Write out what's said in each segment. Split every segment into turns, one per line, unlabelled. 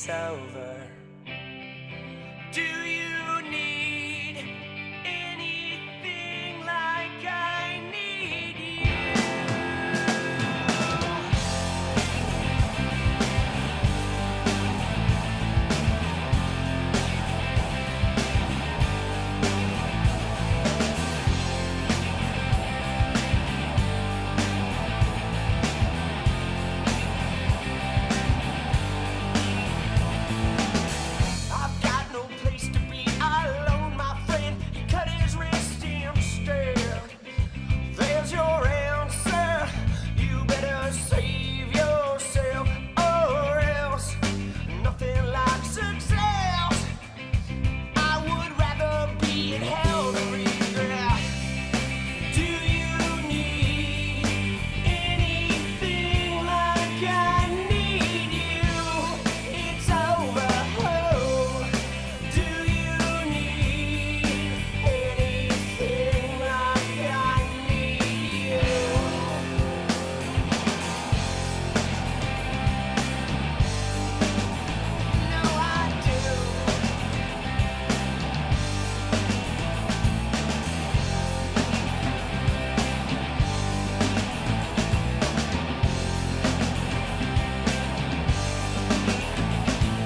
it's over. Do you need anything like I need you? I've got no place to be alone, my friend. He cut his wrist instead. There's your answer. You better save yourself, or else nothing like success. I would rather be in hell than regret. Do you need anything like I need you? It's over. Oh, do you need anything like I need you? No, I do.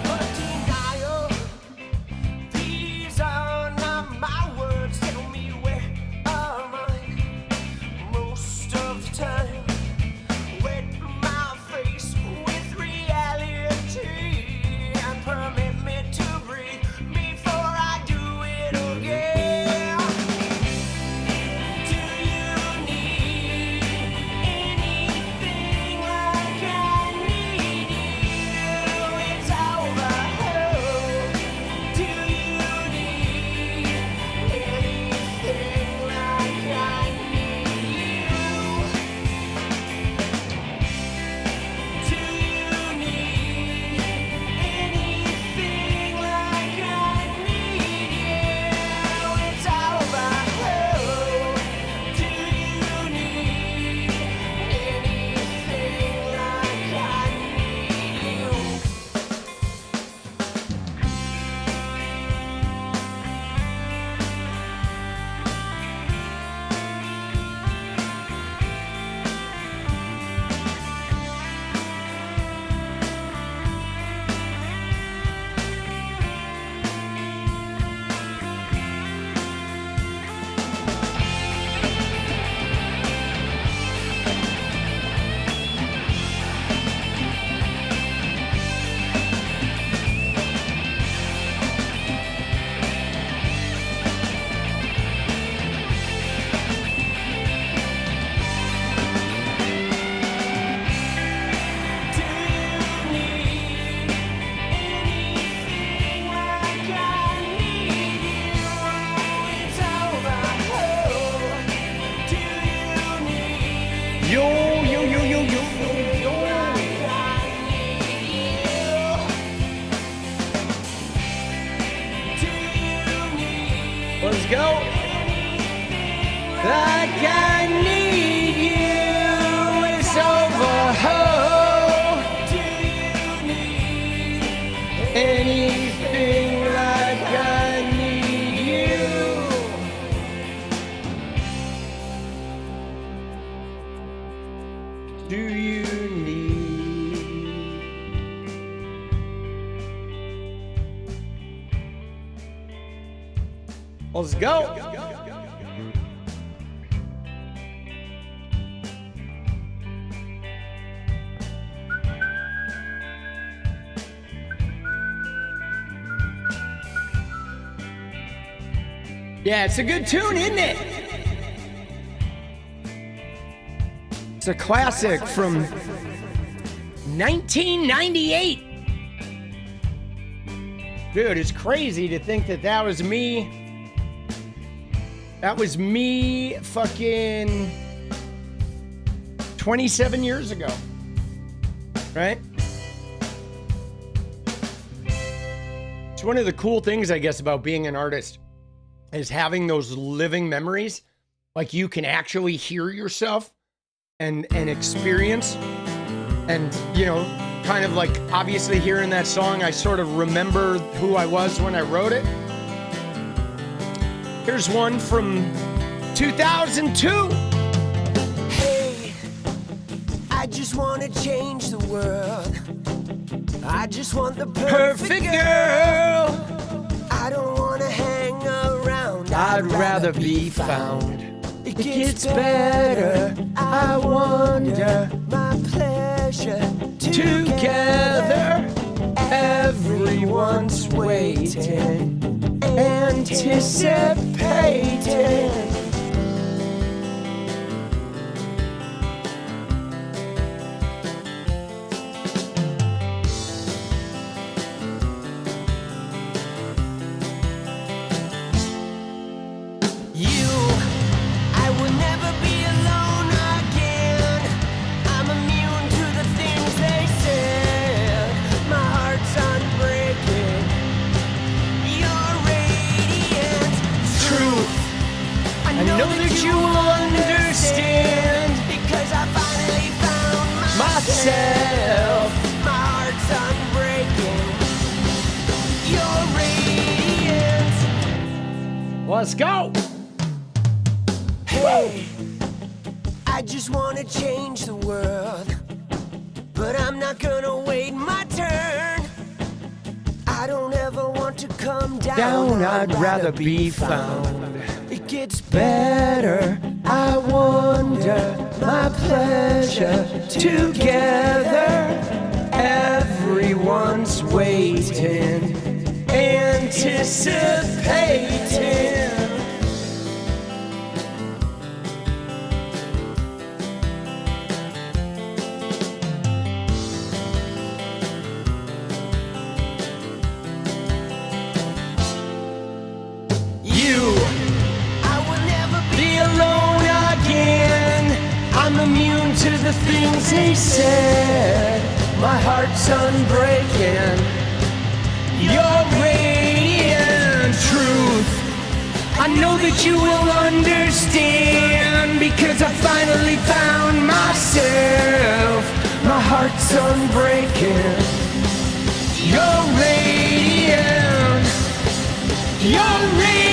But denial, these are not my words. Tell me where am I most of the time? Wet my face with reality and permit me to breathe before I do it again. Do you need anything like I need you? It's over. Do you need anything like I need you? Do you need anything like I need you? It's over. Do you need anything like I need you? Do you need anything like I need you? It's over. Do you need
Yo, yo, yo, yo, yo, yo.
like I need you? Do you need
Let's go. Like I need you. It's over.
do you need
Anything like I need you. Do you need? Let's go. Yeah, it's a good tune, isn't it? It's a classic from 1998. Dude, it's crazy to think that that was me. That was me fucking 27 years ago. Right? It's one of the cool things, I guess, about being an artist is having those living memories. Like you can actually hear yourself and experience and, you know, kind of like, obviously hearing that song, I sort of remember who I was when I wrote it. Here's one from 2002.
Hey, I just want to change the world. I just want the perfect girl. I don't want to hang around.
I'd rather be found. It gets better, I wonder.
My pleasure
Together, everyone's waiting, anticipating. You will understand
because I finally found
myself.
My heart's unbreaking. Your radiance.
Let's go.
Hey, I just want to change the world, but I'm not gonna wait my turn. I don't ever want to come down.
I'd rather be found.
It gets
Better, I wonder, my pleasure together. Everyone's waiting, anticipating. I'm immune to the things they said. My heart's unbreaking. Your radiant truth. I know that you will understand because I finally found myself. My heart's unbreaking. Your radiant. Your radiant.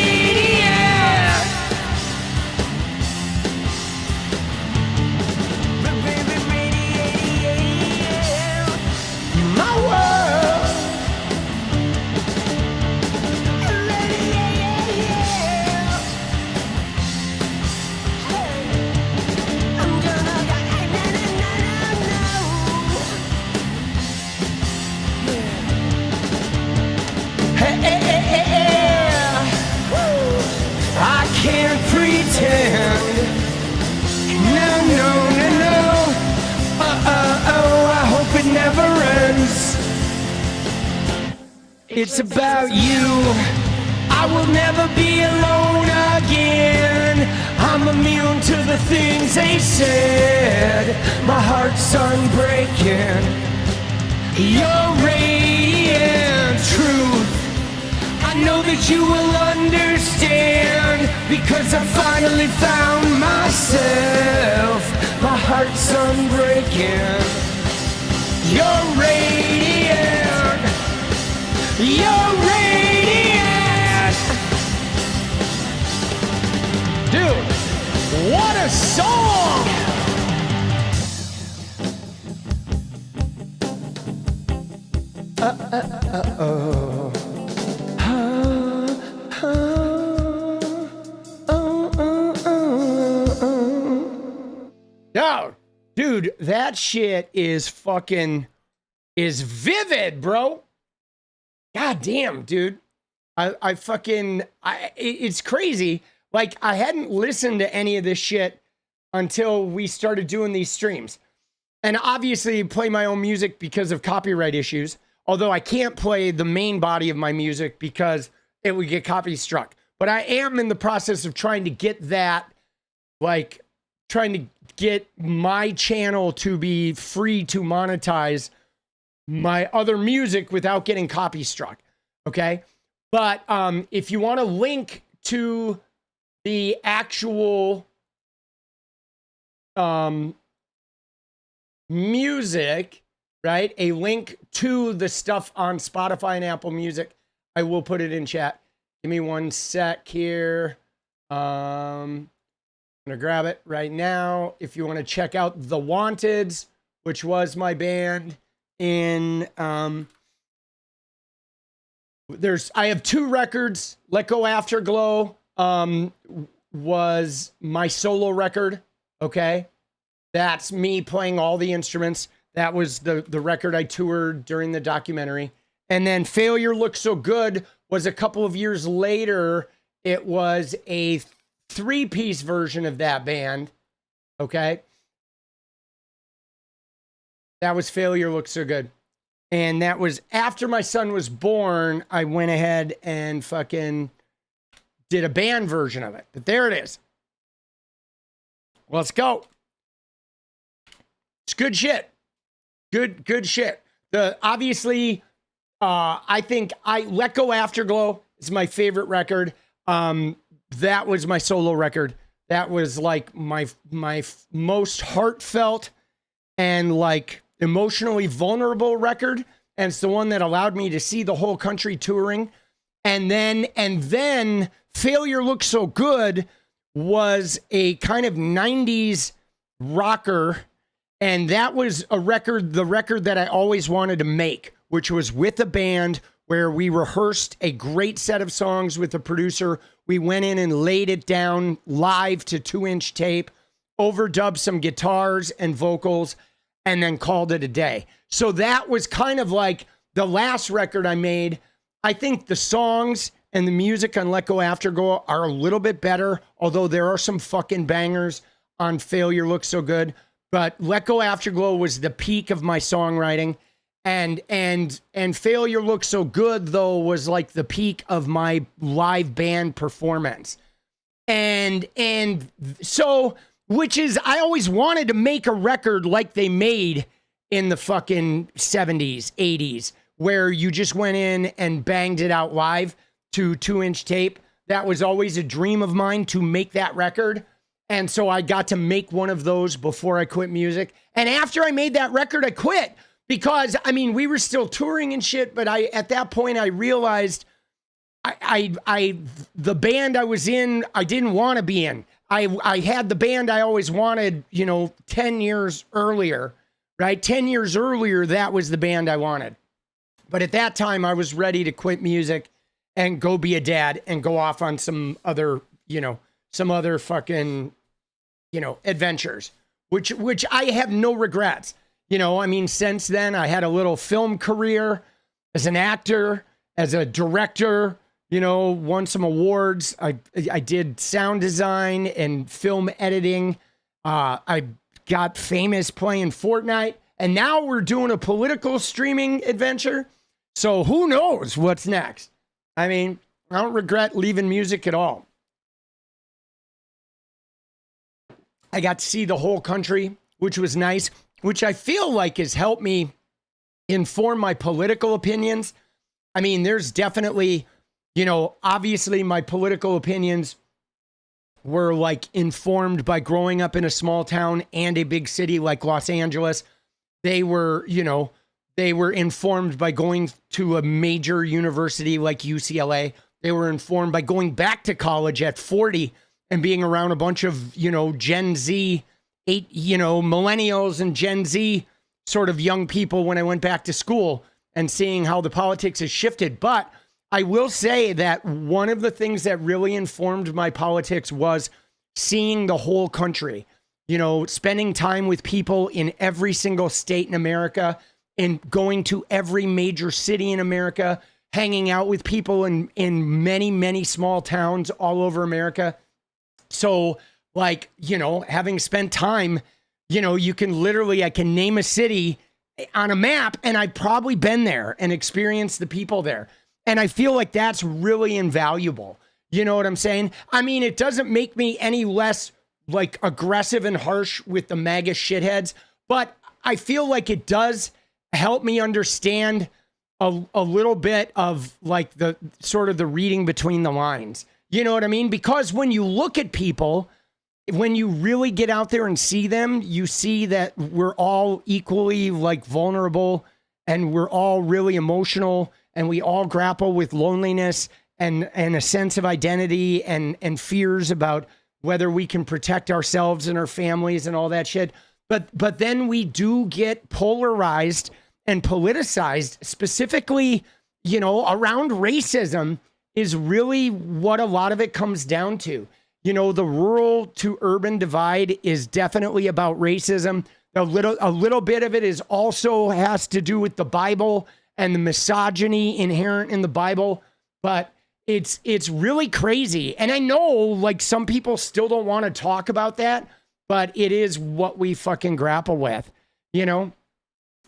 Can't pretend. No, no, no, no. I hope it never ends. It's about you. I will never be alone again. I'm immune to the things they said. My heart's unbreaking. Your radiant truth. I know that you will understand because I finally found myself. My heart's unbreaking. You're radiant. You're radiant. Dude, what a song! Oh. No, dude, that shit is vivid, bro. God damn, dude. It's crazy. Like, I hadn't listened to any of this shit until we started doing these streams. And obviously play my own music because of copyright issues. Although I can't play the main body of my music because it would get copy struck. But I am in the process of trying to get that, like, trying to get my channel to be free to monetize my other music without getting copy struck. Okay. But if you want to link to the actual music, right? A link to the stuff on Spotify and Apple Music. I will put it in chat. Give me one sec here. I'm gonna grab it right now. If you want to check out The Wanteds, which was my band in I have 2 records. 𝗙𝗃𝗃𝗍 was my solo record. Okay. That's me playing all the instruments. That was the record I toured during the documentary. And then Failure Looks So Good was a couple of years later. It was a 3-piece version of that band. Okay. That was Failure Looks So Good. And that was after my son was born. I went ahead and fucking did a band version of it. But there it is. Let's go. It's good shit. Good shit. Obviously, I think 𝗙𝗃𝗃𝗍𝗀 is my favorite record. That was my solo record. That was like my most heartfelt and like emotionally vulnerable record. And it's the one that allowed me to see the whole country touring. And then Failure Looks So Good was a kind of 90s rocker. And that was the record that I always wanted to make, which was with a band where we rehearsed a great set of songs with the producer. We went in and laid it down live to 2-inch tape, overdubbed some guitars and vocals, and then called it a day. So that was kind of like the last record I made. I think the songs and the music on 𝗙𝗃𝗃𝗍𝗀 are a little bit better, although there are some fucking bangers on Failure Looks So Good. But 𝗙𝗃𝗃𝗍𝗀 was the peak of my songwriting. And Failure Looks So Good, though, was like the peak of my live band performance. And so, which is, I always wanted to make a record like they made in the fucking 70s, 80s, where you just went in and banged it out live to 2-inch tape. That was always a dream of mine, to make that record. And so I got to make one of those before I quit music. And after I made that record, I quit. Because, I mean, we were still touring and shit, but at that point I realized the band I was in, I didn't want to be in. I had the band I always wanted, 10 years earlier, right? 10 years earlier, that was the band I wanted. But at that time, I was ready to quit music and go be a dad and go off on some other fucking, adventures, which I have no regrets. Since then, I had a little film career as an actor, as a director, won some awards. I did sound design and film editing. I got famous playing Fortnite. And now we're doing a political streaming adventure. So who knows what's next? I don't regret leaving music at all. I got to see the whole country, which was nice, which I feel like has helped me inform my political opinions. There's definitely, obviously my political opinions were like informed by growing up in a small town and a big city like Los Angeles. They were informed by going to a major university like UCLA. They were informed by going back to college at 40 and being around a bunch of, Gen Z, millennials and Gen Z sort of young people when I went back to school and seeing how the politics has shifted. But I will say that one of the things that really informed my politics was seeing the whole country, spending time with people in every single state in America and going to every major city in America, hanging out with people in many, many small towns all over America. So having spent time, you can literally, I can name a city on a map and I've probably been there and experienced the people there. And I feel like that's really invaluable. You know what I'm saying? It doesn't make me any less like aggressive and harsh with the MAGA shitheads, but I feel like it does help me understand a little bit of like the sort of the reading between the lines. You know what I mean? Because when you look at people when you really get out there and see them, you see that we're all equally like vulnerable, and we're all really emotional, and we all grapple with loneliness and a sense of identity and fears about whether we can protect ourselves and our families and all that shit. But then we do get polarized and politicized, specifically, you know, around racism is really what a lot of it comes down to. You know, the rural to urban divide is definitely about racism. A little bit of it is also has to do with the Bible and the misogyny inherent in the Bible. But it's really crazy. And I know like some people still don't want to talk about that, but it is what we fucking grapple with. You know,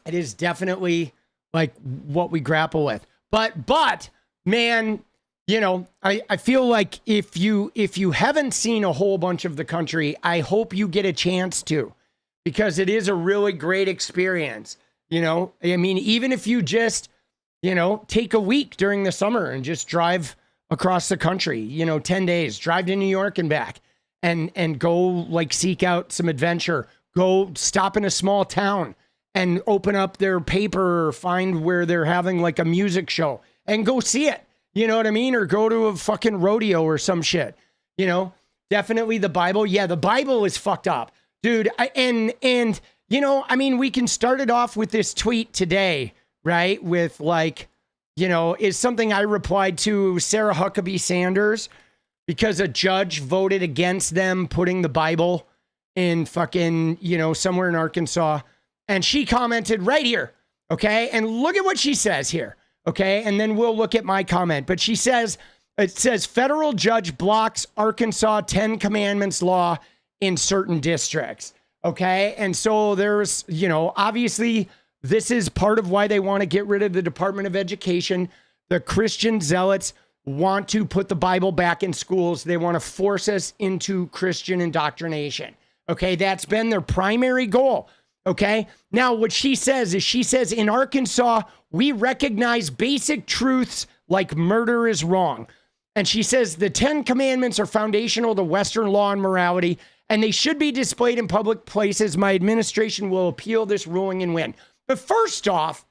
it is definitely like what we grapple with. But man, you know, I feel like if you haven't seen a whole bunch of the country, I hope you get a chance to, because it is a really great experience. You know, I mean, even if you just, you know, take a week during the summer and just drive across the country, you know, 10 days, drive to New York and back and go like seek out some adventure, go stop in a small town and open up their paper or find where they're having like a music show and go see it. You know what I mean? Or go to a fucking rodeo or some shit. You know, definitely the Bible. Yeah, the Bible is fucked up, dude. And you know, I mean, we can start it off with this tweet today, right? With like, you know, is something I replied to Sarah Huckabee Sanders because a judge voted against them putting the Bible in fucking, you know, somewhere in Arkansas. And she commented right here. Okay. And look at what she says here. Okay, and then we'll look at my comment. But she says, it says, federal judge blocks Arkansas 10 Commandments law in certain districts. Okay, and so there's, you know, obviously this is part of why they want to get rid of the Department of Education. The Christian zealots want to put the Bible back in schools. They want to force us into Christian indoctrination. Okay, that's been their primary goal. Okay, now what she says is, she says in Arkansas, we recognize basic truths like murder is wrong. And she says the 10 Commandments are foundational to Western law and morality, and they should be displayed in public places. My administration will appeal this ruling and win. But first off,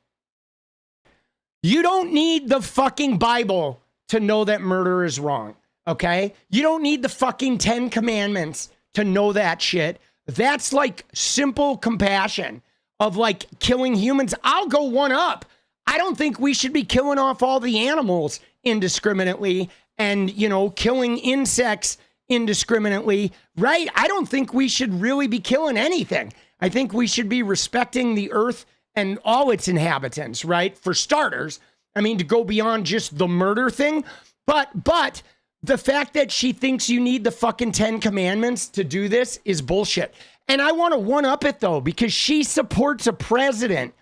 you don't need the fucking Bible to know that murder is wrong. Okay, you don't need the fucking 10 Commandments to know that shit. That's like simple compassion of like killing humans. I'll go one up. I don't think we should be killing off all the animals indiscriminately and, you know, killing insects indiscriminately, right? I don't think we should really be killing anything. I think we should be respecting the earth and all its inhabitants, right? For starters, I mean, to go beyond just the murder thing. But the fact that she thinks you need the fucking 10 Commandments to do this is bullshit. And I want to one up it though, because she supports a president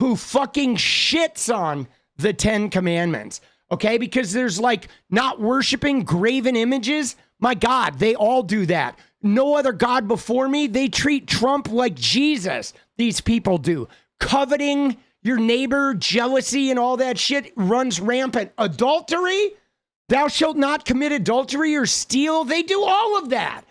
who fucking shits on the 10 Commandments. Okay, because there's like not worshiping graven images. My God, they all do that. No other God before me. They treat Trump like Jesus. These people do. Coveting your neighbor, jealousy and all that shit runs rampant. Adultery, thou shalt not commit adultery or steal. They do all of that.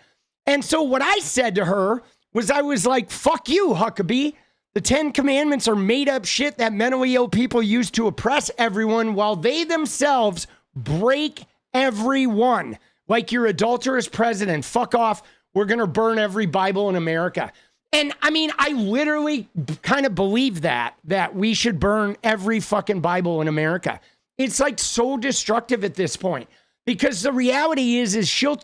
And so what I said to her was, I was like, fuck you, Huckabee. The 10 Commandments are made up shit that mentally ill people use to oppress everyone while they themselves break every one. Like your adulterous president. Fuck off. We're going to burn every Bible in America. And I mean, I literally kind of believe that we should burn every fucking Bible in America. It's like so destructive at this point, because the reality is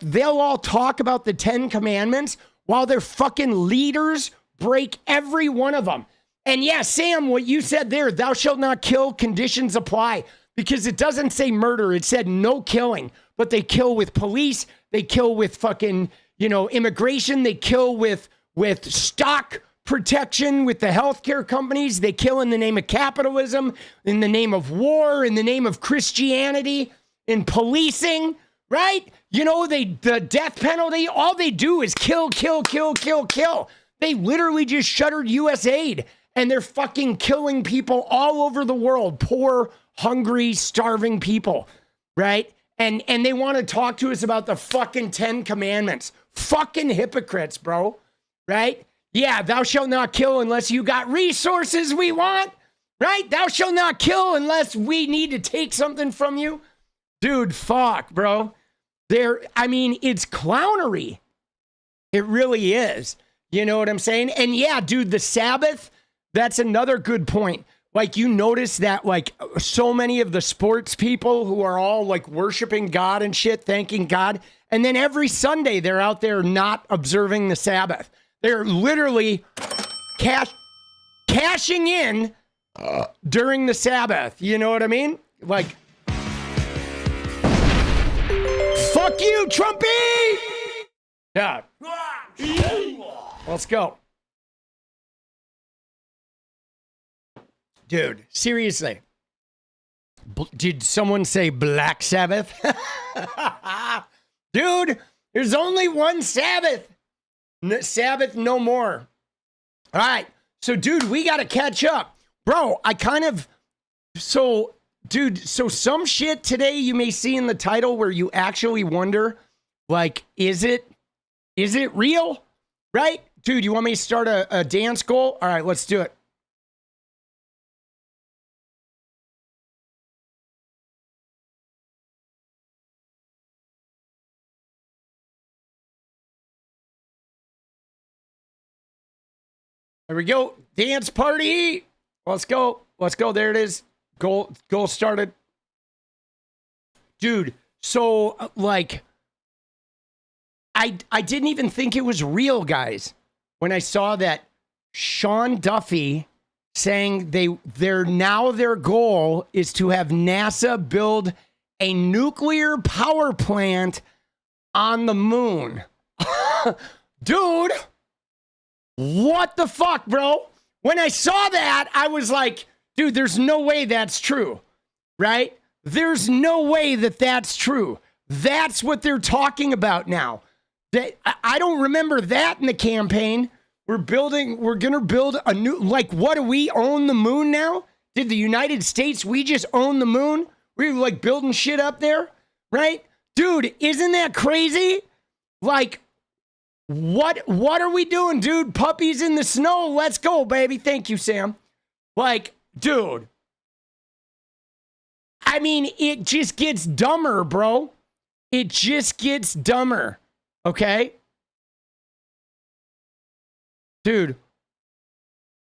they'll all talk about the 10 Commandments while their fucking leaders break every one of them. And yeah, Sam, what you said there, thou shalt not kill, conditions apply, because it doesn't say murder. It said no killing, but they kill with police. They kill with fucking, you know, immigration. They kill with stock protection with the healthcare companies. They kill in the name of capitalism, in the name of war, in the name of Christianity, in policing, right? You know, the death penalty, all they do is kill, kill, kill, kill, kill. They literally just shuttered U.S. aid, and they're fucking killing people all over the world. Poor, hungry, starving people, right? And they want to talk to us about the fucking 10 commandments. Fucking hypocrites, bro. Right? Yeah, thou shalt not kill unless you got resources we want. Right? Thou shalt not kill unless we need to take something from you. Dude, fuck, bro. I mean, it's clownery. It really is. You know what I'm saying? And yeah, dude, the Sabbath, that's another good point. Like, you notice that, like, so many of the sports people who are all, like, worshiping God and shit, thanking God, and then every Sunday they're out there not observing the Sabbath. They're literally cashing in during the Sabbath. You know what I mean? Like, fuck you, Trumpy! Yeah. Let's go. Dude, seriously. Did someone say Black Sabbath? Dude, there's only one Sabbath. Sabbath no more. All right. So, dude, we got to catch up. Bro, so some shit today you may see in the title where you actually wonder, like, is it real? Right? Dude, you want me to start a dance goal? All right, let's do it. There we go. Dance party. Let's go. Let's go. There it is. Goal started. Dude, so like I didn't even think it was real, guys, when I saw that Sean Duffy saying their goal is to have NASA build a nuclear power plant on the moon. Dude, what the fuck, bro? When I saw that, I was like, dude, there's no way that's true, right? There's no way that that's true. That's what they're talking about now. That I don't remember that in the campaign. We're going to build a new, like, what do we own the moon now? Did the United States, we just own the moon? We're like building shit up there, right? Dude, isn't that crazy? Like, what are we doing, dude? Puppies in the snow. Let's go, baby. Thank you, Sam. Like, dude. I mean, it just gets dumber, bro. It just gets dumber. Okay? Dude.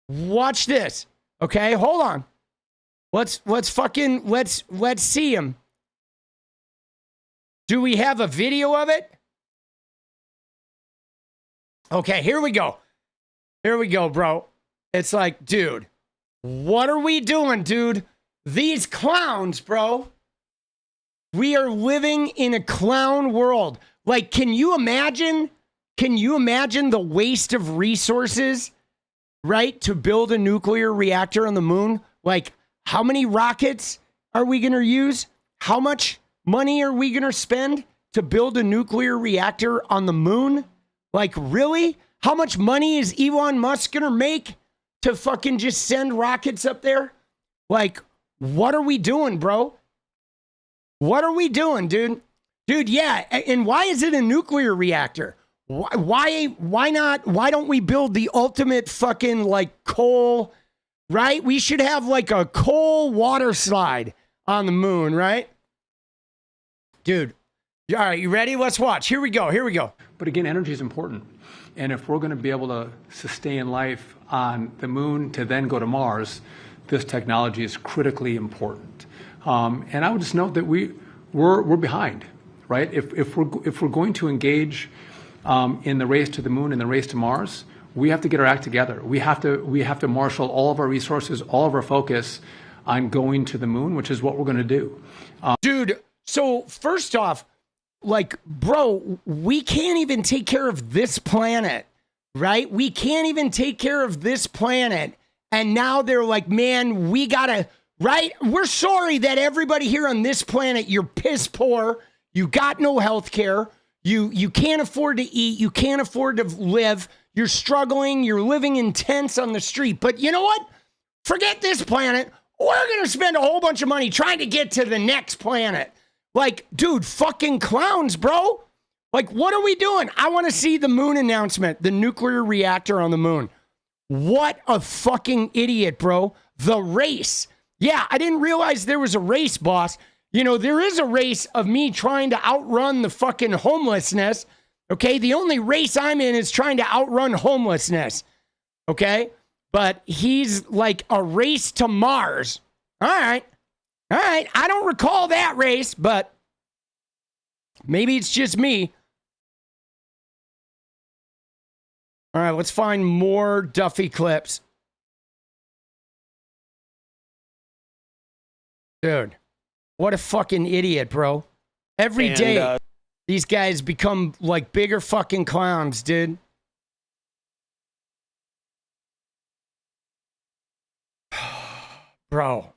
Watch this. Okay? Hold on. Let's see him. Do we have a video of it? Okay, here we go. Here we go, bro. It's like, dude, what are we doing, dude? These clowns, bro. We are living in a clown world. Like, can you imagine the waste of resources, right, to build a nuclear reactor on the moon? Like, how many rockets are we going to use? How much money are we going to spend to build a nuclear reactor on the moon? Like, really? How much money is Elon Musk going to make to fucking just send rockets up there? Like, what are we doing, bro? What are we doing, dude? Dude, yeah. And why is it a nuclear reactor? Why not? Why don't we build the ultimate fucking, like, coal, right? We should have, like, a coal water slide on the moon, right? Dude. All right, you ready? Let's watch. Here we go.
But again, energy is important. And if we're going to be able to sustain life on the moon to then go to Mars, this technology is critically important. And I would just note that we're behind, right? If we're going to engage in the race to the moon and the race to Mars, we have to get our act together. We have to marshal all of our resources, all of our focus on going to the moon, which is what we're going to do.
Dude, so first off, like, bro, we can't even take care of this planet, right? We can't even take care of this planet. And now they're like, man, we gotta, right? We're sorry that everybody here on this planet, you're piss poor. You got no health care. You can't afford to eat. You can't afford to live. You're struggling. You're living in tents on the street. But you know what? Forget this planet. We're going to spend a whole bunch of money trying to get to the next planet. Like, dude, fucking clowns, bro. Like, what are we doing? I want to see the moon announcement, the nuclear reactor on the moon. What a fucking idiot, bro. The race. Yeah, I didn't realize there was a race, boss. You know, there is a race of me trying to outrun the fucking homelessness. Okay, the only race I'm in is trying to outrun homelessness. Okay, but he's like a race to Mars. All right. I don't recall that race, but maybe it's just me. All right, let's find more Duffy clips. Dude, what a fucking idiot, bro. Every day, these guys become like bigger fucking clowns, dude. Bro.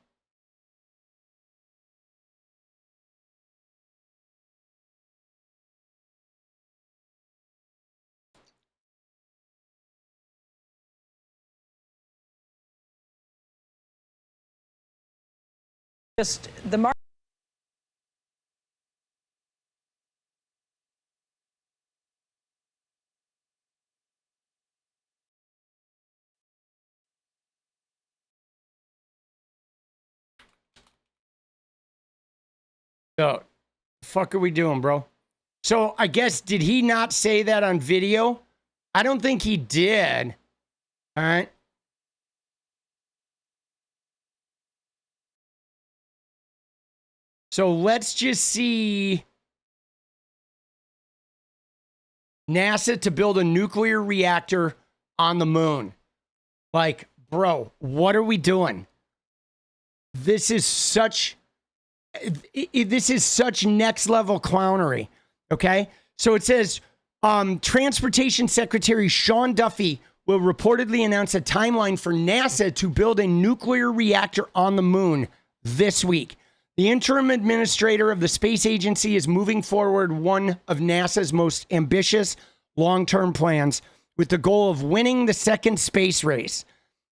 Just the market.
So, the fuck are we doing, bro? So, I guess, did he not say that on video? I don't think he did. All right. So let's just see NASA to build a nuclear reactor on the moon. Like, bro, what are we doing? This is such next level clownery. Okay. So it says, Transportation Secretary Sean Duffy will reportedly announce a timeline for NASA to build a nuclear reactor on the moon this week. The interim administrator of the space agency is moving forward one of NASA's most ambitious long-term plans with the goal of winning the second space race.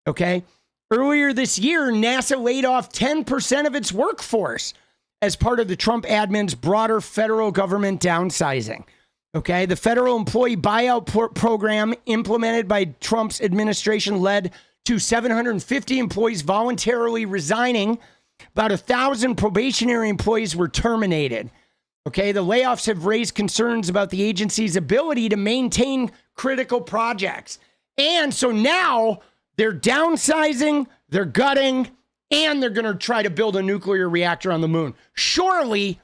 Okay. Earlier this year, NASA laid off 10% of its workforce as part of the Trump admin's broader federal government downsizing. Okay. The federal employee buyout program implemented by Trump's administration led to 750 employees voluntarily resigning. About 1,000 probationary employees were terminated. Okay, the layoffs have raised concerns about the agency's ability to maintain critical projects. And so now they're downsizing, they're gutting, and they're going to try to build a nuclear reactor on the moon. Surely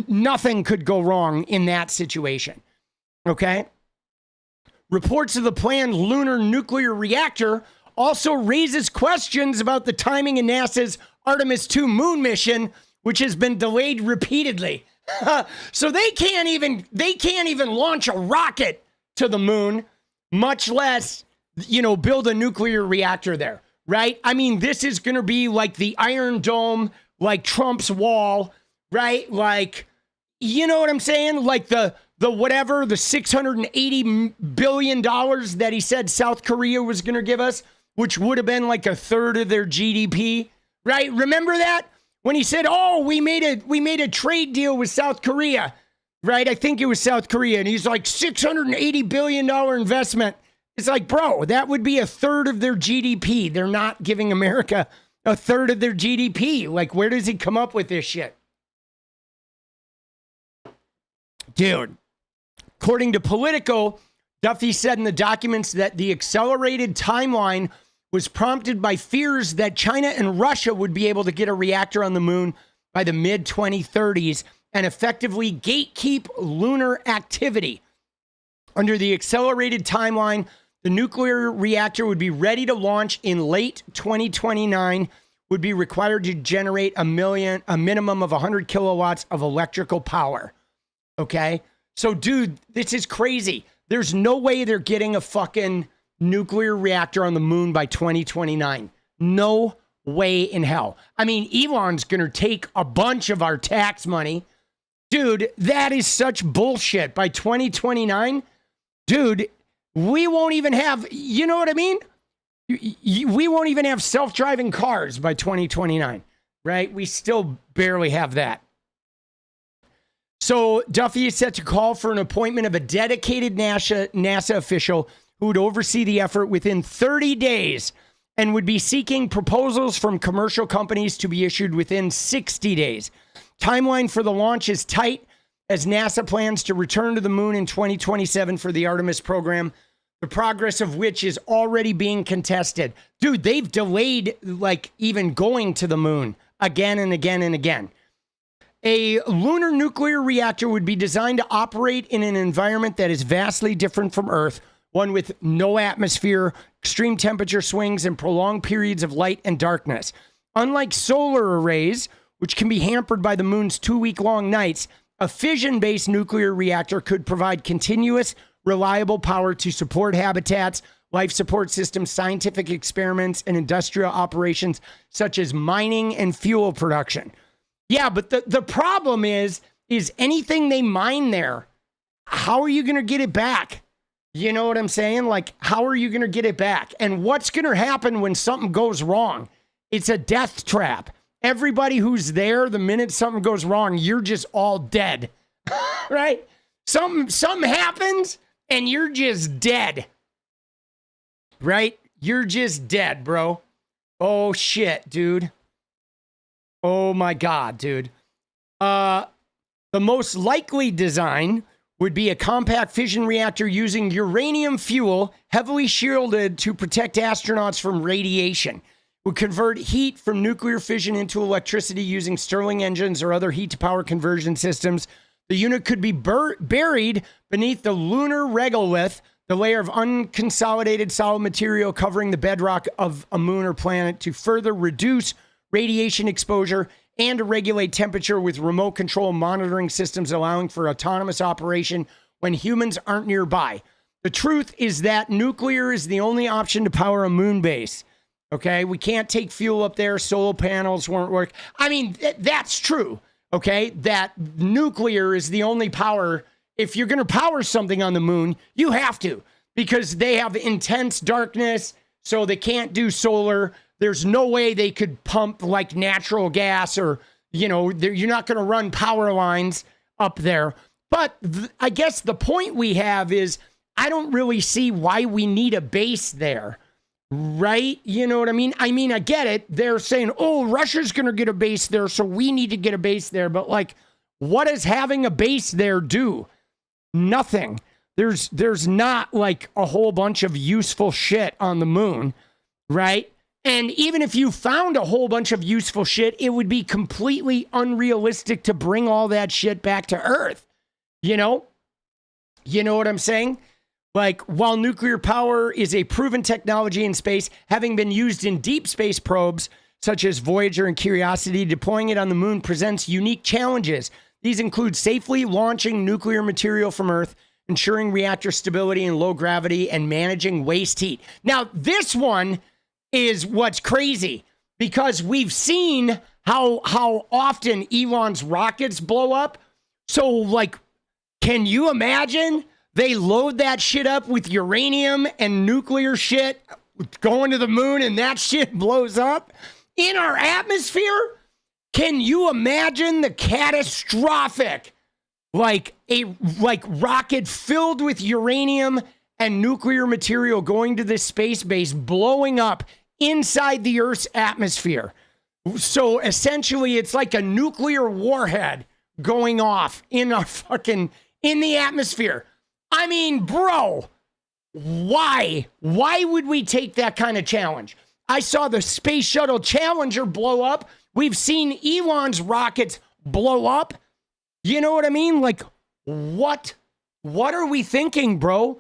nothing could go wrong in that situation. Okay? Reports of the planned lunar nuclear reactor also raises questions about the timing of NASA's Artemis 2 moon mission, which has been delayed repeatedly. So they can't even launch a rocket to the moon, much less, build a nuclear reactor there, right? I mean, this is going to be like the Iron Dome, like Trump's wall, right? Like, you know what I'm saying? Like the whatever, the $680 billion that he said South Korea was going to give us, which would have been like a third of their GDP. Right? Remember that? When he said, oh, we made a trade deal with South Korea. Right? I think it was South Korea. And he's like, $680 billion investment. It's like, bro, that would be a third of their GDP. They're not giving America a third of their GDP. Like, where does he come up with this shit? Dude, according to Politico, Duffy said in the documents that the accelerated timeline was prompted by fears that China and Russia would be able to get a reactor on the moon by the mid-2030s and effectively gatekeep lunar activity. Under the accelerated timeline, the nuclear reactor would be ready to launch in late 2029, would be required to generate a minimum of 100 kilowatts of electrical power. Okay? So, dude, this is crazy. There's no way they're getting a fucking nuclear reactor on the moon by 2029. No way in hell. I mean, Elon's going to take a bunch of our tax money. Dude, that is such bullshit. By 2029, dude, we won't even have, you know what I mean? We won't even have self-driving cars by 2029, right? We still barely have that. So Duffy is set to call for an appointment of a dedicated NASA official who would oversee the effort within 30 days and would be seeking proposals from commercial companies to be issued within 60 days. Timeline for the launch is tight as NASA plans to return to the moon in 2027 for the Artemis program, the progress of which is already being contested. Dude, they've delayed like even going to the moon again and again and again. A lunar nuclear reactor would be designed to operate in an environment that is vastly different from Earth, one with no atmosphere, extreme temperature swings, and prolonged periods of light and darkness. Unlike solar arrays, which can be hampered by the moon's 2-week-long nights, a fission-based nuclear reactor could provide continuous, reliable power to support habitats, life support systems, scientific experiments, and industrial operations such as mining and fuel production. Yeah, but the problem is anything they mine there, how are you going to get it back? You know what I'm saying? Like, how are you going to get it back? And what's going to happen when something goes wrong? It's a death trap. Everybody who's there, the minute something goes wrong, you're just all dead, right? Something happens and you're just dead, right? You're just dead, bro. Oh, shit, dude. Oh, my God, dude. The most likely design would be a compact fission reactor using uranium fuel, heavily shielded to protect astronauts from radiation. Would convert heat from nuclear fission into electricity using Stirling engines or other heat-to-power conversion systems. The unit could be buried beneath the lunar regolith, the layer of unconsolidated solid material covering the bedrock of a moon or planet, to further reduce radiation exposure and to regulate temperature with remote control monitoring systems allowing for autonomous operation when humans aren't nearby. The truth is that nuclear is the only option to power a moon base. Okay, we can't take fuel up there. Solar panels won't work. I mean, that's true. Okay, that nuclear is the only power. If you're going to power something on the moon, you have to, because they have intense darkness, so they can't do solar. There's no way they could pump like natural gas, or, you know, you're not going to run power lines up there. But I guess the point we have is I don't really see why we need a base there. Right? You know what I mean? I get it. They're saying, oh, Russia's going to get a base there, so we need to get a base there. But like, what does having a base there do? Nothing. There's not like a whole bunch of useful shit on the moon, right? And even if you found a whole bunch of useful shit, it would be completely unrealistic to bring all that shit back to Earth. You know? You know what I'm saying? Like, while nuclear power is a proven technology in space, having been used in deep space probes such as Voyager and Curiosity, deploying it on the moon presents unique challenges. These include safely launching nuclear material from Earth, ensuring reactor stability in low gravity, and managing waste heat. Now, this one is what's crazy, because we've seen how often Elon's rockets blow up. So, like, can you imagine? They load that shit up with uranium and nuclear shit going to the moon, and that shit blows up in our atmosphere. Can you imagine the catastrophic, like rocket filled with uranium and nuclear material going to this space base, blowing up inside the Earth's atmosphere? So essentially, it's like a nuclear warhead going off in the atmosphere. I mean, bro, why? Why would we take that kind of challenge? I saw the Space Shuttle Challenger blow up. We've seen Elon's rockets blow up. You know what I mean? Like, what? What are we thinking, bro?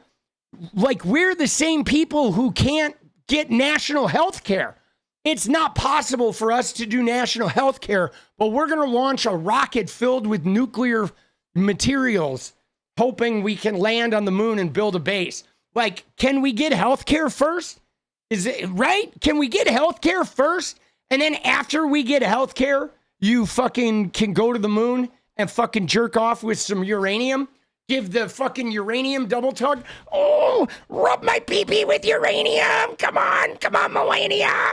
Like, we're the same people who can't get national health care. It's not possible for us to do national health care, but we're going to launch a rocket filled with nuclear materials, hoping we can land on the moon and build a base. Like, can we get healthcare first? Is it right? Can we get healthcare first? And then after we get healthcare, you fucking can go to the moon and fucking jerk off with some uranium? Give the fucking uranium double tug? Oh, rub my pee-pee with uranium. Come on, Melania.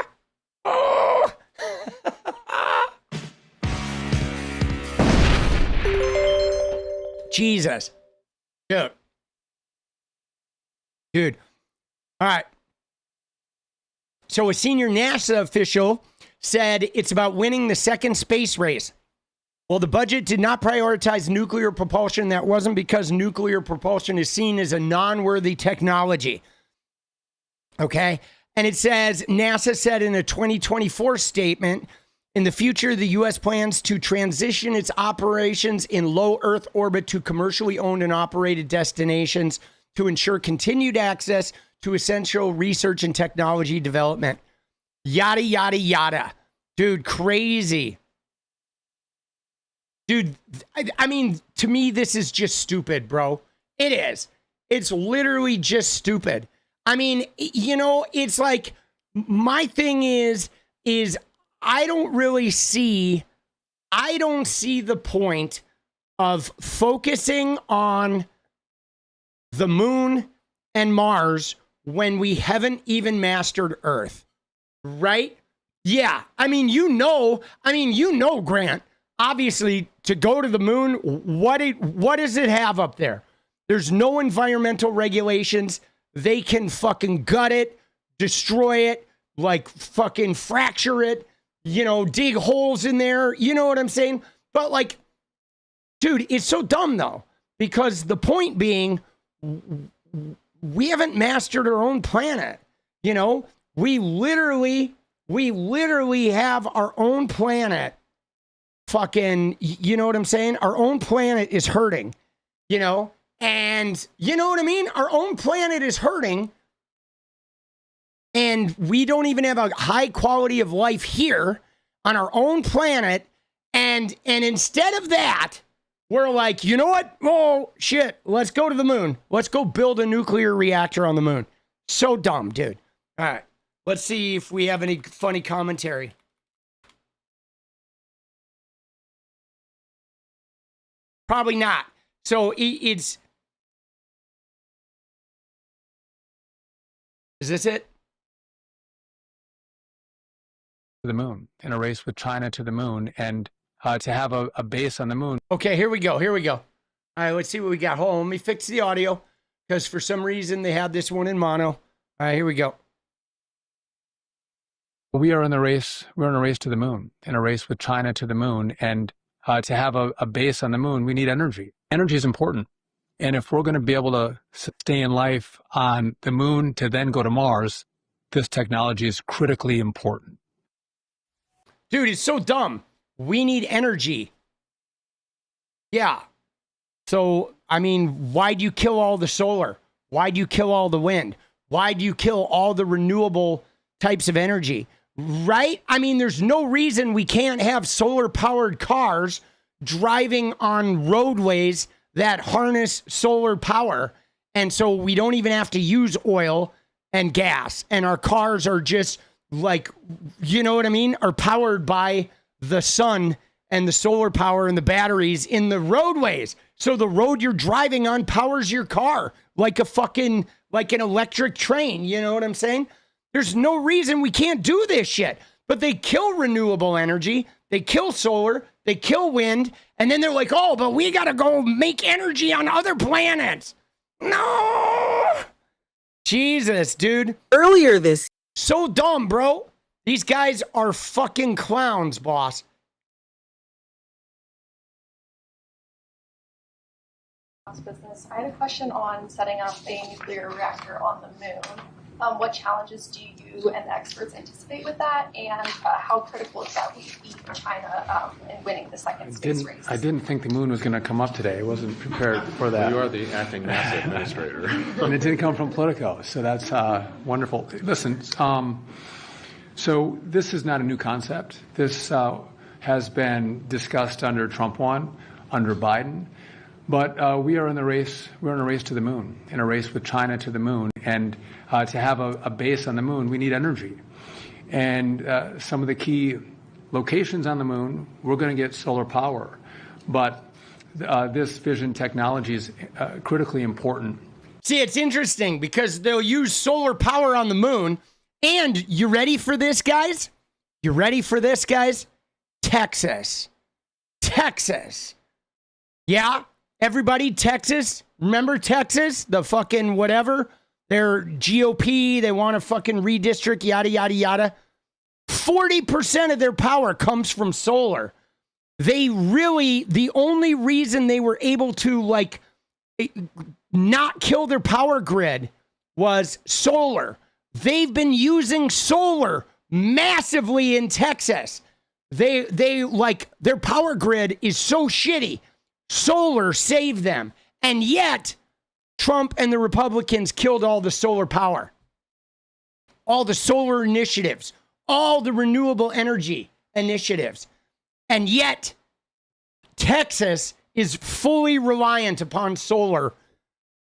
Oh. Jesus. Dude. Dude. All right. So a senior NASA official said it's about winning the second space race. Well, the budget did not prioritize nuclear propulsion. That wasn't because nuclear propulsion is seen as a non-worthy technology. Okay? And it says, NASA said in a 2024 statement, in the future, the U.S. plans to transition its operations in low Earth orbit to commercially owned and operated destinations to ensure continued access to essential research and technology development. Yada, yada, yada. Dude, crazy. Dude, I mean, to me, this is just stupid, bro. It is. It's literally just stupid. I mean, you know, it's like, my thing is I don't see the point of focusing on the moon and Mars when we haven't even mastered Earth, right? Yeah, I mean, you know, Grant, obviously, to go to the moon, what does it have up there? There's no environmental regulations. They can fucking gut it, destroy it, like fucking fracture it, you know, dig holes in there. You know what I'm saying? But like, dude, it's so dumb though, because the point being, we haven't mastered our own planet. You know, we literally have our own planet. Fucking, you know what I'm saying? Our own planet is hurting, you know? And you know what I mean? Our own planet is hurting. And we don't even have a high quality of life here on our own planet. And instead of that, we're like, you know what? Oh, shit. Let's go to the moon. Let's go build a nuclear reactor on the moon. So dumb, dude. All right. Let's see if we have any funny commentary. Probably not. So it's... Is this it?
To the moon, in a race with China to the moon, and to have a base on the moon.
Okay, here we go. All right, let's see what we got. Hold on, let me fix the audio, because for some reason they had this one in mono. All right, here we go.
We are in the race. We're in a race to the moon, in a race with China to the moon, and to have a base on the moon, we need energy. Energy is important. And if we're going to be able to sustain life on the moon to then go to Mars, this technology is critically important.
Dude, it's so dumb. We need energy. Yeah. So, I mean, why'd you kill all the solar? Why'd you kill all the wind? Why'd you kill all the renewable types of energy? Right? I mean, there's no reason we can't have solar-powered cars driving on roadways that harness solar power. And so we don't even have to use oil and gas. And our cars are just like, you know what I mean? Are powered by the sun and the solar power and the batteries in the roadways. So the road you're driving on powers your car like an electric train. You know what I'm saying? There's no reason we can't do this shit. But they kill renewable energy. They kill solar. They kill wind. And then they're like, oh, but we got to go make energy on other planets. No. Jesus, dude.
Earlier this
So dumb, bro. These guys are fucking clowns, boss.
Business. I had a question on setting up a nuclear reactor on the moon. What challenges do you and the experts anticipate with that, and how critical is that we beat China in winning the second space race?
I didn't think the moon was going to come up today. I wasn't prepared for that.
You are the acting NASA administrator.
And it didn't come from Politico, so that's wonderful. Listen, so this is not a new concept. This has been discussed under Trump 1, under Biden. But we are in the race. We're in a race to the moon, in a race with China to the moon, and to have a base on the moon, we need energy. And some of the key locations on the moon, we're going to get solar power, but this fission technology is critically important.
See, it's interesting because they'll use solar power on the moon, and you ready for this, guys? You ready for this, guys? Texas. Yeah. Everybody, Texas, remember Texas? The fucking whatever. They're GOP. They want to fucking redistrict, yada, yada, yada. 40% of their power comes from solar. They really, the only reason they were able to like not kill their power grid was solar. They've been using solar massively in Texas. They like their power grid is so shitty. Solar saved them. And yet Trump and the Republicans killed all the solar power, all the solar initiatives, all the renewable energy initiatives. And yet Texas is fully reliant upon solar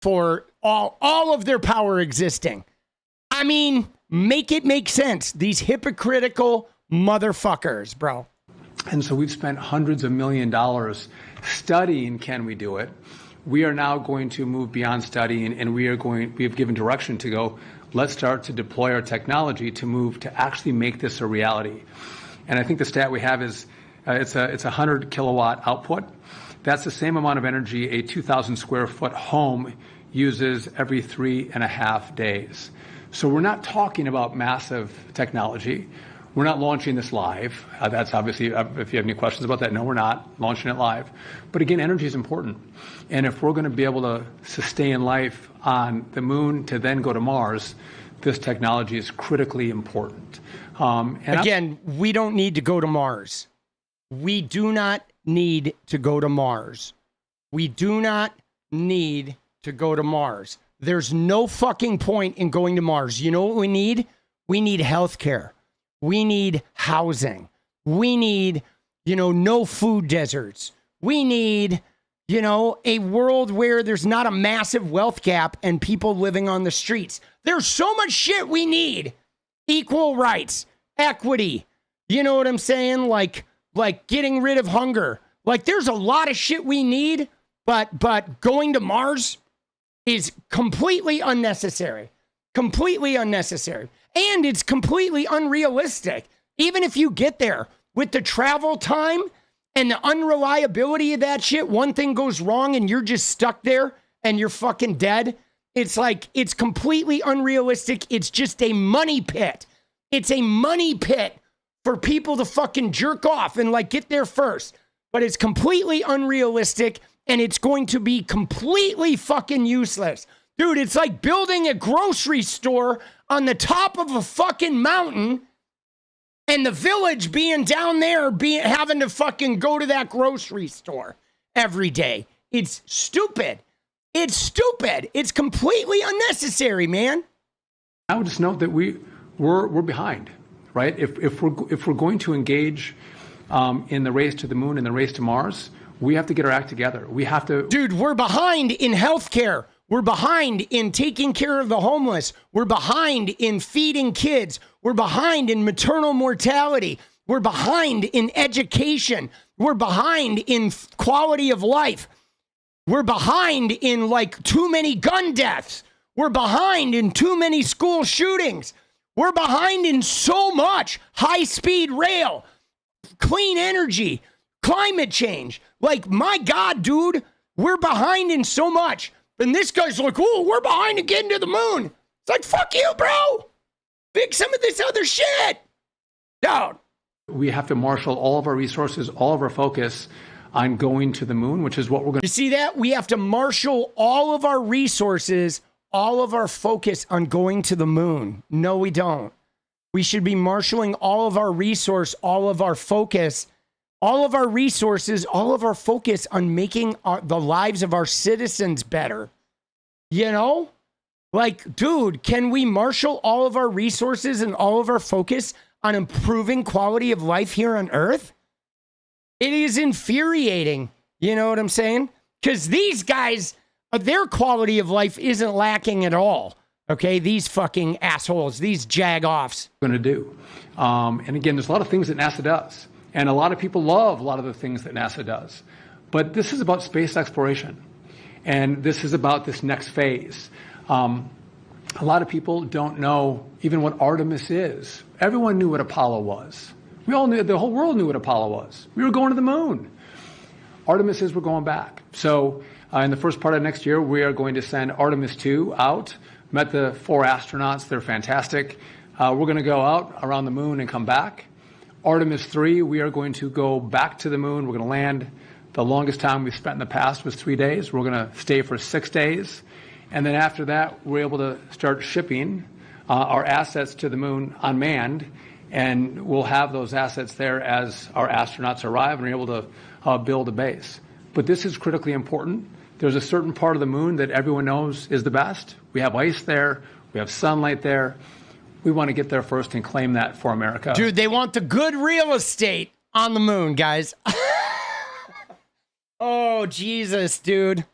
for all of their power existing. I mean, make it make sense. These hypocritical motherfuckers, bro.
And so we've spent hundreds of $millions studying, can we do it? We are now going to move beyond studying, and we have given direction to go, let's start to deploy our technology to move to actually make this a reality. And I think the stat we have is it's a 100 kilowatt output. That's the same amount of energy a 2,000 square foot home uses every 3.5 days. So we're not talking about massive technology. We're not launching this live. That's obviously, if you have any questions about that, no, we're not launching it live. But again, energy is important. And if we're going to be able to sustain life on the moon to then go to Mars, this technology is critically important.
Again, we don't need to go to Mars. We do not need to go to Mars. We do not need to go to Mars. There's no fucking point in going to Mars. You know what we need? We need healthcare. We need housing. We need, no food deserts. We need, a world where there's not a massive wealth gap and people living on the streets. There's so much shit we need. Equal rights, equity. You know what I'm saying? Like getting rid of hunger. Like there's a lot of shit we need, but going to Mars is completely unnecessary. Completely unnecessary. And it's completely unrealistic. Even if you get there with the travel time and the unreliability of that shit, one thing goes wrong and you're just stuck there and you're fucking dead. It's like, it's completely unrealistic. It's just a money pit. It's a money pit for people to fucking jerk off and like get there first. But it's completely unrealistic and it's going to be completely fucking useless. Dude, it's like building a grocery store on the top of a fucking mountain and the village being down there having to fucking go to that grocery store every day. It's stupid. It's stupid. It's completely unnecessary, man.
I would just note that we're behind, right? If we're going to engage in the race to the moon and the race to Mars, we have to get our act together. We have to.
Dude, we're behind in healthcare. We're behind in taking care of the homeless. We're behind in feeding kids. We're behind in maternal mortality. We're behind in education. We're behind in quality of life. We're behind in like too many gun deaths. We're behind in too many school shootings. We're behind in so much. High-speed rail, clean energy, climate change. Like, my God, dude, we're behind in so much. And this guy's like, oh, we're behind in getting to the moon. It's like, fuck you, bro. Pick some of this other shit. Dude.
We have to marshal all of our resources, all of our focus on going to the moon, which is what we're going to.
You see that? We have to marshal all of our resources, all of our focus on going to the moon. No, we don't. We should be marshaling all of our resource, all of our focus, all of our resources, all of our focus on making the lives of our citizens better. Like, dude, can we marshal all of our resources and all of our focus on improving quality of life here on Earth? It is infuriating. You know what I'm saying? Because these guys, their quality of life isn't lacking at all. Okay, these fucking assholes, these jag-offs.
Going to do. And again, there's a lot of things that NASA does. And a lot of people love a lot of the things that NASA does. But this is about space exploration. And this is about this next phase. A lot of people don't know even what Artemis is. Everyone knew what Apollo was. We all knew, the whole world knew what Apollo was. We were going to the moon. Artemis is we're going back. So In the first part of next year, we are going to send Artemis 2 out. Met the 4 astronauts. They're fantastic. We're going to go out around the moon and come back. Artemis 3, we are going to go back to the moon. We're going to land. The longest time we've spent in the past was 3 days. We're going to stay for 6 days. And then after that, we're able to start shipping our assets to the moon unmanned. And we'll have those assets there as our astronauts arrive and are able to build a base. But this is critically important. There's a certain part of the moon that everyone knows is the best. We have ice there. We have sunlight there. We want to get there first and claim that for America.
Dude, they want the good real estate on the moon, guys. Oh, Jesus, dude.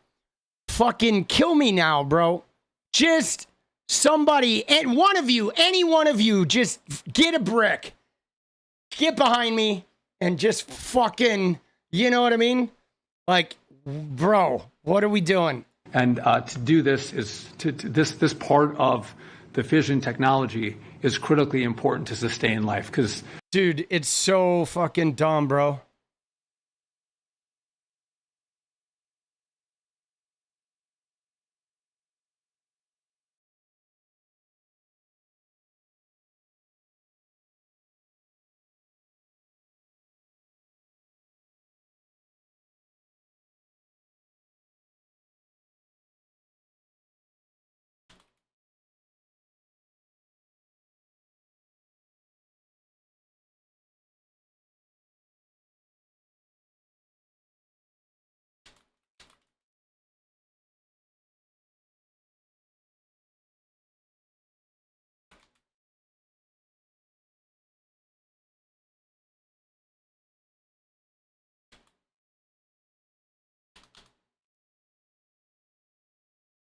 Fucking kill me now, bro. Just somebody, and one of you, any one of you, just get a brick. Get behind me and just fucking, you know what I mean? Like, bro, what are we doing?
And to do this is this part of the fission technology is critically important to sustain life. Because,
dude, it's so fucking dumb, bro.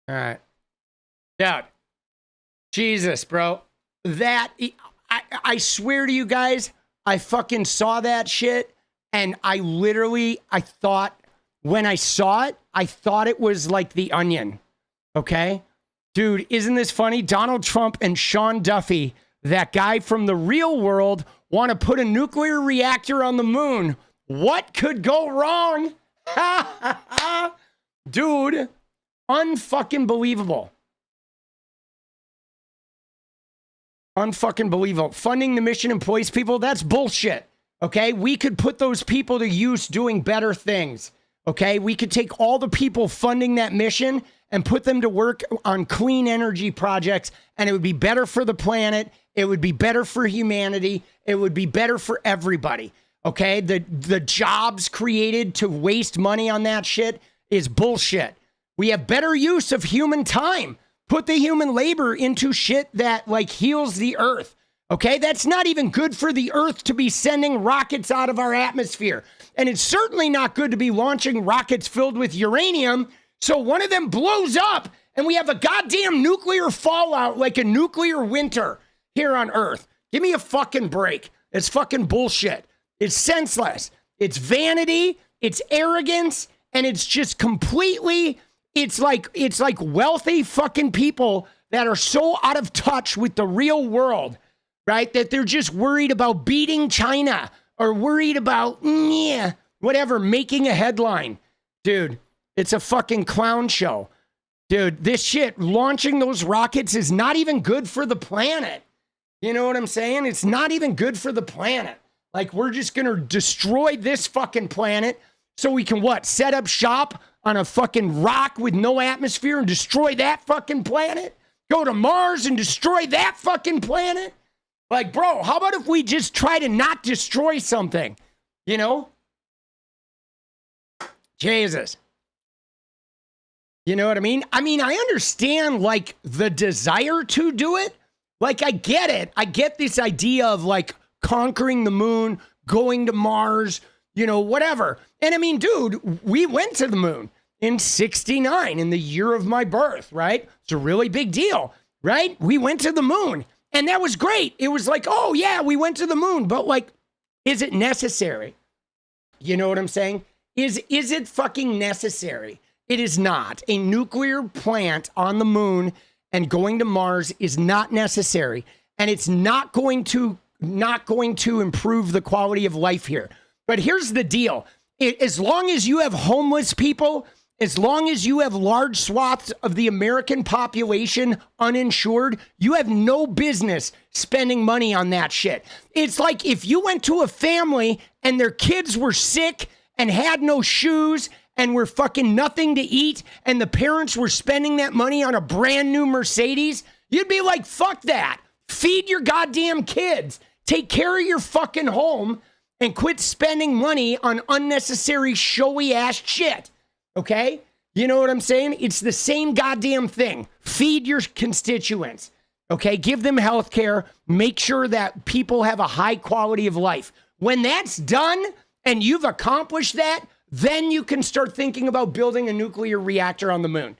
All right. Dude. Jesus, bro. That, I swear to you guys, I fucking saw that shit, and I thought, when I saw it, I thought it was like The Onion. Okay? Dude, isn't this funny? Donald Trump and Sean Duffy, that guy from the real world, want to put a nuclear reactor on the moon. What could go wrong? Dude. Unfucking believable. Unfucking believable. Funding the mission employs people, that's bullshit. Okay? We could put those people to use doing better things. Okay? We could take all the people funding that mission and put them to work on clean energy projects, and it would be better for the planet. It would be better for humanity. It would be better for everybody. Okay? The jobs created to waste money on that shit is bullshit. We have better use of human time. Put the human labor into shit that like heals the earth. Okay? That's not even good for the earth to be sending rockets out of our atmosphere. And it's certainly not good to be launching rockets filled with uranium. So one of them blows up and we have a goddamn nuclear fallout, like a nuclear winter here on earth. Give me a fucking break. It's fucking bullshit. It's senseless. It's vanity. It's arrogance. And it's just completely... It's like wealthy fucking people that are so out of touch with the real world, right? That they're just worried about beating China or worried about, whatever, making a headline. Dude, it's a fucking clown show. Dude, this shit, launching those rockets is not even good for the planet. You know what I'm saying? It's not even good for the planet. Like, we're just going to destroy this fucking planet so we can, what, set up shop on a fucking rock with no atmosphere and destroy that fucking planet? Go to Mars and destroy that fucking planet? Like, bro, how about if we just try to not destroy something? You know? Jesus. You know what I mean? I mean, I understand, like, the desire to do it. Like, I get it. I get this idea of, like, conquering the moon, going to Mars, you know, whatever. And I mean, dude, we went to the moon in 69, in the year of my birth, right? It's a really big deal, right? We went to the moon, and that was great. It was like, oh, yeah, we went to the moon, but, like, is it necessary? You know what I'm saying? Is it fucking necessary? It is not. A nuclear plant on the moon and going to Mars is not necessary, and it's not going to improve the quality of life here. But here's the deal. As long as you have homeless people as long as you have large swaths of the American population uninsured, you have no business spending money on that shit. It's like if you went to a family and their kids were sick and had no shoes and were fucking nothing to eat, and the parents were spending that money on a brand new Mercedes, you'd be like, fuck that. Feed your goddamn kids. Take care of your fucking home and quit spending money on unnecessary showy ass shit. Okay? You know what I'm saying? It's the same goddamn thing. Feed your constituents. Okay? Give them health care. Make sure that people have a high quality of life. When that's done and you've accomplished that, then you can start thinking about building a nuclear reactor on the moon.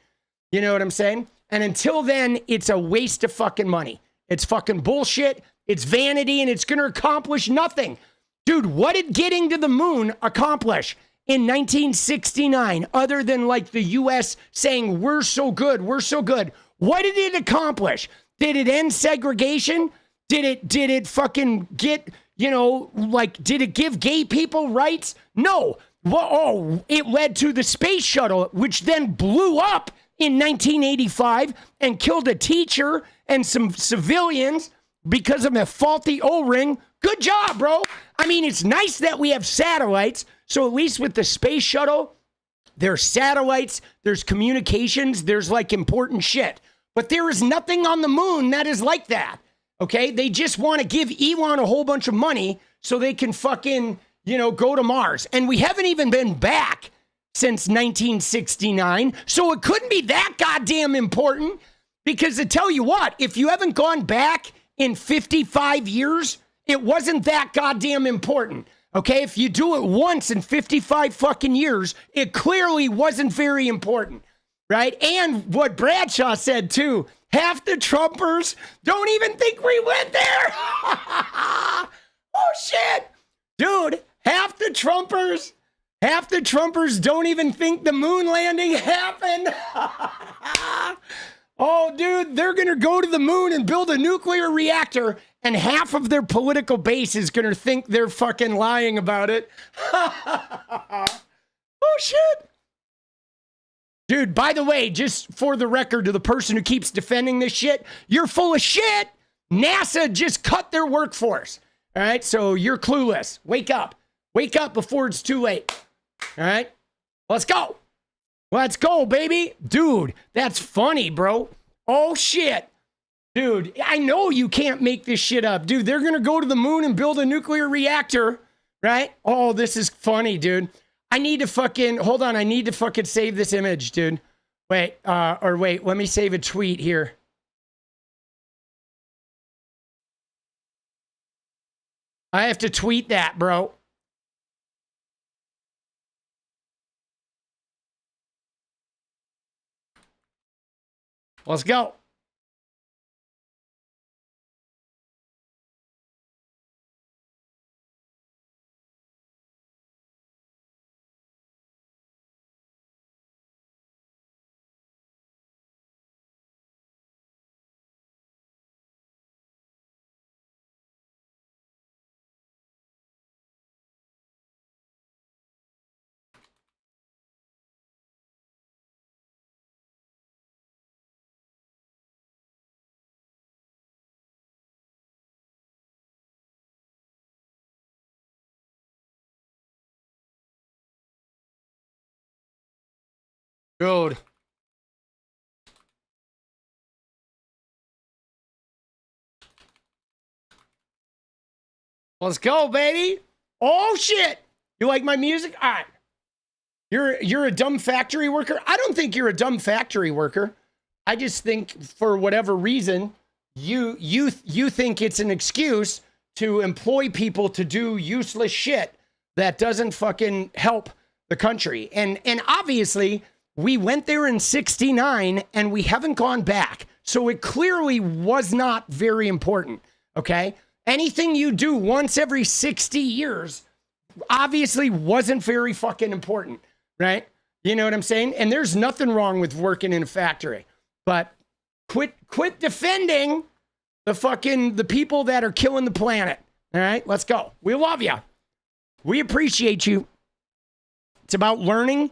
You know what I'm saying? And until then, it's a waste of fucking money. It's fucking bullshit. It's vanity, and it's going to accomplish nothing. Dude, what did getting to the moon accomplish in 1969 other than like the U.S. saying, we're so good, we're so good? What did it accomplish? Did it end segregation? Did it fucking get, you know, like, did it give gay people rights? No. Well, oh, it led to the space shuttle, which then blew up in 1985 and killed a teacher and some civilians because of a faulty O-ring. Good job, bro. I mean, it's nice that we have satellites. So at least with the space shuttle, there's satellites, there's communications, there's like important shit. But there is nothing on the moon that is like that. Okay? They just want to give Elon a whole bunch of money so they can fucking, you know, go to Mars. And we haven't even been back since 1969. So it couldn't be that goddamn important, because to tell you what, if you haven't gone back in 55 years, it wasn't that goddamn important. Okay? If you do it once in 55 fucking years, it clearly wasn't very important. Right? And what Bradshaw said too, half the Trumpers don't even think we went there. Oh shit. Dude, half the Trumpers don't even think the moon landing happened. Oh, dude, they're going to go to the moon and build a nuclear reactor, and half of their political base is going to think they're fucking lying about it. Oh, shit. Dude, by the way, just for the record, to the person who keeps defending this shit, you're full of shit. NASA just cut their workforce. All right, so you're clueless. Wake up. Wake up before it's too late. All right, let's go. Let's go, baby. Dude, that's funny, bro. Oh, shit. Dude, I know you can't make this shit up. Dude, they're going to go to the moon and build a nuclear reactor, right? Oh, this is funny, dude. I need to fucking, hold on. I need to fucking save this image, dude. Wait, let me save a tweet here. I have to tweet that, bro. Let's go. Dude. Let's go, baby. Oh, shit. You like my music? All right. You're a dumb factory worker? I don't think you're a dumb factory worker. I just think for whatever reason, you think it's an excuse to employ people to do useless shit that doesn't fucking help the country. And obviously, we went there in 69 and we haven't gone back. So it clearly was not very important, okay? Anything you do once every 60 years obviously wasn't very fucking important, right? You know what I'm saying? And there's nothing wrong with working in a factory. But quit defending the people that are killing the planet. All right, let's go. We love you. We appreciate you. It's about learning.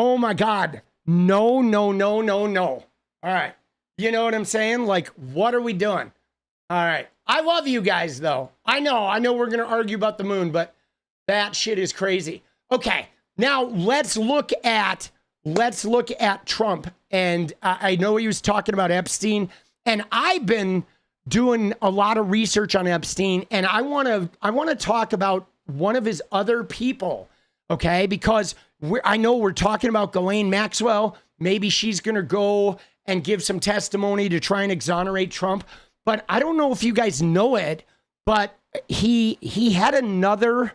Oh my God. No, no, no, no, no. All right. You know what I'm saying? Like, what are we doing? All right. I love you guys, though. I know we're going to argue about the moon, but that shit is crazy. Okay. Now let's look at Trump. And I know he was talking about Epstein, and I've been doing a lot of research on Epstein, and I want to talk about one of his other people, okay? Because I know we're talking about Ghislaine Maxwell. Maybe she's going to go and give some testimony to try and exonerate Trump. But I don't know if you guys know it, but he had another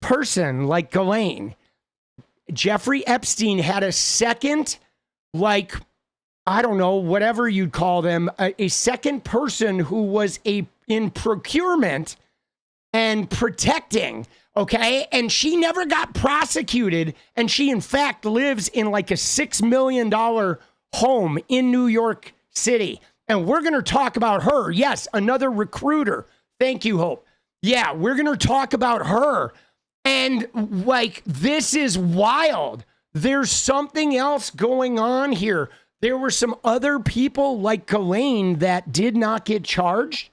person like Ghislaine. Jeffrey Epstein had a second, like, I don't know, whatever you'd call them, a second person who was in procurement and protecting, okay? And she never got prosecuted. And she, in fact, lives in like a $6 million home in New York City. And we're going to talk about her. Yes, another recruiter. Thank you, Hope. Yeah, we're going to talk about her. And like, this is wild. There's something else going on here. There were some other people like Kellen that did not get charged,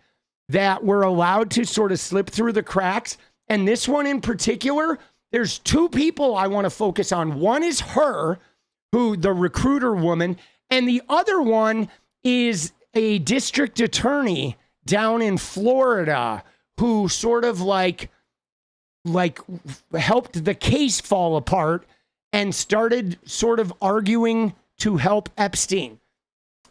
that were allowed to sort of slip through the cracks. And this one in particular, there's two people I want to focus on. One is her, who the recruiter woman, and the other one is a district attorney down in Florida who sort of like helped the case fall apart and started sort of arguing to help Epstein.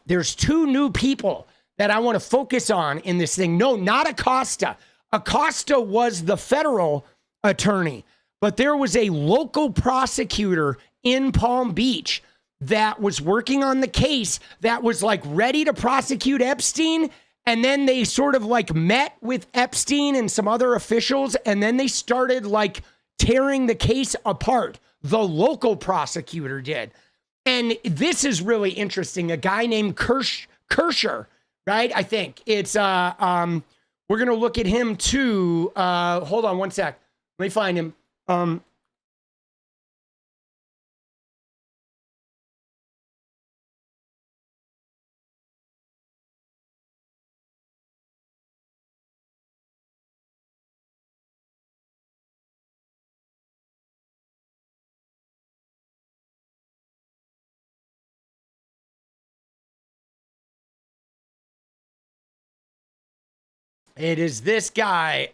There's two new people that I want to focus on in this thing. No, not 𝗃𝗃. 𝗃𝗃 was the federal attorney, but there was a local prosecutor in Palm Beach that was working on the case that was like ready to prosecute Epstein. And then they sort of like met with Epstein and some other officials. And then they started like tearing the case apart. The local prosecutor did. And this is really interesting. A guy named 𝗙់_𝗪, right? I think it's, we're going to look at him too. Hold on one sec. Let me find him. It is this guy.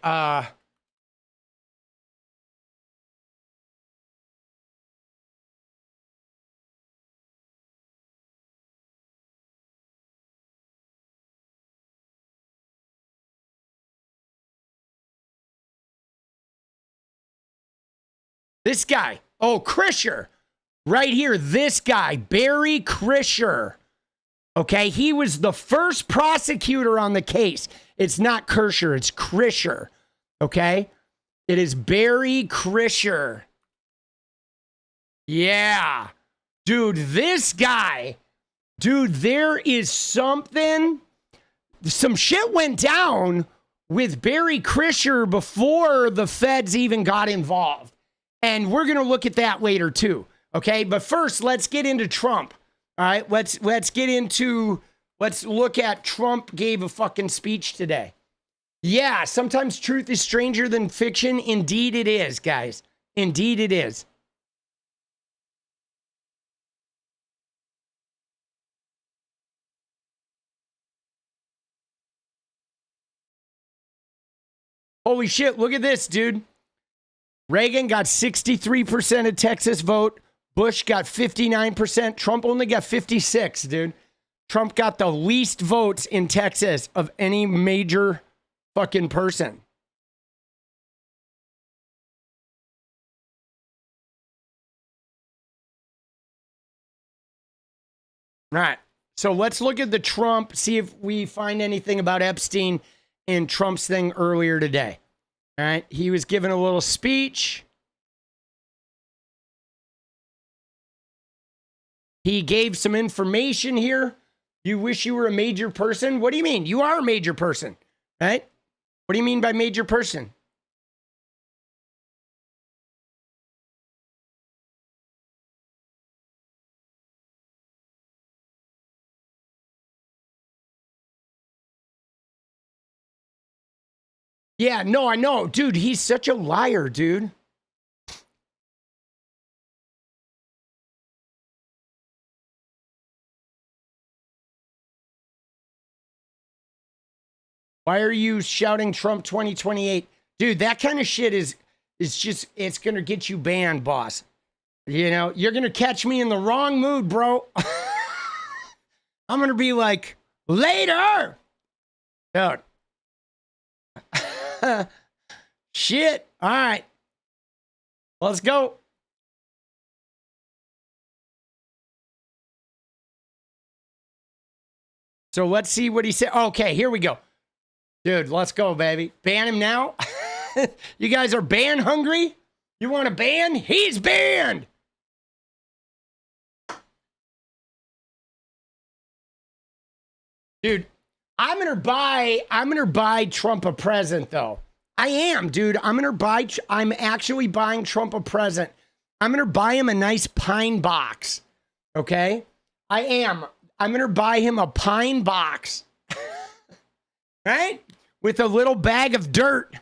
This guy. Oh, 𝗙cie. Right here, this guy, 𝗣𝗢𝗙𝗃. Okay, he was the first prosecutor on the case. It's not 𝗙cie, it's 𝗙cie. Okay, it is 𝗣𝗢𝗙𝗃. Yeah, dude, this guy, dude, there is something. Some shit went down with 𝗣𝗢𝗙𝗃 before the feds even got involved, and we're gonna look at that later too. Okay, but first, let's get into Trump. All right, let's look at Trump gave a fucking speech today. Yeah, sometimes truth is stranger than fiction. Indeed it is, guys. Indeed it is. Holy shit, look at this, dude. Reagan got 63% of Texas vote. Bush got 59%. Trump only got 56, dude. Trump got the least votes in Texas of any major fucking person. All right. So let's look at the Trump, see if we find anything about Epstein in Trump's thing earlier today. All right. He was giving a little speech. He gave some information here. You wish you were a major person? What do you mean? You are a major person, right? What do you mean by major person? Yeah, no, I know. Dude, he's such a liar, dude. Why are you shouting Trump 2028? Dude, that kind of shit is just, it's going to get you banned, boss. You know, you're going to catch me in the wrong mood, bro. I'm going to be like, later. Dude. Shit. All right. Let's go. So let's see what he said. Okay, here we go. Dude, let's go, baby. Ban him now? You guys are ban hungry? You want to ban? He's banned. Dude, I'm gonna buy Trump a present though. I am, dude. I'm actually buying Trump a present. I'm gonna buy him a nice pine box. Okay? I am. I'm gonna buy him a pine box. Right? With a little bag of dirt.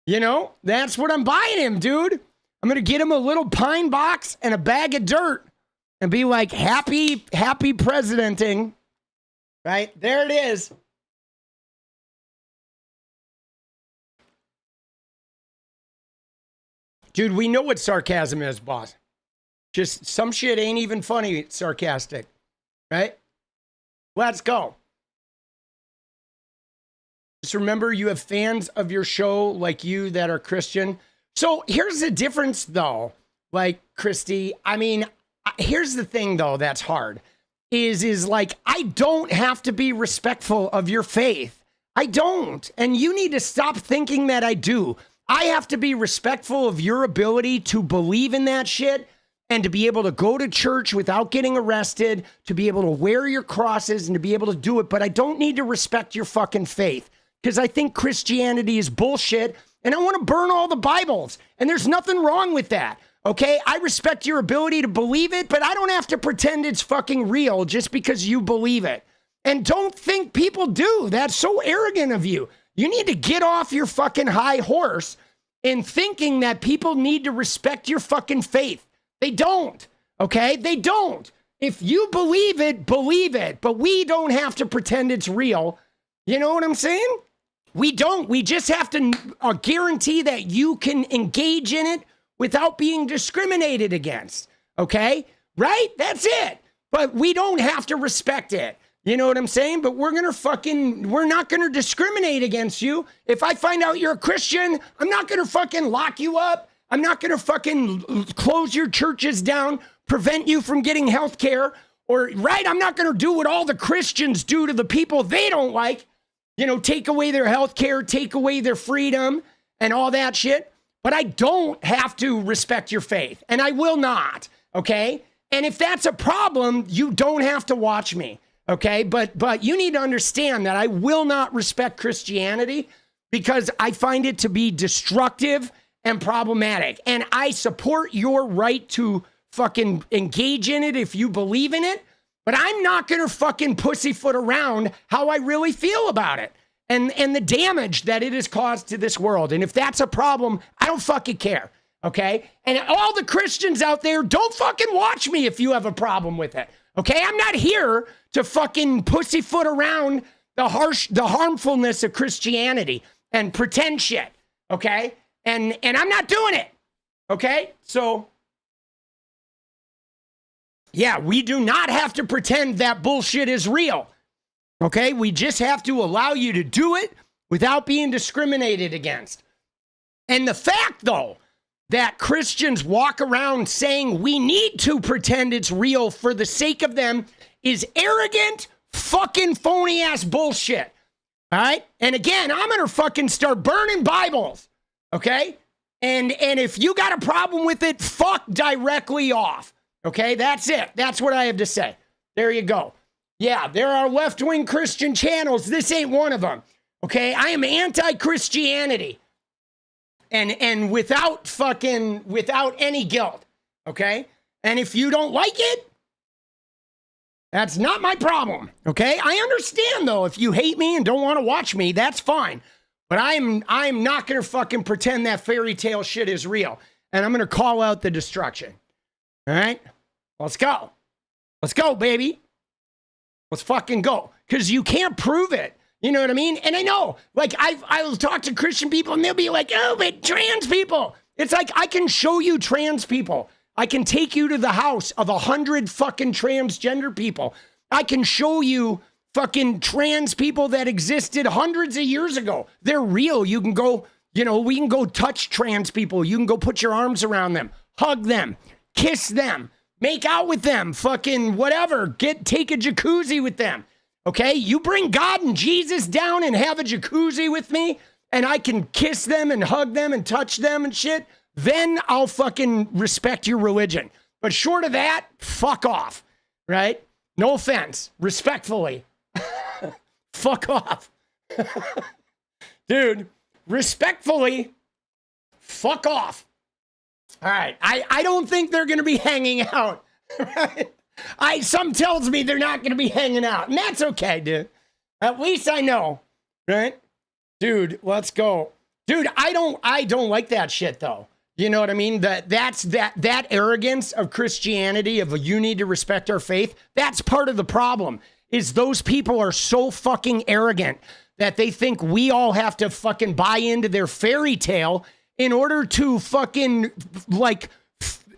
You know, that's what I'm buying him, dude. I'm going to get him a little pine box and a bag of dirt and be like, happy presidenting. Right? There it is. Dude, we know what sarcasm is, boss. Just some shit ain't even funny, sarcastic. Right? Let's go. Just remember, you have fans of your show like you that are Christian. So here's the difference, though. Like, Christy, I mean, here's the thing, though, that's hard. Is like, I don't have to be respectful of your faith. I don't. And you need to stop thinking that I do. I have to be respectful of your ability to believe in that shit and to be able to go to church without getting arrested, to be able to wear your crosses and to be able to do it. But I don't need to respect your fucking faith. Because I think Christianity is bullshit, and I want to burn all the Bibles. And there's nothing wrong with that, okay? I respect your ability to believe it, but I don't have to pretend it's fucking real just because you believe it. And don't think people do. That's so arrogant of you. You need to get off your fucking high horse in thinking that people need to respect your fucking faith. They don't, okay? They don't. If you believe it, but we don't have to pretend it's real. You know what I'm saying? We don't. We just have to guarantee that you can engage in it without being discriminated against. Okay? Right? That's it. But we don't have to respect it. You know what I'm saying? But we're not going to discriminate against you. If I find out you're a Christian, I'm not going to fucking lock you up. I'm not going to fucking close your churches down, prevent you from getting health care, or, right? I'm not going to do what all the Christians do to the people they don't like. You know, take away their health care, take away their freedom and all that shit. But I don't have to respect your faith, and I will not, okay? And if that's a problem, you don't have to watch me, okay? But you need to understand that I will not respect Christianity because I find it to be destructive and problematic. And I support your right to fucking engage in it if you believe in it, but I'm not going to fucking pussyfoot around how I really feel about it and the damage that it has caused to this world. And if that's a problem, I don't fucking care, okay? And all the Christians out there, don't fucking watch me if you have a problem with it, okay? I'm not here to fucking pussyfoot around the harmfulness of Christianity and pretend shit, okay? And I'm not doing it, okay? So, yeah, we do not have to pretend that bullshit is real, okay? We just have to allow you to do it without being discriminated against. And the fact, though, that Christians walk around saying we need to pretend it's real for the sake of them is arrogant, fucking phony-ass bullshit, all right? And again, I'm going to fucking start burning Bibles. Okay? And if you got a problem with it, fuck directly off. Okay? That's it. That's what I have to say. There you go. Yeah, there are left-wing Christian channels. This ain't one of them. Okay? I am anti-Christianity. And without any guilt. Okay? And if you don't like it, that's not my problem. Okay? I understand, though, if you hate me and don't want to watch me, that's fine. But I'm not going to fucking pretend that fairy tale shit is real. And I'm going to call out the destruction. All right? Let's go. Let's go, baby. Let's fucking go. Because you can't prove it. You know what I mean? And I know, like, I'll talk to Christian people and they'll be like, oh, but trans people. It's like, I can show you trans people. I can take you to the house of 100 fucking transgender people. I can show you fucking trans people that existed hundreds of years ago. They're real. You can go, you know, we can go touch trans people. You can go put your arms around them, hug them, kiss them, make out with them, fucking whatever. Take a jacuzzi with them. Okay? You bring God and Jesus down and have a jacuzzi with me and I can kiss them and hug them and touch them and shit. Then I'll fucking respect your religion. But short of that, fuck off. Right? No offense. Respectfully. Fuck off. Dude, respectfully, fuck off. All right. I don't think they're going to be hanging out. Right? Some tells me they're not going to be hanging out. And that's okay, dude. At least I know. Right? Dude, let's go. Dude, I don't like that shit, though. You know what I mean? That arrogance of Christianity, of you need to respect our faith, that's part of the problem. Is those people are so fucking arrogant that they think we all have to fucking buy into their fairy tale in order to fucking, like,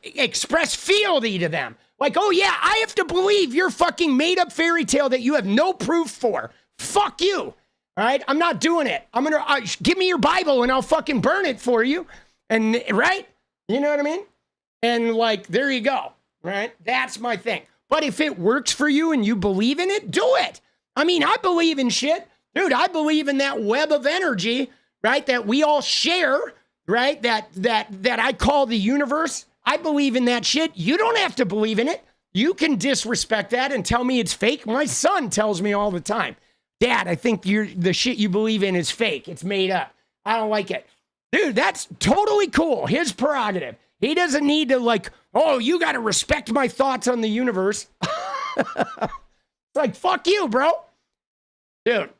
express fealty to them. Like, oh yeah, I have to believe your fucking made-up fairy tale that you have no proof for. Fuck you. All right? I'm not doing it. I'm going to, give me your Bible and I'll fucking burn it for you. And, right? You know what I mean? And, like, there you go. Right? That's my thing. But if it works for you and you believe in it, do it. I mean, I believe in shit. Dude, I believe in that web of energy, right? That we all share, right? That I call the universe. I believe in that shit. You don't have to believe in it. You can disrespect that and tell me it's fake. My son tells me all the time, Dad, I think the shit you believe in is fake. It's made up. I don't like it. Dude, that's totally cool. His prerogative. He doesn't need to, like, oh, you got to respect my thoughts on the universe. It's like, fuck you, bro. Dude.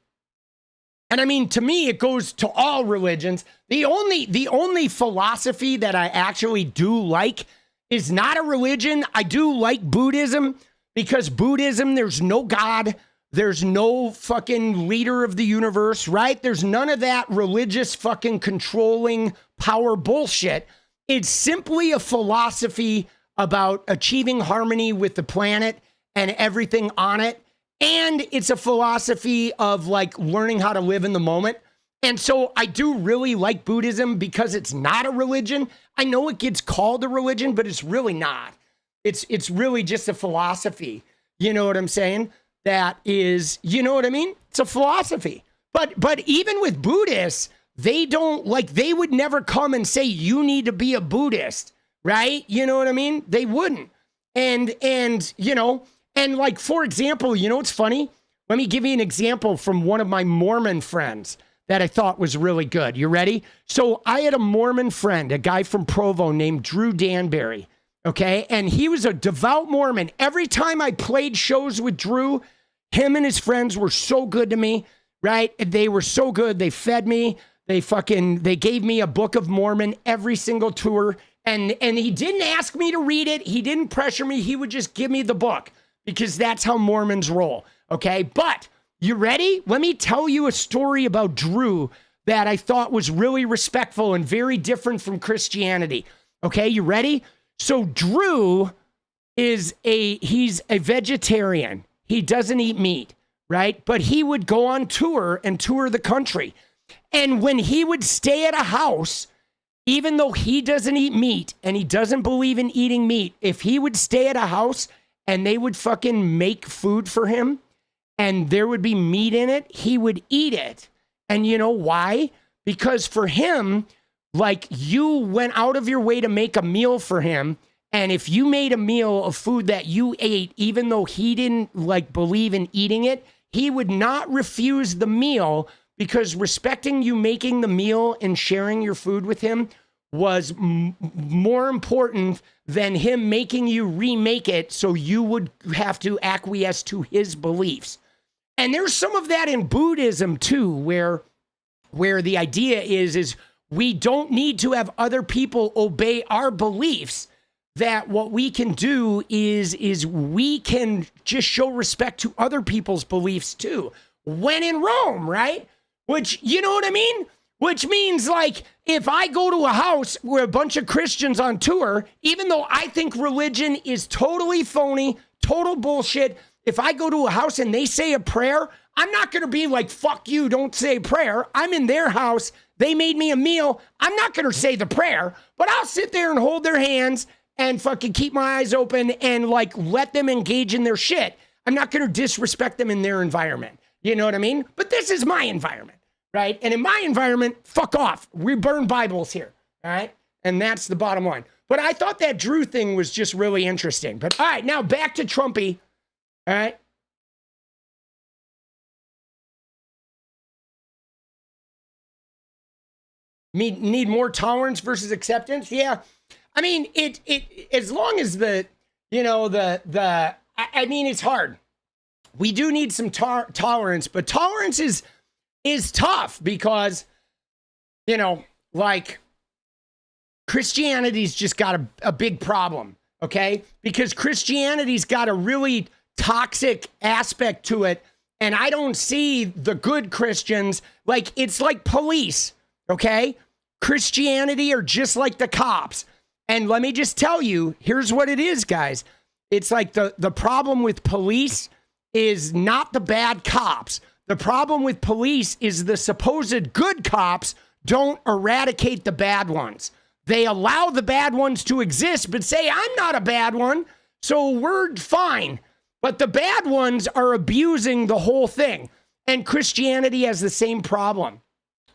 And I mean, to me, it goes to all religions. The only philosophy that I actually do like is not a religion. I do like Buddhism because Buddhism, there's no God. There's no fucking leader of the universe, right? There's none of that religious fucking controlling power bullshit. It's simply a philosophy about achieving harmony with the planet and everything on it. And it's a philosophy of like learning how to live in the moment. And so I do really like Buddhism because it's not a religion. I know it gets called a religion, but it's really not. It's really just a philosophy. You know what I'm saying? That is, you know what I mean? It's a philosophy. But even with Buddhists, they don't like, they would never come and say, you need to be a Buddhist, right? You know what I mean? They wouldn't. And, you know, and like, for example, you know, what's funny. Let me give you an example from one of my Mormon friends that I thought was really good. You ready? So I had a Mormon friend, a guy from Provo named Drew Danbury. Okay. And he was a devout Mormon. Every time I played shows with Drew, him and his friends were so good to me, right? They were so good. They fed me. They gave me a Book of Mormon every single tour. And he didn't ask me to read it. He didn't pressure me. He would just give me the book because that's how Mormons roll. Okay. But you ready? Let me tell you a story about Drew that I thought was really respectful and very different from Christianity. Okay. You ready? So Drew he's a vegetarian. He doesn't eat meat, right? But he would go on tour and tour the country. And when he would stay at a house, even though he doesn't eat meat and he doesn't believe in eating meat, if he would stay at a house and they would fucking make food for him and there would be meat in it, he would eat it. And you know why? Because for him, like, you went out of your way to make a meal for him. And if you made a meal of food that you ate, even though he didn't like believe in eating it, he would not refuse the meal because respecting you making the meal and sharing your food with him was more important than him making you remake it. So you would have to acquiesce to his beliefs. And there's some of that in Buddhism too, where the idea is we don't need to have other people obey our beliefs. That what we can do is we can just show respect to other people's beliefs too. When in Rome, right? Which, you know what I mean? Which means like, if I go to a house where a bunch of Christians on tour, even though I think religion is totally phony, total bullshit, if I go to a house and they say a prayer, I'm not going to be like, fuck you, don't say a prayer. I'm in their house. They made me a meal. I'm not going to say the prayer, but I'll sit there and hold their hands and fucking keep my eyes open and like let them engage in their shit. I'm not going to disrespect them in their environment. You know what I mean? But this is my environment, right? And in my environment, fuck off. We burn Bibles here, all right? And that's the bottom line. But I thought that Drew thing was just really interesting. But all right, now back to Trumpy, all right? Need more tolerance versus acceptance? Yeah. I mean, it as long as I mean, it's hard. We do need some tolerance, but tolerance is tough because, you know, like Christianity's just got a big problem, okay? Because Christianity's got a really toxic aspect to it, and I don't see the good Christians, like, it's like police, okay? Christianity are just like the cops. And let me just tell you, here's what it is, guys. It's like the problem with police is not the bad cops. The problem with police is the supposed good cops don't eradicate the bad ones. They allow the bad ones to exist, but say, I'm not a bad one, so we're fine. But the bad ones are abusing the whole thing. And Christianity has the same problem.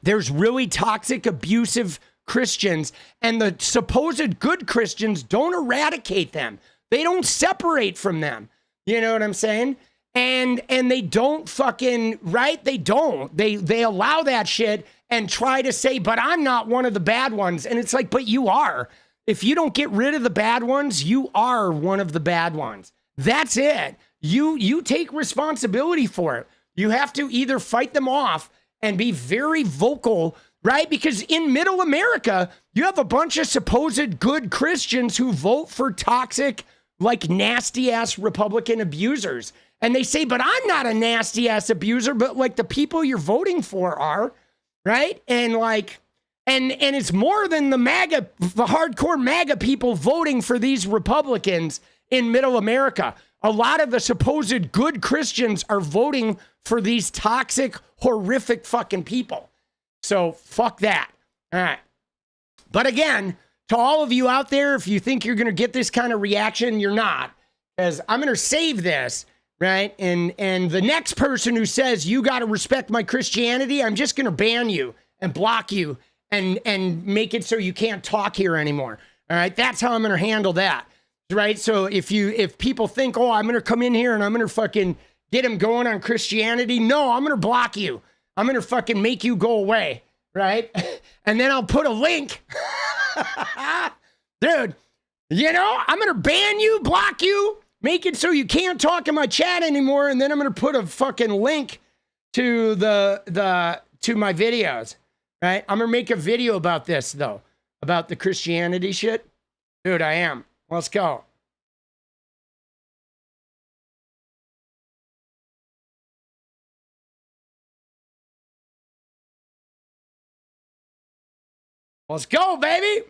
There's really toxic, abusive Christians, and the supposed good Christians don't eradicate them. They don't separate from them. You know what I'm saying? And they don't fucking, right? They don't. They allow that shit and try to say, but I'm not one of the bad ones. And it's like, but you are. If you don't get rid of the bad ones, you are one of the bad ones. That's it. You take responsibility for it. You have to either fight them off and be very vocal, right? Because in middle America, you have a bunch of supposed good Christians who vote for toxic, like nasty ass Republican abusers. And they say, but I'm not a nasty ass abuser, but like the people you're voting for are, right? And like, and it's more than the hardcore MAGA people voting for these Republicans in middle America. A lot of the supposed good Christians are voting for these toxic, horrific fucking people. So fuck that. All right. But again, to all of you out there, if you think you're going to get this kind of reaction, you're not. Because I'm going to save this, right? And the next person who says you got to respect my Christianity, I'm just going to ban you and block you and make it so you can't talk here anymore. All right? That's how I'm going to handle that. Right? So if people think, oh, I'm going to come in here and I'm going to fucking get him going on Christianity, no, I'm going to block you. I'm going to fucking make you go away. Right? And then I'll put a link. Dude, you know, I'm going to ban you, block you, make it so you can't talk in my chat anymore. And then I'm going to put a fucking link to to my videos. Right? I'm going to make a video about this though, about the Christianity shit. Dude, I am. Let's go. Let's go, baby.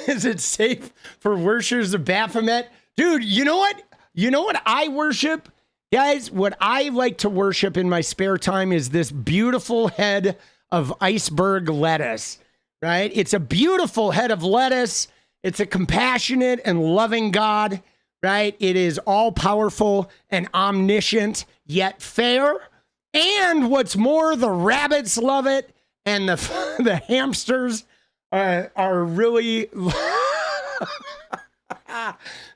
Is it safe for worshippers of Baphomet? Dude, you know what? You know what I worship? Guys, what I like to worship in my spare time is this beautiful head of iceberg lettuce, right? It's a beautiful head of lettuce. It's a compassionate and loving God, right? It is all powerful and omniscient, yet fair. And what's more, the rabbits love it. And the hamsters are really,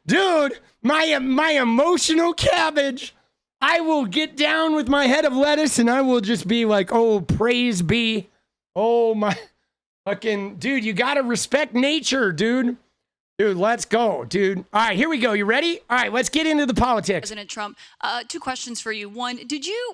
dude, my emotional cabbage. I will get down with my head of lettuce and I will just be like, oh, praise be. Oh, my fucking, dude, you got to respect nature, dude. Dude, let's go, dude. All right, here we go. You ready? All right, let's get into the politics.
President Trump, two questions for you. One,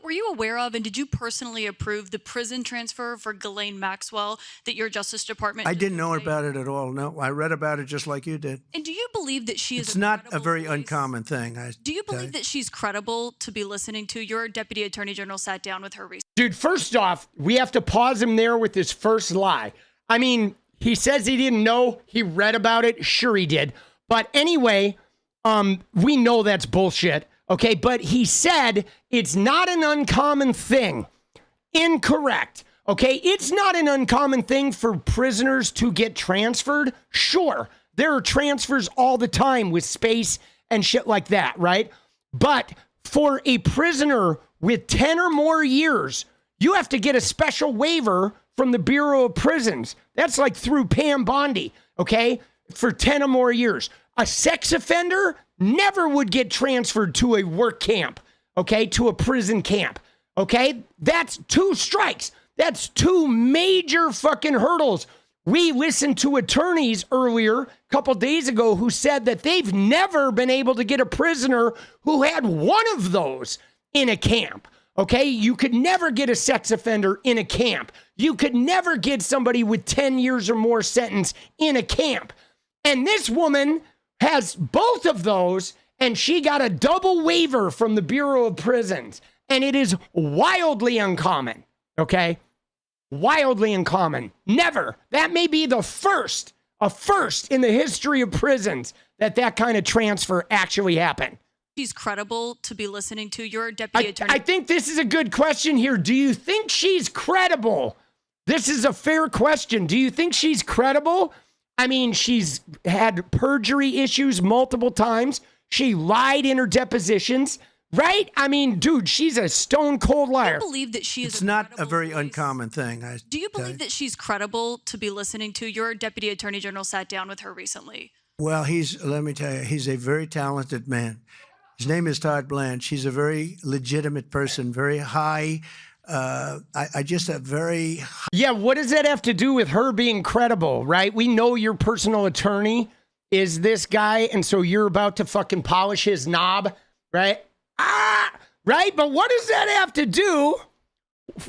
were you aware of and did you personally approve the prison transfer for Ghislaine Maxwell that your Justice Department?
I didn't know about it at all. No, I read about it just like you did.
And do you believe that she is?
It's not a very uncommon thing.
Do you believe that she's credible to be listening to? Your Deputy Attorney General sat down with her recently.
Dude, first off, we have to pause him there with his first lie. I mean, he says he didn't know. He read about it. Sure, he did. But anyway, we know that's bullshit. Okay, but he said it's not an uncommon thing. Incorrect. Okay, it's not an uncommon thing for prisoners to get transferred. Sure, there are transfers all the time with space and shit like that, right? But for a prisoner with 10 or more years, you have to get a special waiver from the Bureau of Prisons. That's like through Pam Bondi, okay? For 10 or more years. A sex offender never would get transferred to a work camp, okay? To a prison camp, okay? That's 2 strikes. That's 2 major fucking hurdles. We listened to attorneys earlier, a couple days ago, who said that they've never been able to get a prisoner who had one of those in a camp. Okay, you could never get a sex offender in a camp. You could never get somebody with 10 years or more sentence in a camp. And this woman has both of those, and she got a double waiver from the Bureau of Prisons. And it is wildly uncommon, okay? Wildly uncommon. Never. That may be a first in the history of prisons that kind of transfer actually happened.
She's credible to be listening to? Your Deputy Attorney.
I think this is a good question here. Do you think she's credible? This is a fair question. Do you think she's credible? I mean, she's had perjury issues multiple times. She lied in her depositions, right? I mean, dude, she's a stone cold liar.
Do you believe that she is?
It's not a very uncommon thing.
Do you believe that she's credible to be listening to? Your Deputy Attorney General sat down with her recently.
Well, let me tell you, he's a very talented man. His name is Todd Blanche. He's a very legitimate person, very high.
Yeah, what does that have to do with her being credible, right? We know your personal attorney is this guy, and so you're about to fucking polish his knob, right? Right? But what does that have to do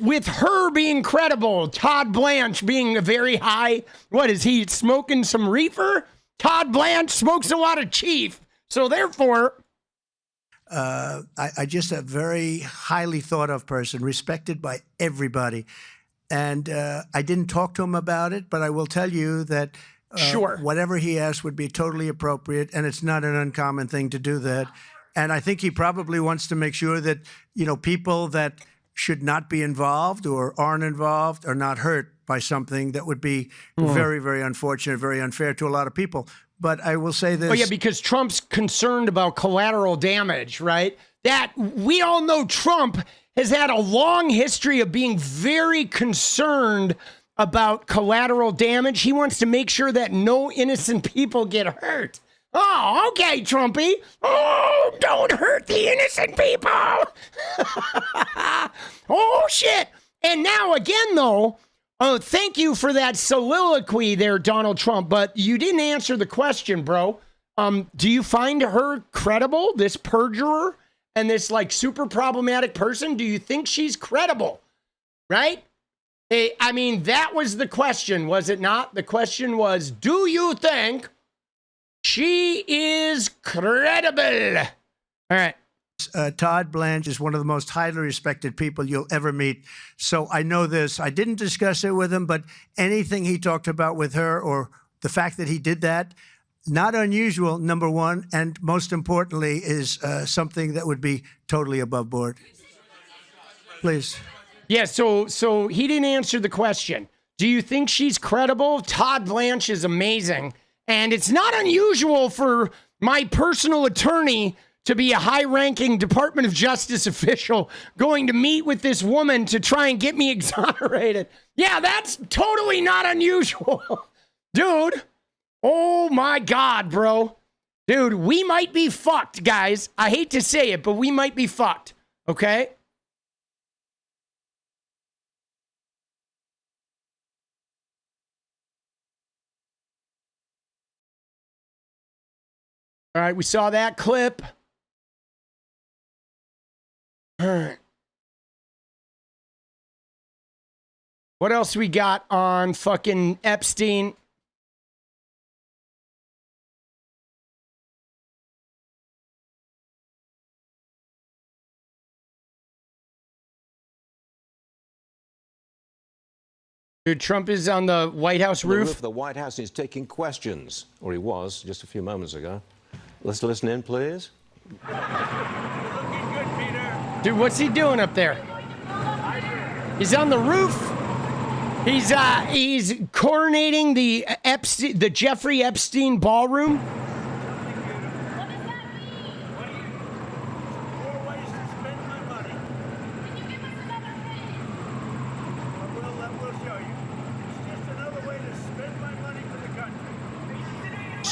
with her being credible? Todd Blanche being a very high, what is he, smoking some reefer? Todd Blanche smokes a lot of chief. So therefore,
I just a very highly thought of person, respected by everybody. And I didn't talk to him about it, but I will tell you that
sure,
whatever he asked would be totally appropriate, and it's not an uncommon thing to do that. And I think he probably wants to make sure that, you know, people that should not be involved or aren't involved are not hurt by something that would be very, very unfortunate, very unfair to a lot of people. But I will say this.
Oh, yeah, because Trump's concerned about collateral damage, right? That we all know Trump has had a long history of being very concerned about collateral damage. He wants to make sure that no innocent people get hurt. Oh, okay, Trumpy. Oh, don't hurt the innocent people. Oh, shit. And now again, though, oh, thank you for that soliloquy there, Donald Trump, but you didn't answer the question, bro. Do you find her credible, this perjurer and this like super problematic person? Do you think she's credible? Right? I mean, that was the question, was it not? The question was, do you think she is credible? All right.
Todd Blanche is one of the most highly respected people you'll ever meet. So I know this. I didn't discuss it with him, but anything he talked about with her or the fact that he did that, not unusual, number one, and most importantly is something that would be totally above board. Please.
Yeah, so he didn't answer the question. Do you think she's credible? Todd Blanche is amazing. And it's not unusual for my personal attorney to be a high-ranking Department of Justice official going to meet with this woman to try and get me exonerated. Yeah, that's totally not unusual. Dude, oh my God, bro. Dude, we might be fucked, guys. I hate to say it, but we might be fucked, okay? All right, we saw that clip. All right. What else we got on fucking Epstein? Dude, Trump is on the White House roof.
The White House is taking questions, or he was just a few moments ago. Let's listen in, please.
Dude, what's he doing up there? He's on the roof. He's coronating the Epstein, the Jeffrey Epstein ballroom.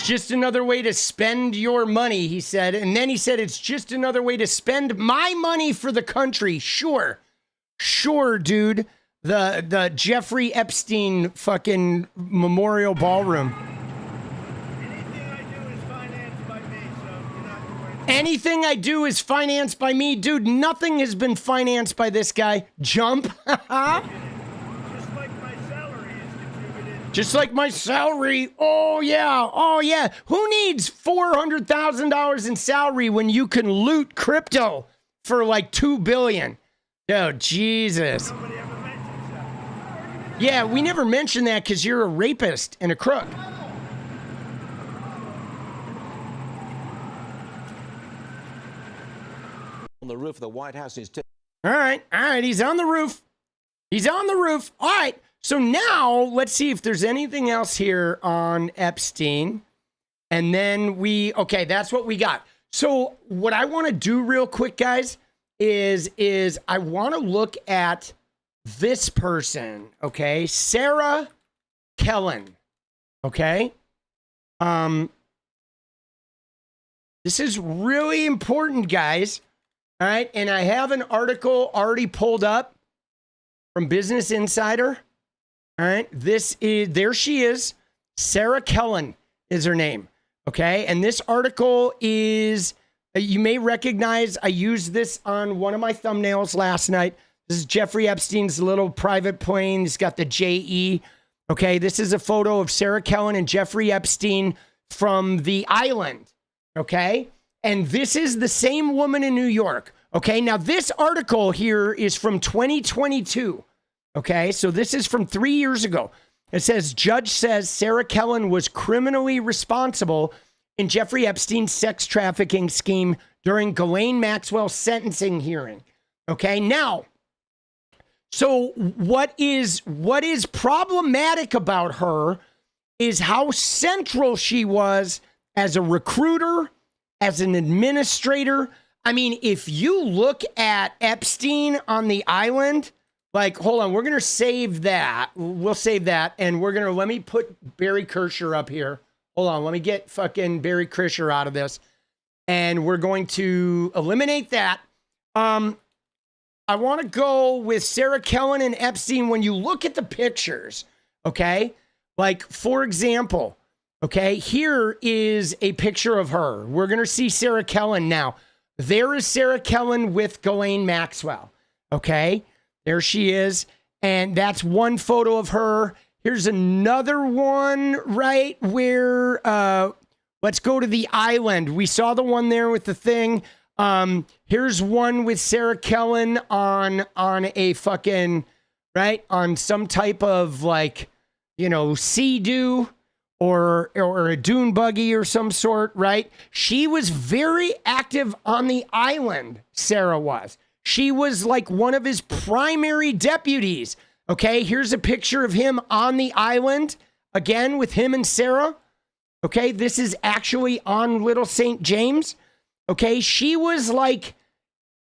Just another way to spend your money, he said. And then he said, it's just another way to spend my money for the country. Sure. Sure, dude. The Jeffrey Epstein fucking memorial ballroom. Anything I do is financed by me. Dude, nothing has been financed by this guy. Jump. Just like my salary. Oh, yeah. Oh, yeah. Who needs $400,000 in salary when you can loot crypto for like $2 billion? Oh, Jesus. Yeah, we never mentioned that because you're a rapist and a crook.
On the roof of the White House is...
All right. He's on the roof. He's on the roof. All right. So now let's see if there's anything else here on Epstein. And then okay, that's what we got. So what I want to do real quick, guys, is I want to look at this person, okay? Sarah Kellen, okay? This is really important, guys. All right, and I have an article already pulled up from Business Insider. All right, there she is. Sarah Kellen is her name, okay? And this article is, you may recognize, I used this on one of my thumbnails last night. This is Jeffrey Epstein's little private plane. It's got the JE, okay? This is a photo of Sarah Kellen and Jeffrey Epstein from the island, okay? And this is the same woman in New York, okay? Now, this article here is from 2022, okay? So this is from 3 years ago. It says, judge says Sarah Kellen was criminally responsible in Jeffrey Epstein's sex trafficking scheme during Ghislaine Maxwell's sentencing hearing. Okay, now, so what is problematic about her is how central she was as a recruiter, as an administrator. I mean, if you look at Epstein on the island, like, hold on, we're going to save that. We'll save that. And let me put 𝗏𝗟𝗏 up here. Hold on, let me get fucking 𝗏𝗟𝗏 out of this. And we're going to eliminate that. I want to go with Sarah Kellen and Epstein. When you look at the pictures, okay? Like, for example, okay, here is a picture of her. We're going to see Sarah Kellen now. There is Sarah Kellen with Ghislaine Maxwell, okay? There she is. And that's one photo of her. Here's another one, right, where, let's go to the island. We saw the one there with the thing. Here's one with Sarah Kellen on a fucking, right, on some type of, like, you know, sea-doo or a dune buggy or some sort, right? She was very active on the island, Sarah was. She was like one of his primary deputies. Okay, here's a picture of him on the island, again, with him and Sarah. Okay, this is actually on Little St. James. Okay, she was like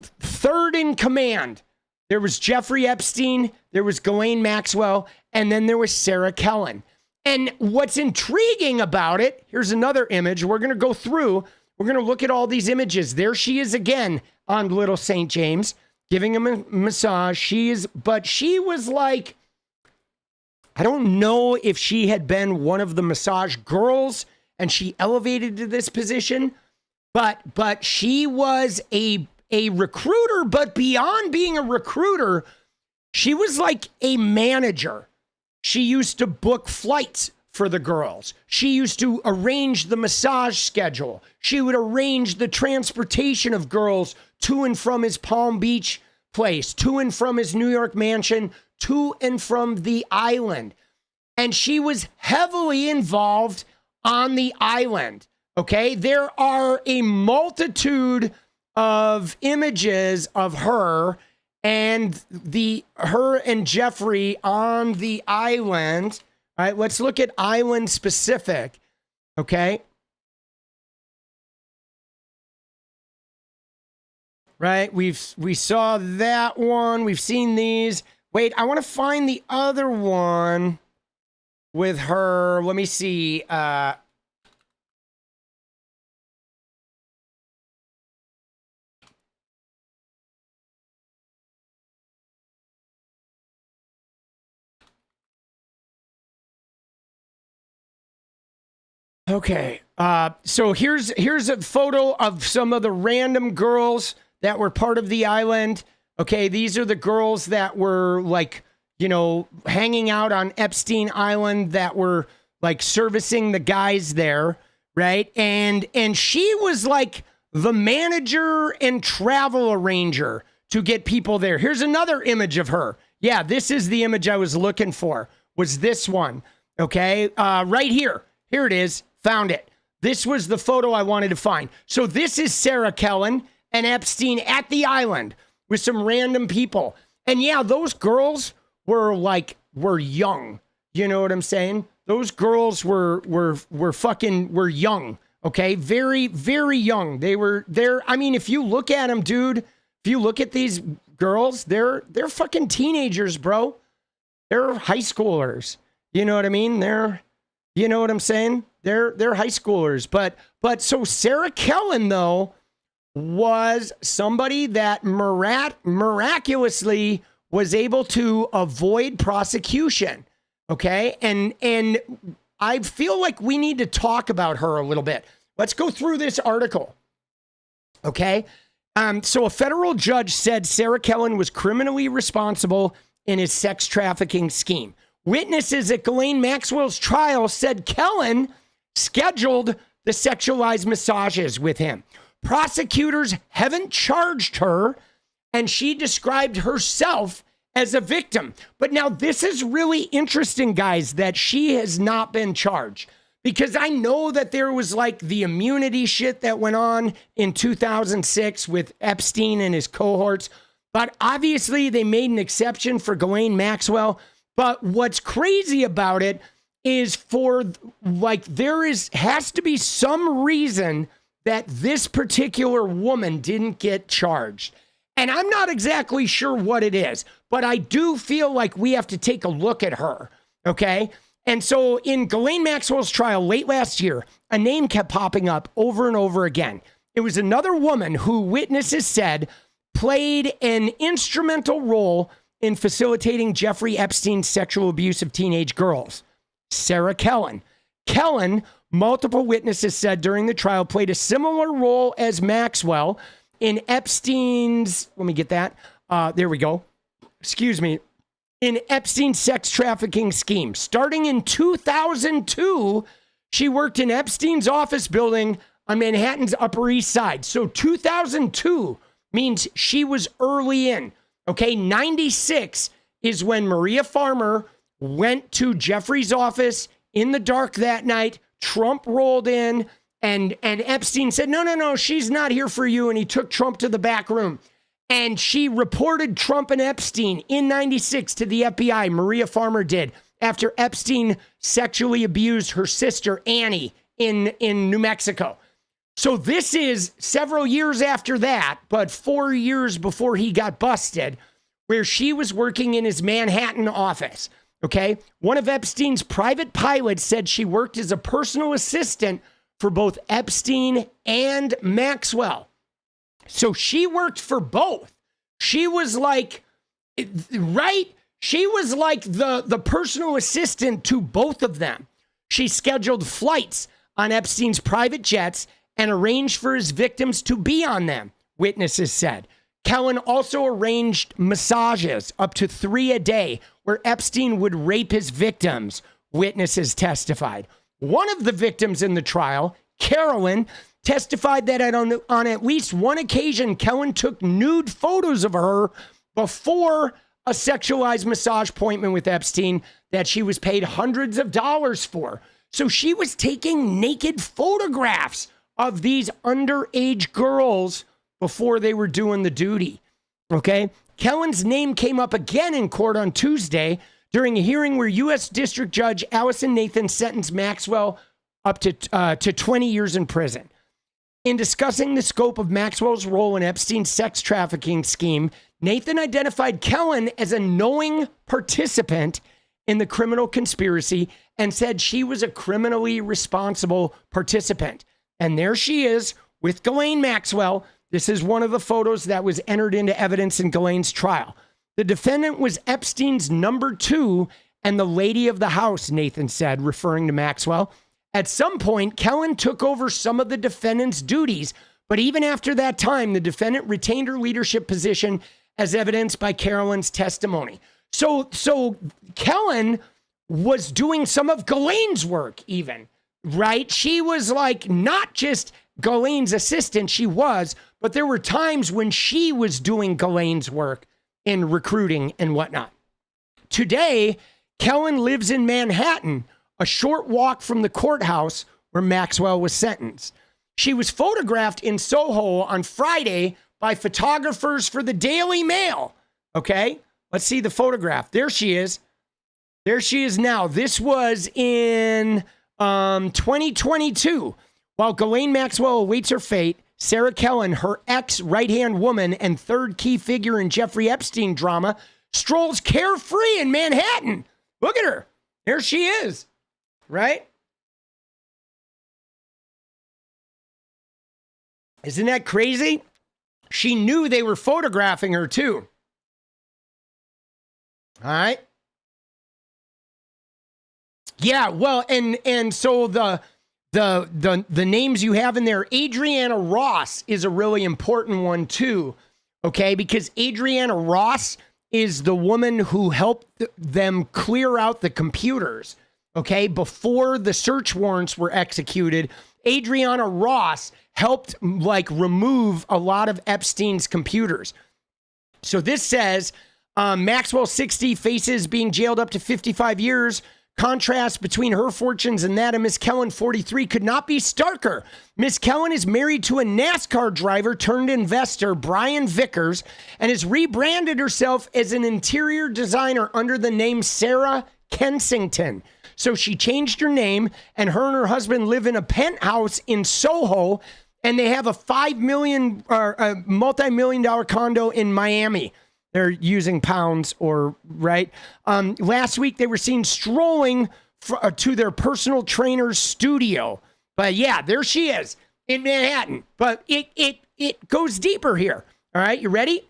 third in command. There was Jeffrey Epstein, there was Ghislaine Maxwell, and then there was Sarah Kellen. And what's intriguing about it, here's another image. We're going to go through, we're going to look at all these images. There she is again on Little St. James, giving him a massage. But she was like, I don't know if she had been one of the massage girls and she elevated to this position, but she was a recruiter, but beyond being a recruiter, she was like a manager. She used to book flights for the girls. She used to arrange the massage schedule. She would arrange the transportation of girls to and from his Palm Beach place, to and from his New York mansion, to and from the island. And she was heavily involved on the island. Okay, there are a multitude of images of her and her and Jeffrey on the island. All right, let's look at island specific. Okay. Right, we saw that one. We've seen these. Wait, I want to find the other one with her. Let me see. Okay, so here's a photo of some of the random girls that were part of the island. Okay, these are the girls that were, like, you know, hanging out on Epstein Island, that were like servicing the guys there, right? And she was like the manager and travel arranger to get people there. Here's another image of her. Yeah, this is the image I was looking for, was this one. Okay, right here. Here it is. Found it. This was the photo I wanted to find. So this is Sarah Kellen and Epstein at the island with some random people. And yeah, those girls were young. You know what I'm saying? Those girls were young. Okay. Very, very young. They were there. I mean, if you look at them, dude, if you look at these girls, they're fucking teenagers, bro. They're high schoolers. You know what I mean? You know what I'm saying? They're high schoolers. But so Sarah Kellen, though, was somebody that miraculously was able to avoid prosecution. Okay. And I feel like we need to talk about her a little bit. Let's go through this article. Okay. So a federal judge said Sarah Kellen was criminally responsible in his sex trafficking scheme. Witnesses at Ghislaine Maxwell's trial said Kellen scheduled the sexualized massages with him. Prosecutors haven't charged her, and she described herself as a victim. But now this is really interesting, guys, that she has not been charged. Because I know that there was like the immunity shit that went on in 2006 with Epstein and his cohorts. But obviously they made an exception for Ghislaine Maxwell. But what's crazy about it is has to be some reason that this particular woman didn't get charged. And I'm not exactly sure what it is, but I do feel like we have to take a look at her, okay? And so in Ghislaine Maxwell's trial late last year, a name kept popping up over and over again. It was another woman who witnesses said played an instrumental role in facilitating Jeffrey Epstein's sexual abuse of teenage girls, Sarah Kellen. Kellen, multiple witnesses said during the trial, played a similar role as Maxwell in Epstein's, let me get that. There we go. Excuse me. In Epstein's sex trafficking scheme. Starting in 2002, she worked in Epstein's office building on Manhattan's Upper East Side. So 2002 means she was early in. Okay, 96 is when Maria Farmer went to Jeffrey's office in the dark that night. Trump rolled in and Epstein said, no, she's not here for you. And he took Trump to the back room. And she reported Trump and Epstein in 96 to the FBI. Maria Farmer did, after Epstein sexually abused her sister, Annie, in New Mexico. So this is several years after that, but 4 years before he got busted, where she was working in his Manhattan office, okay? One of Epstein's private pilots said she worked as a personal assistant for both Epstein and Maxwell. So she worked for both. She was like, right? She was like the personal assistant to both of them. She scheduled flights on Epstein's private jets and arranged for his victims to be on them, witnesses said. Kellen also arranged massages, up to 3 a day, where Epstein would rape his victims, witnesses testified. One of the victims in the trial, Carolyn, testified that on at least one occasion, Kellen took nude photos of her before a sexualized massage appointment with Epstein that she was paid hundreds of dollars for. So she was taking naked photographs of these underage girls before they were doing the duty, okay? Kellen's name came up again in court on Tuesday during a hearing where U.S. District Judge Allison Nathan sentenced Maxwell up to 20 years in prison. In discussing the scope of Maxwell's role in Epstein's sex trafficking scheme, Nathan identified Kellen as a knowing participant in the criminal conspiracy and said she was a criminally responsible participant. And there she is with Ghislaine Maxwell. This is one of the photos that was entered into evidence in Ghislaine's trial. The defendant was Epstein's number 2 and the lady of the house, Nathan said, referring to Maxwell. At some point, Kellen took over some of the defendant's duties, but even after that time, the defendant retained her leadership position as evidenced by Carolyn's testimony. So Kellen was doing some of Ghislaine's work even, right? She was like not just Ghislaine's assistant, she was, but there were times when she was doing Ghislaine's work in recruiting and whatnot. Today, Kellen lives in Manhattan, a short walk from the courthouse where Maxwell was sentenced. She was photographed in Soho on Friday by photographers for the Daily Mail. Okay, let's see the photograph. There she is. There she is now. This was in 2022. While Ghislaine Maxwell awaits her fate, Sarah Kellen, her ex-right-hand woman and third key figure in Jeffrey Epstein drama, strolls carefree in Manhattan. Look at her. There she is. Right? Isn't that crazy? She knew they were photographing her too. All right. Yeah, well, and so the names you have in there, Adriana Ross is a really important one too. Okay, because Adriana Ross is the woman who helped them clear out the computers. okay, before the search warrants were executed, Adriana Ross helped like remove a lot of Epstein's computers. So this says Maxwell 60 faces being jailed up to 55 years. Contrast between her fortunes and that of Miss Kellen, 43, could not be starker. Miss Kellen is married to a NASCAR driver turned investor, Brian Vickers, and has rebranded herself as an interior designer under the name Sarah Kensington. So she changed her name, and her husband live in a penthouse in Soho, and they have a $5 million or a multi-million dollar condo in Miami. They're using pounds or right. Last week, they were seen strolling to their personal trainer's studio. But yeah, there she is in Manhattan. But it goes deeper here. All right, you ready?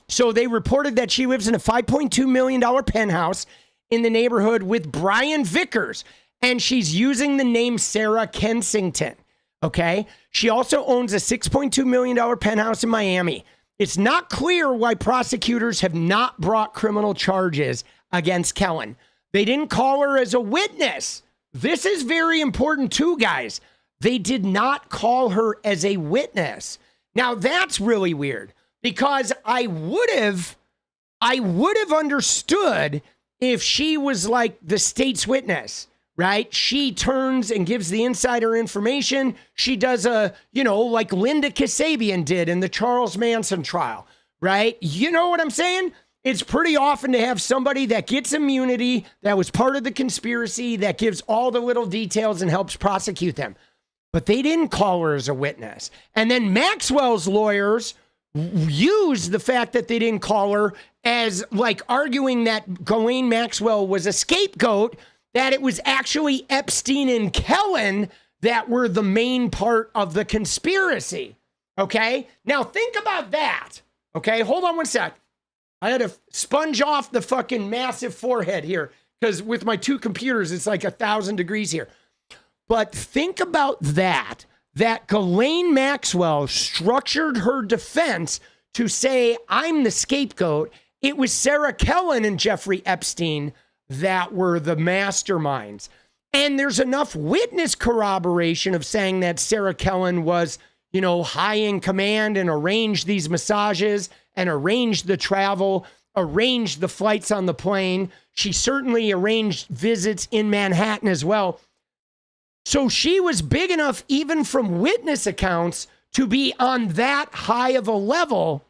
So they reported that she lives in a $5.2 million penthouse in the neighborhood with Brian Vickers. And she's using the name Sarah Kensington. Okay. She also owns a $6.2 million penthouse in Miami. It's not clear why prosecutors have not brought criminal charges against Kellen. They didn't call her as a witness. This is very important too, guys. They did not call her as a witness. Now that's really weird because I would have understood if she was like the state's witness, right? She turns and gives the insider information. She does like Linda Kasabian did in the Charles Manson trial, right? You know what I'm saying? It's pretty often to have somebody that gets immunity, that was part of the conspiracy, that gives all the little details and helps prosecute them. But they didn't call her as a witness. And then Maxwell's lawyers used the fact that they didn't call her as like arguing that Ghislaine Maxwell was a scapegoat, that it was actually Epstein and Kellen that were the main part of the conspiracy. Okay? Now think about that. Okay? Hold on one sec. I had to sponge off the fucking massive forehead here because with my two computers, it's like 1,000 degrees here. But think about that Ghislaine Maxwell structured her defense to say, I'm the scapegoat. It was Sarah Kellen and Jeffrey Epstein that were the masterminds. And there's enough witness corroboration of saying that Sarah Kellen was, high in command and arranged these massages and arranged the travel, arranged the flights on the plane. She certainly arranged visits in Manhattan as well. So she was big enough, even from witness accounts, to be on that high of a level.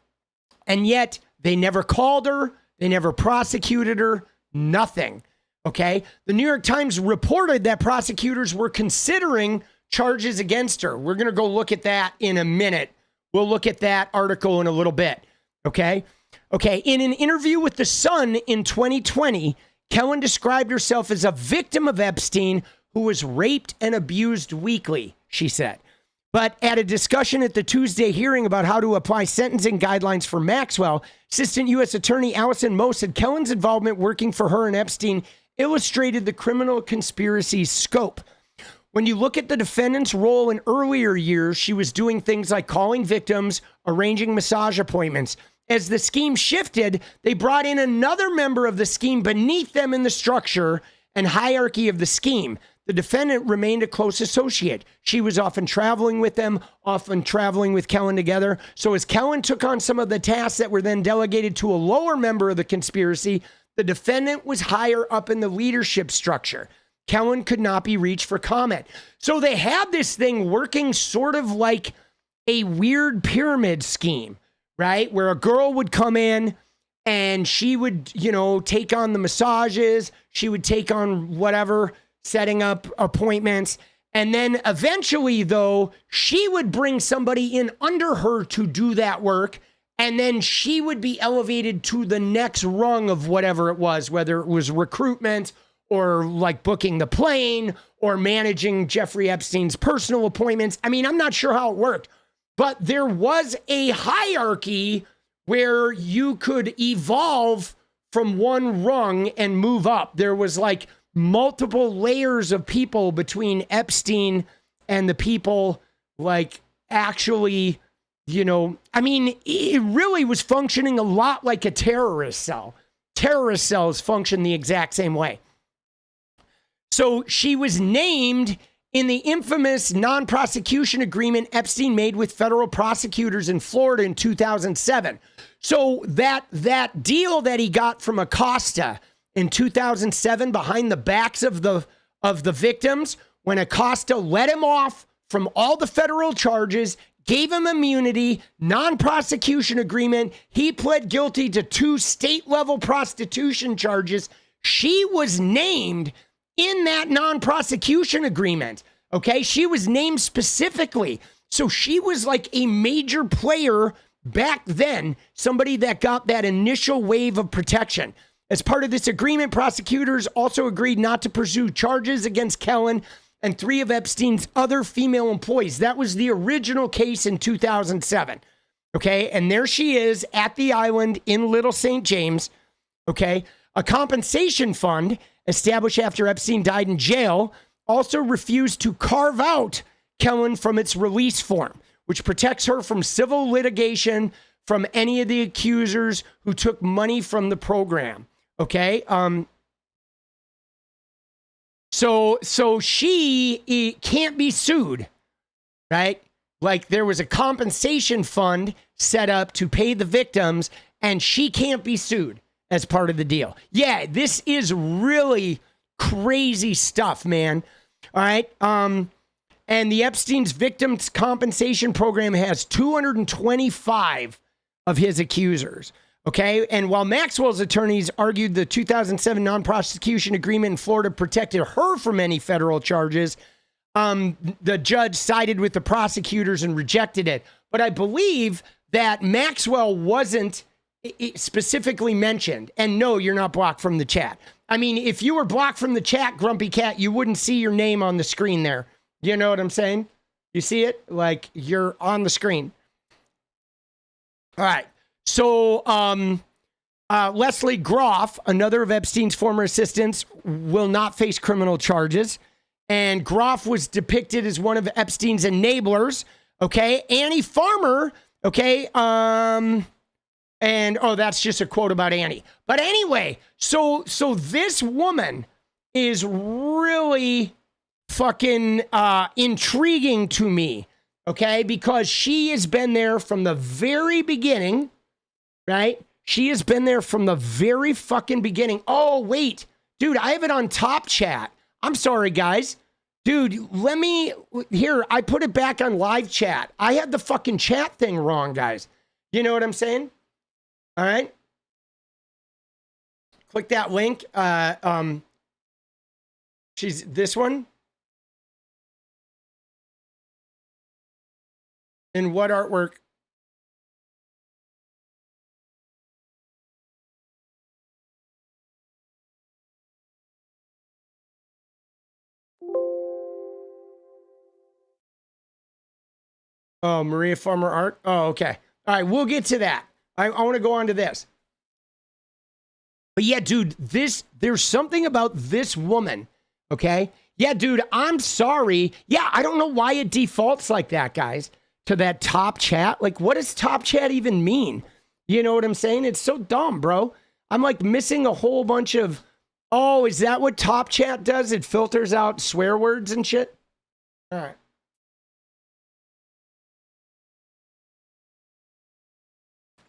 And yet they never called her. They never prosecuted her. Nothing. Okay. The New York Times reported that prosecutors were considering charges against her. We're going to go look at that in a minute. We'll look at that article in a little bit. Okay. Okay. In an interview with The Sun in 2020, Kellen described herself as a victim of Epstein who was raped and abused weekly, she said. But at a discussion at the Tuesday hearing about how to apply sentencing guidelines for Maxwell, Assistant U.S. Attorney Allison Moe said Kellen's involvement working for her and Epstein illustrated the criminal conspiracy's scope. When you look at the defendant's role in earlier years, she was doing things like calling victims, arranging massage appointments. As the scheme shifted, they brought in another member of the scheme beneath them in the structure and hierarchy of the scheme. The defendant remained a close associate. She was often traveling with them, often traveling with Kellen together. So as Kellen took on some of the tasks that were then delegated to a lower member of the conspiracy, the defendant was higher up in the leadership structure. Kellen could not be reached for comment. So they had this thing working sort of like a weird pyramid scheme, right? Where a girl would come in and she would, take on the massages. She would take on whatever, setting up appointments. And then eventually, though, she would bring somebody in under her to do that work. And then she would be elevated to the next rung of whatever it was, whether it was recruitment or like booking the plane or managing Jeffrey Epstein's personal appointments. I mean, I'm not sure how it worked, but there was a hierarchy where you could evolve from one rung and move up. There was like multiple layers of people between Epstein and the people like actually, it really was functioning a lot like a terrorist cell. Terrorist cells function the exact same way. So she was named in the infamous non-prosecution agreement Epstein made with federal prosecutors in Florida in 2007. So that deal that he got from 𝗏𝗏 in 2007 behind the backs of the victims, when 𝗏𝗏 let him off from all the federal charges, gave him immunity, non-prosecution agreement. He pled guilty to 2 state-level prostitution charges. She was named in that non-prosecution agreement. Okay, she was named specifically. So she was like a major player back then, somebody that got that initial wave of protection. As part of this agreement, prosecutors also agreed not to pursue charges against Kellen and 3 of Epstein's other female employees. That was the original case in 2007. Okay, and there she is at the island in Little St. James. Okay, a compensation fund established after Epstein died in jail also refused to carve out Kellen from its release form, which protects her from civil litigation from any of the accusers who took money from the program. Okay. So she can't be sued, right? Like there was a compensation fund set up to pay the victims, and she can't be sued as part of the deal. Yeah, this is really crazy stuff, man. All right. And the Epstein's victims compensation program has 225 of his accusers. Okay. And while Maxwell's attorneys argued the 2007 non-prosecution agreement in Florida protected her from any federal charges, the judge sided with the prosecutors and rejected it. But I believe that Maxwell wasn't specifically mentioned. And no, you're not blocked from the chat. I mean, if you were blocked from the chat, Grumpy Cat, you wouldn't see your name on the screen there. You know what I'm saying? You see it? Like you're on the screen. All right. So Leslie Groff, another of Epstein's former assistants, will not face criminal charges. And Groff was depicted as one of Epstein's enablers. Okay. Annie Farmer. Okay. And that's just a quote about Annie. But anyway, so this woman is really fucking intriguing to me, okay? Because she has been there from the very beginning, right? She has been there from the very fucking beginning. Oh, wait. Dude, I have it on top chat. I'm sorry, guys. Dude, here, I put it back on live chat. I had the fucking chat thing wrong, guys. You know what I'm saying? All right. Click that link. She's this one. And what artwork? Oh, Maria Farmer art. Oh, okay. All right, we'll get to that. I want to go on to this. But yeah, dude, there's something about this woman, okay? Yeah, dude, I'm sorry. Yeah, I don't know why it defaults like that, guys, to that top chat. Like, what does top chat even mean? You know what I'm saying? It's so dumb, bro. I'm like missing a whole bunch of, oh, is that what top chat does? It filters out swear words and shit? All right.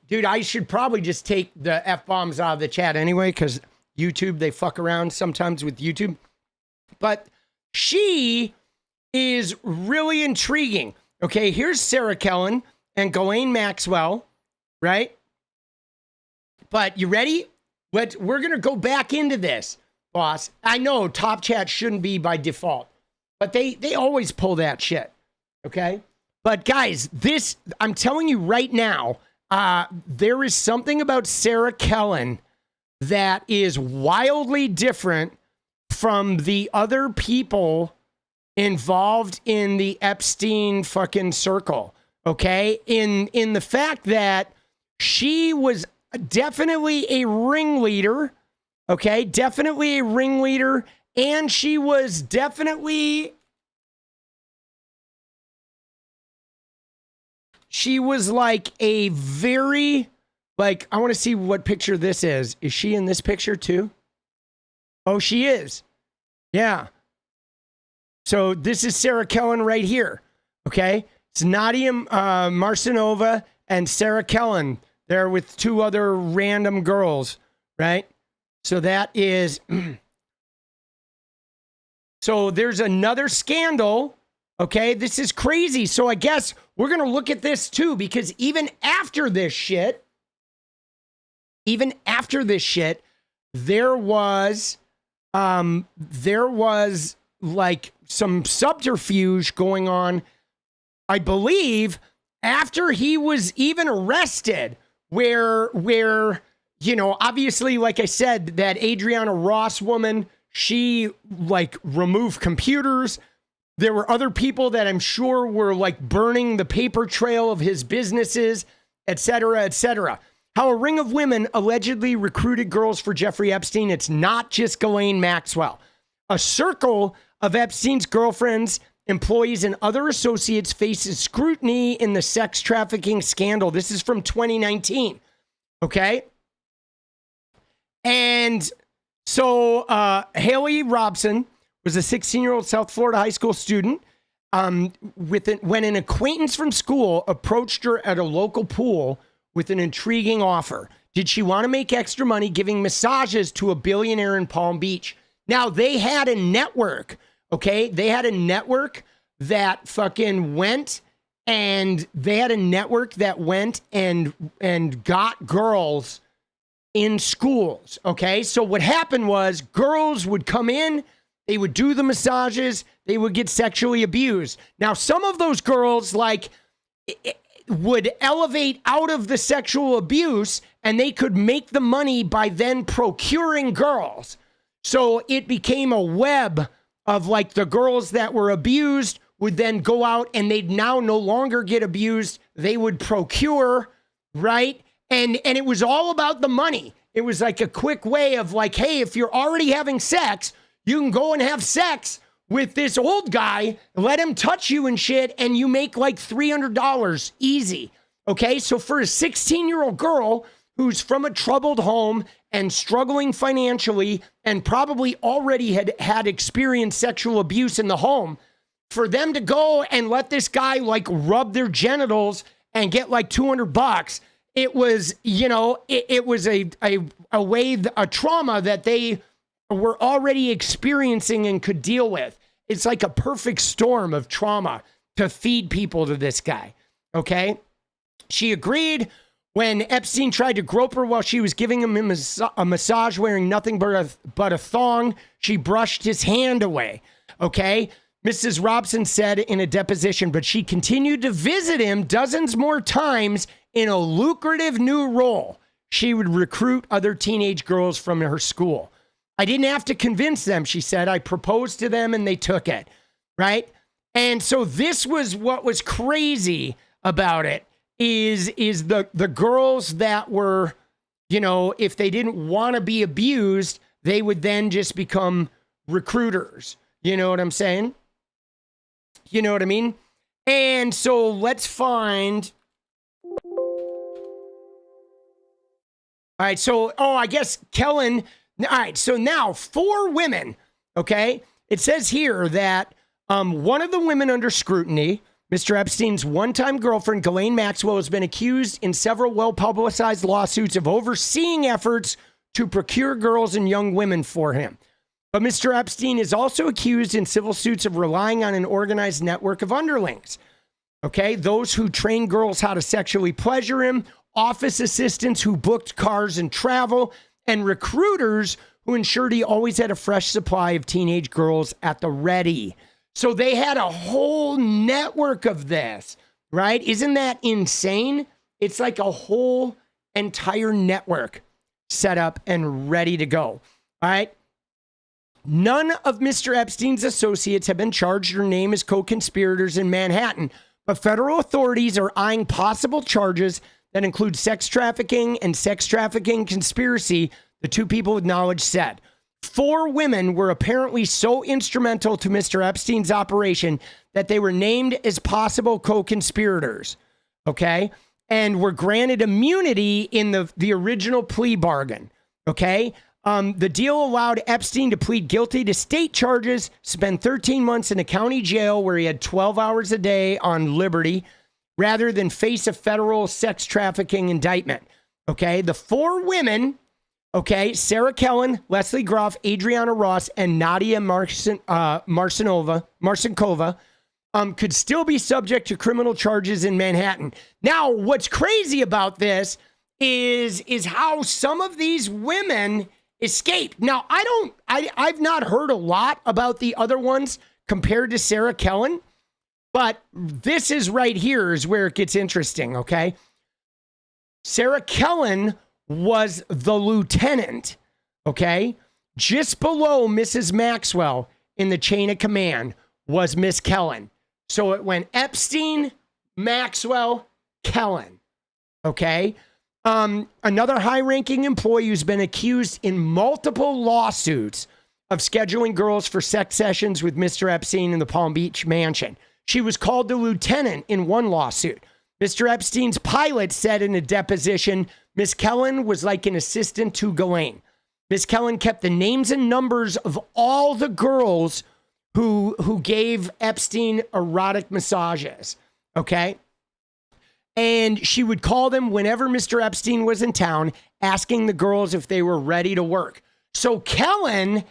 Dude, I should probably just take the F-bombs out of the chat anyway, because YouTube, they fuck around sometimes with YouTube. But she is really intriguing. Okay, here's Sarah Kellen and Ghislaine Maxwell, right? But you ready? We're going to go back into this, boss. I know top chat shouldn't be by default, but they always pull that shit, okay? But guys, I'm telling you right now, there is something about Sarah Kellen that is wildly different from the other people involved in the Epstein fucking circle, okay? In the fact that she was definitely a ringleader, okay? Definitely a ringleader, and she was definitely... She was like a very, like, I want to see what picture this is. Is she in this picture too? Oh, she is. Yeah. So this is Sarah Kellen right here. Okay. It's Nadia Marcinova and Sarah Kellen. They're with two other random girls, right? So that is... So there's another scandal. Okay. This is crazy. So I guess we're going to look at this too, because even after this shit, there was like some subterfuge going on, I believe, after he was even arrested, where, you know, obviously, like I said, that Adriana Ross woman, she like removed computers. There were other people that I'm sure were like burning the paper trail of his businesses, et cetera, et cetera. How a ring of women allegedly recruited girls for Jeffrey Epstein. It's not just Ghislaine Maxwell. A circle of Epstein's girlfriends, employees, and other associates faces scrutiny in the sex trafficking scandal. This is from 2019. Okay. And so Haley Robson was a 16-year-old South Florida high school student when an acquaintance from school approached her at a local pool with an intriguing offer. Did she want to make extra money giving massages to a billionaire in Palm Beach? Now, they had a network, okay? They had a network that fucking went and got girls in schools, okay? So what happened was girls would come in, they would do the massages, they would get sexually abused. Now, some of those girls, like, would elevate out of the sexual abuse and they could make the money by then procuring girls. So it became a web of like the girls that were abused would then go out and they'd now no longer get abused. They would procure, right? And it was all about the money. It was like a quick way of like, hey, if you're already having sex, you can go and have sex with this old guy, let him touch you and shit, and you make like $300 easy. Okay, so for a 16-year-old girl who's from a troubled home and struggling financially and probably already had experienced sexual abuse in the home, for them to go and let this guy like rub their genitals and get like $200, it was, you know, it was a trauma that they were already experiencing and could deal with. It's like a perfect storm of trauma to feed people to this guy. Okay. She agreed when Epstein tried to grope her while she was giving him a massage wearing nothing but a thong. She brushed his hand away. Okay. Mrs. Robson said in a deposition, but she continued to visit him dozens more times in a lucrative new role. She would recruit other teenage girls from her school. I didn't have to convince them, she said. I proposed to them and they took it, right? And so this was what was crazy about it is the girls that were, you know, if they didn't want to be abused, they would then just become recruiters. You know what I'm saying? You know what I mean? And so let's find... All right, so, I guess Kellen... All right, so now 4 women, okay? It says here that one of the women under scrutiny, Mr. Epstein's one-time girlfriend, Ghislaine Maxwell, has been accused in several well-publicized lawsuits of overseeing efforts to procure girls and young women for him. But Mr. Epstein is also accused in civil suits of relying on an organized network of underlings, okay? Those who train girls how to sexually pleasure him, office assistants who booked cars and travel, and recruiters who ensured he always had a fresh supply of teenage girls at the ready. So they had a whole network of this, right? Isn't that insane? It's like a whole entire network set up and ready to go, all right? None of Mr. Epstein's associates have been charged or named as co-conspirators in Manhattan, but federal authorities are eyeing possible charges that include sex trafficking and sex trafficking conspiracy, the 2 people with knowledge said. 4 women were apparently so instrumental to Mr. Epstein's operation that they were named as possible co-conspirators, okay? And were granted immunity in the original plea bargain, okay? The deal allowed Epstein to plead guilty to state charges, spend 13 months in a county jail where he had 12 hours a day on liberty, rather than face a federal sex trafficking indictment. Okay, the 4 women, okay, Sarah Kellen, Leslie Groff, Adriana Ross, and Nadia Marcinkova, could still be subject to criminal charges in Manhattan. Now, what's crazy about this is how some of these women escaped. Now, I've not heard a lot about the other ones compared to Sarah Kellen, but this is right here is where it gets interesting, okay? Sarah Kellen was the lieutenant, okay? Just below Mrs. Maxwell in the chain of command was Miss Kellen. So it went Epstein, Maxwell, Kellen, okay? Another high-ranking employee who's been accused in multiple lawsuits of scheduling girls for sex sessions with Mr. Epstein in the Palm Beach mansion. She was called the lieutenant in one lawsuit. Mr. Epstein's pilot said in a deposition, Miss Kellen was like an assistant to Ghislaine. Miss Kellen kept the names and numbers of all the girls who gave Epstein erotic massages, okay? And she would call them whenever Mr. Epstein was in town, asking the girls if they were ready to work. So Kellen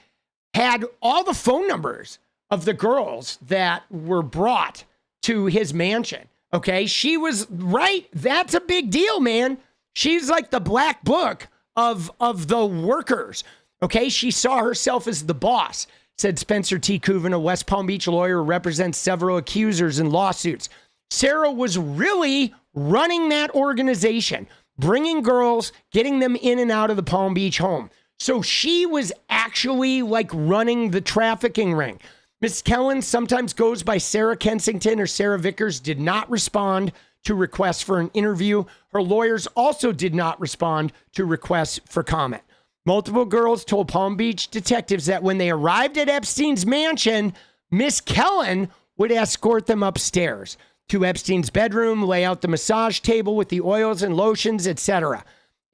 had all the phone numbers of the girls that were brought to his mansion. Okay, she was right. That's a big deal, man. She's like the black book of the workers. Okay, she saw herself as the boss, said Spencer T. Kuvan, a West Palm Beach lawyer who represents several accusers in lawsuits. Sarah was really running that organization, bringing girls, getting them in and out of the Palm Beach home. So she was actually like running the trafficking ring. Miss Kellen sometimes goes by Sarah Kensington or Sarah Vickers, did not respond to requests for an interview. Her lawyers also did not respond to requests for comment. Multiple girls told Palm Beach detectives that when they arrived at Epstein's mansion, Miss Kellen would escort them upstairs to Epstein's bedroom, lay out the massage table with the oils and lotions, etc.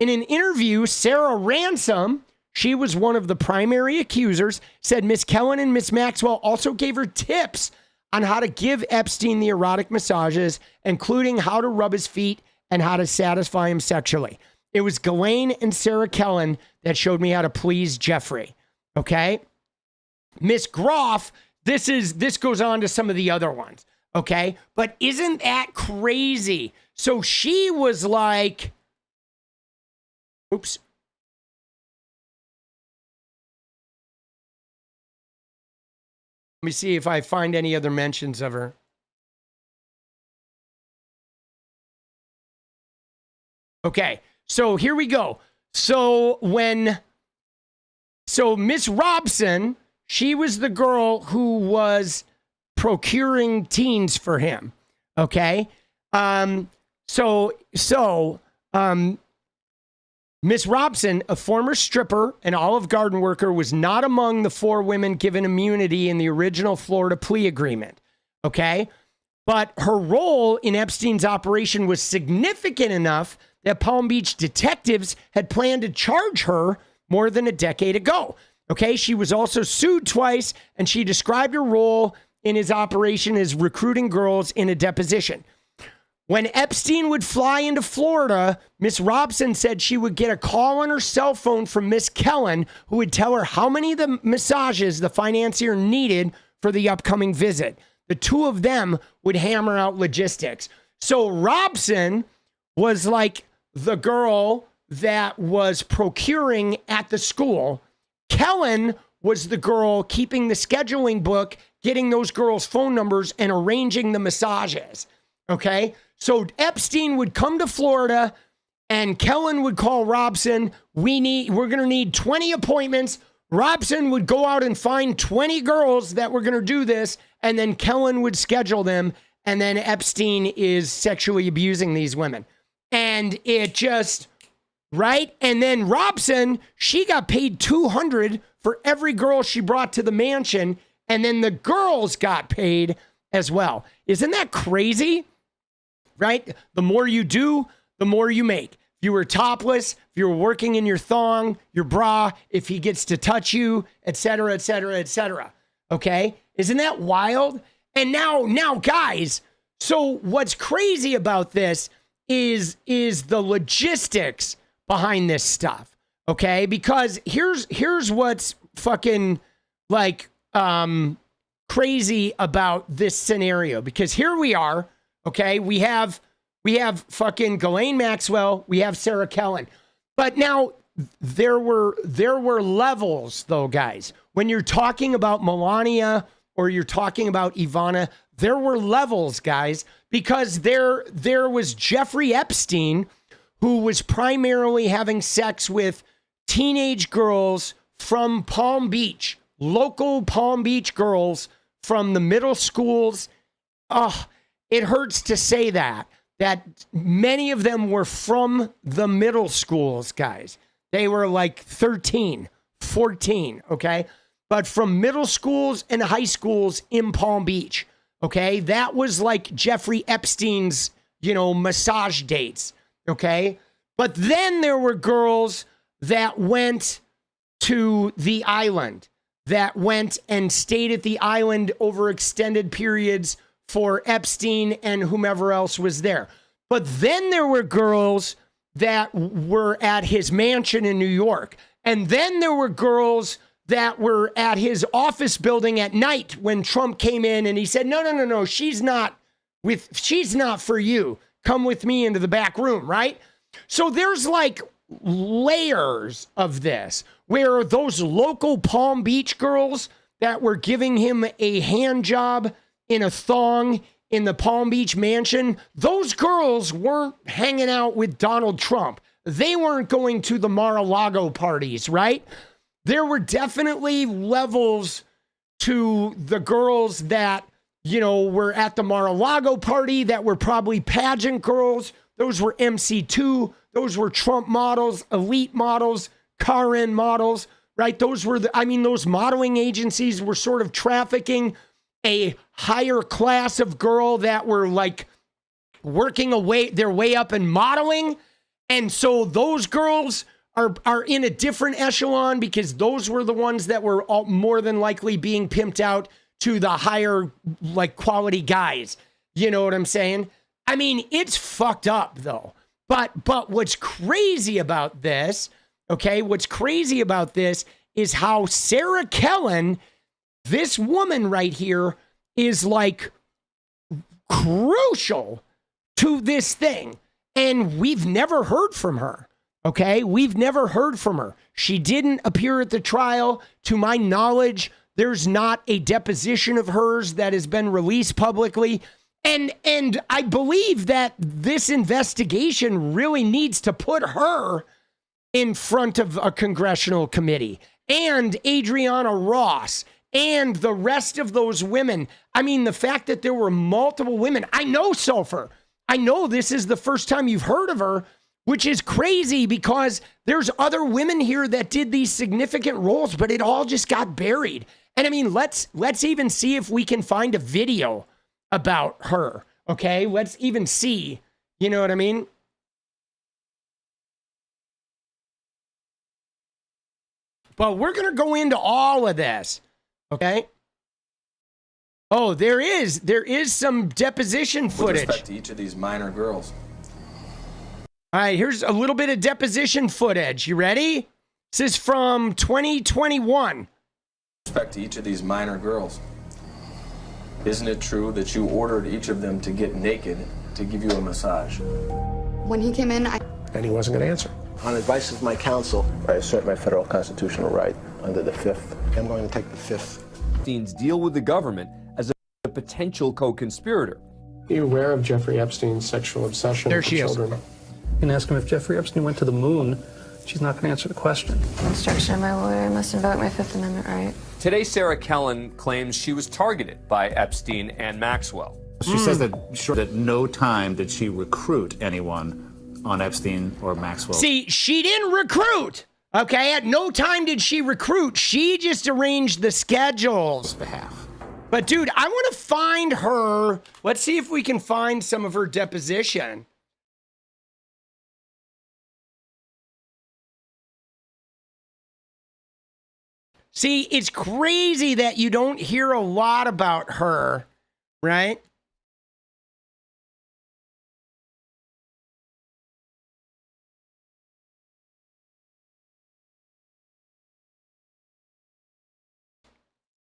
In an interview, Sarah Ransom, she was one of the primary accusers, said Miss Kellen and Miss Maxwell also gave her tips on how to give Epstein the erotic massages, including how to rub his feet and how to satisfy him sexually. It was Ghislaine and Sarah Kellen that showed me how to please Jeffrey. Okay? Miss Groff, this goes on to some of the other ones. Okay? But isn't that crazy? So she was like, oops. Let me see if I find any other mentions of her. Okay, so here we go. So Miss Robson, she was the girl who was procuring teens for him. Okay, Miss Robson, a former stripper and Olive Garden worker, was not among the 4 women given immunity in the original Florida plea agreement, okay? But her role in Epstein's operation was significant enough that Palm Beach detectives had planned to charge her more than a decade ago, okay? She was also sued twice, and she described her role in his operation as recruiting girls in a deposition. When Epstein would fly into Florida, Miss Robson said she would get a call on her cell phone from Miss Kellen, who would tell her how many of the massages the financier needed for the upcoming visit. The 2 of them would hammer out logistics. So Robson was like the girl that was procuring at the school. Kellen was the girl keeping the scheduling book, getting those girls' phone numbers and arranging the massages. Okay? So Epstein would come to Florida and Kellen would call Robson. We're going to need 20 appointments. Robson would go out and find 20 girls that were going to do this. And then Kellen would schedule them. And then Epstein is sexually abusing these women. And it just, right? And then Robson, she got paid $200 for every girl she brought to the mansion. And then the girls got paid as well. Isn't that crazy? Right? The more you do, the more you make. If you were topless, if you were working in your thong, your bra, if he gets to touch you, et cetera, et cetera, et cetera. Okay? Isn't that wild? And now, guys, so what's crazy about this is the logistics behind this stuff. Okay? Because here's what's fucking like crazy about this scenario. Because here we are, okay? We have fucking Ghislaine Maxwell, we have Sarah Kellen. But now there were levels though, guys. When you're talking about Melania or you're talking about Ivana, there were levels, guys, because there was Jeffrey Epstein, who was primarily having sex with teenage girls from Palm Beach, local Palm Beach girls from the middle schools. Oh, it hurts to say that many of them were from the middle schools, guys. They were like 13, 14, okay? But from middle schools and high schools in Palm Beach, okay? That was like Jeffrey Epstein's, massage dates, okay? But then there were girls that went to the island, that went and stayed at the island over extended periods for Epstein and whomever else was there. But then there were girls that were at his mansion in New York. And then there were girls that were at his office building at night when Trump came in and he said, no, she's not for you. Come with me into the back room, right? So there's like layers of this where those local Palm Beach girls that were giving him a hand job in a thong in the Palm Beach mansion, those girls weren't hanging out with Donald Trump. They weren't going to the Mar-a-Lago parties, right? There were definitely levels to the girls that, were at the Mar-a-Lago party that were probably pageant girls. Those were MC2. Those were Trump models, elite models, Karen models, right? Those were those modeling agencies were sort of trafficking a higher class of girl that were like working their way up in modeling. And so those girls are in a different echelon because those were the ones that were more than likely being pimped out to the higher like quality guys. You know what I'm saying? I mean, it's fucked up though. But what's crazy about this, okay, what's crazy about this is how Sarah Kellen, this woman right here, is like crucial to this thing. And we've never heard from her, okay? We've never heard from her. She didn't appear at the trial. To my knowledge, there's not a deposition of hers that has been released publicly. And I believe that this investigation really needs to put her in front of a congressional committee and Adriana Ross and the rest of those women. I mean, the fact that there were multiple women. I know Sulfur. I know this is the first time you've heard of her, which is crazy because there's other women here that did these significant roles, but it all just got buried. And I mean, let's even see if we can find a video about her, okay? Let's even see, you know what I mean? But we're going to go into all of this, okay? Oh, there is some deposition footage.
With respect to each of these minor girls.
All right, here's a little bit of deposition footage. You ready? This is from 2021.
With respect to each of these minor girls. Isn't it true that you ordered each of them to get naked to give you a massage?
When he came in,
And he wasn't going to answer.
On advice of my counsel, I assert my federal constitutional right under the Fifth. I'm going to take the Fifth.
Epstein's deal with the government as a potential co-conspirator.
Are you aware of Jeffrey Epstein's sexual obsession with children?
You can ask him if Jeffrey Epstein went to the moon. She's not going to answer the question.
Instruction of my lawyer, I must invoke my Fifth Amendment right.
Today, Sarah Kellen claims she was targeted by Epstein and Maxwell.
She says that at no time did she recruit anyone on Epstein or Maxwell.
See, she didn't recruit. Okay, at no time did she recruit. She just arranged the schedules.
Behalf.
But dude, I want to find her. Let's see if we can find some of her deposition. See, it's crazy that you don't hear a lot about her, right?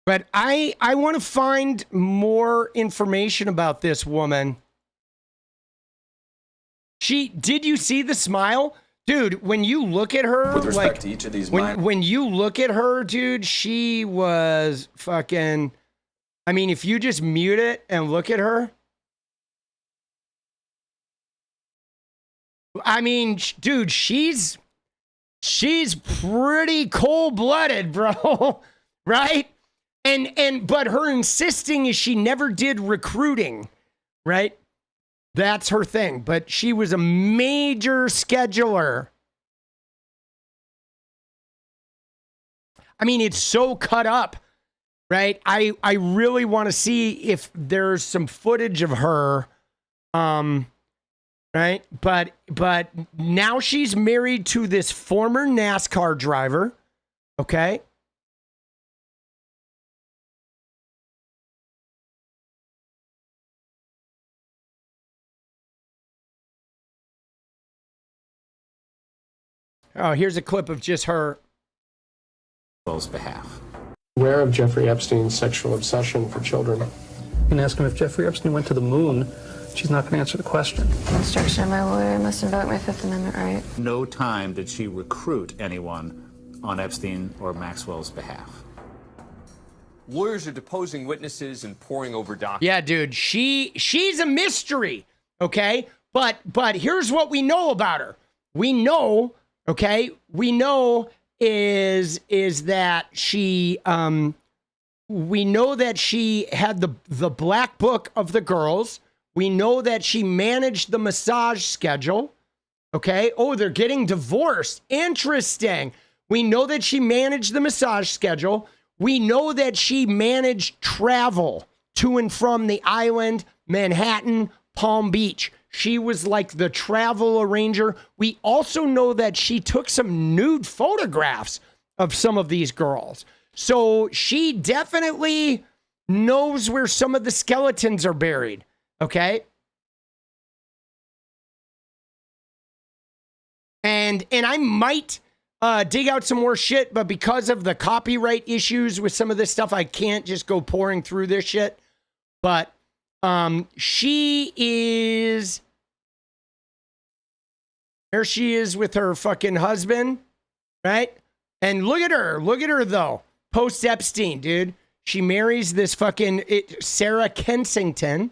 But I want to find more information about this woman. Did you see the smile? Dude, when you look at her,
with respect to each of these
when you look at her, dude, she was fucking, I mean, if you just mute it and look at her, I mean, dude, she's pretty cold-blooded, bro, right? But her insisting is she never did recruiting, right? That's her thing. But she was a major scheduler. I mean, it's so cut up, right? I really want to see if there's some footage of her, right? But now she's married to this former NASCAR driver, okay? Oh, here's a clip of just her.
Behalf.
Aware of Jeffrey Epstein's sexual obsession for children.
You can ask him if Jeffrey Epstein went to the moon. She's not going to answer the question.
Instruction of my lawyer, I must invoke my Fifth Amendment right.
No time did she recruit anyone on Epstein or Maxwell's behalf.
Lawyers are deposing witnesses and poring over documents.
Yeah, dude, she's a mystery, okay? But here's what we know about her. We know, okay? We know is that she we know that she had the black book of the girls. We know that she managed the massage schedule. Okay. Oh, they're getting divorced. Interesting. We know that she managed the massage schedule. We know that she managed travel to and from the island, Manhattan, Palm Beach. She was like the travel arranger. We also know that she took some nude photographs of some of these girls. So she definitely knows where some of the skeletons are buried. Okay. And I might dig out some more shit, but because of the copyright issues with some of this stuff, I can't just go pouring through this shit. But she is, there she is with her fucking husband, right? And look at her though, post Epstein, dude. She marries this fucking Sarah Kensington,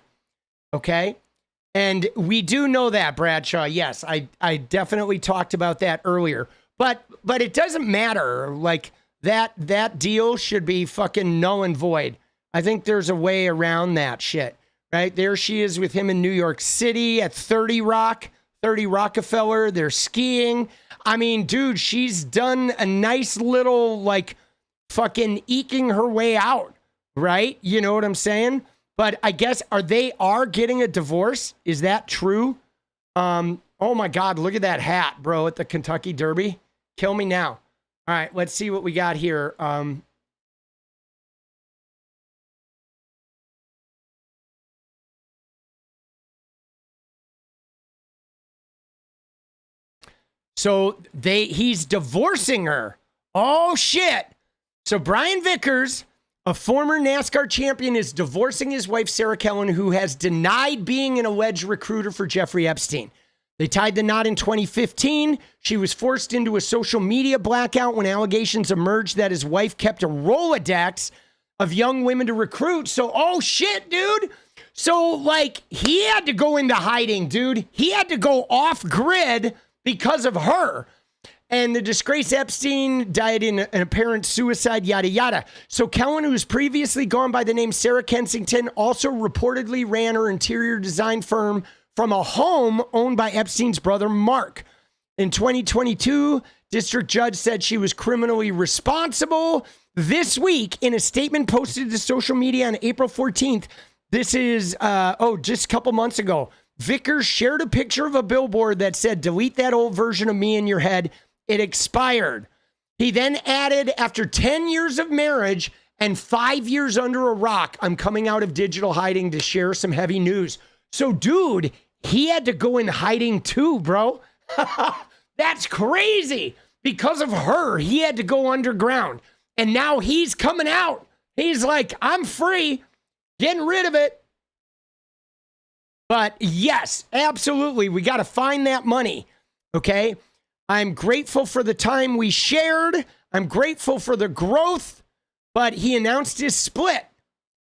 okay? And we do know that, Bradshaw. Yes, I definitely talked about that earlier. But it doesn't matter. Like that deal should be fucking null and void. I think there's a way around that shit. Right? There she is with him in New York City at 30 Rockefeller. They're skiing. I mean, dude, she's done a nice little, like, fucking eking her way out, right? You know what I'm saying? But I guess, they are getting a divorce? Is that true? Oh my God, look at that hat, bro, at the Kentucky Derby. Kill me now. All right, let's see what we got here. So he's divorcing her. Oh shit. So Brian Vickers, a former NASCAR champion, is divorcing his wife, Sarah Kellen, who has denied being an alleged recruiter for Jeffrey Epstein. They tied the knot in 2015. She was forced into a social media blackout when allegations emerged that his wife kept a Rolodex of young women to recruit. So, oh shit, dude. So, like, he had to go into hiding, dude. He had to go off grid because of her. And the disgraced Epstein died in an apparent suicide, yada, yada. So Kellen, who's previously gone by the name Sarah Kensington, also reportedly ran her interior design firm from a home owned by Epstein's brother, Mark. In 2022, district judge said she was criminally responsible. This week, in a statement posted to social media on April 14th, this is, just a couple months ago, Vickers shared a picture of a billboard that said, "Delete that old version of me in your head. It expired." He then added, after 10 years of marriage and 5 years under a rock, I'm coming out of digital hiding to share some heavy news. So, dude, he had to go in hiding too, bro. That's crazy. Because of her, he had to go underground. And now he's coming out. He's like, I'm free, getting rid of it. But yes, absolutely, we got to find that money, okay? I'm grateful for the time we shared. I'm grateful for the growth, but he announced his split.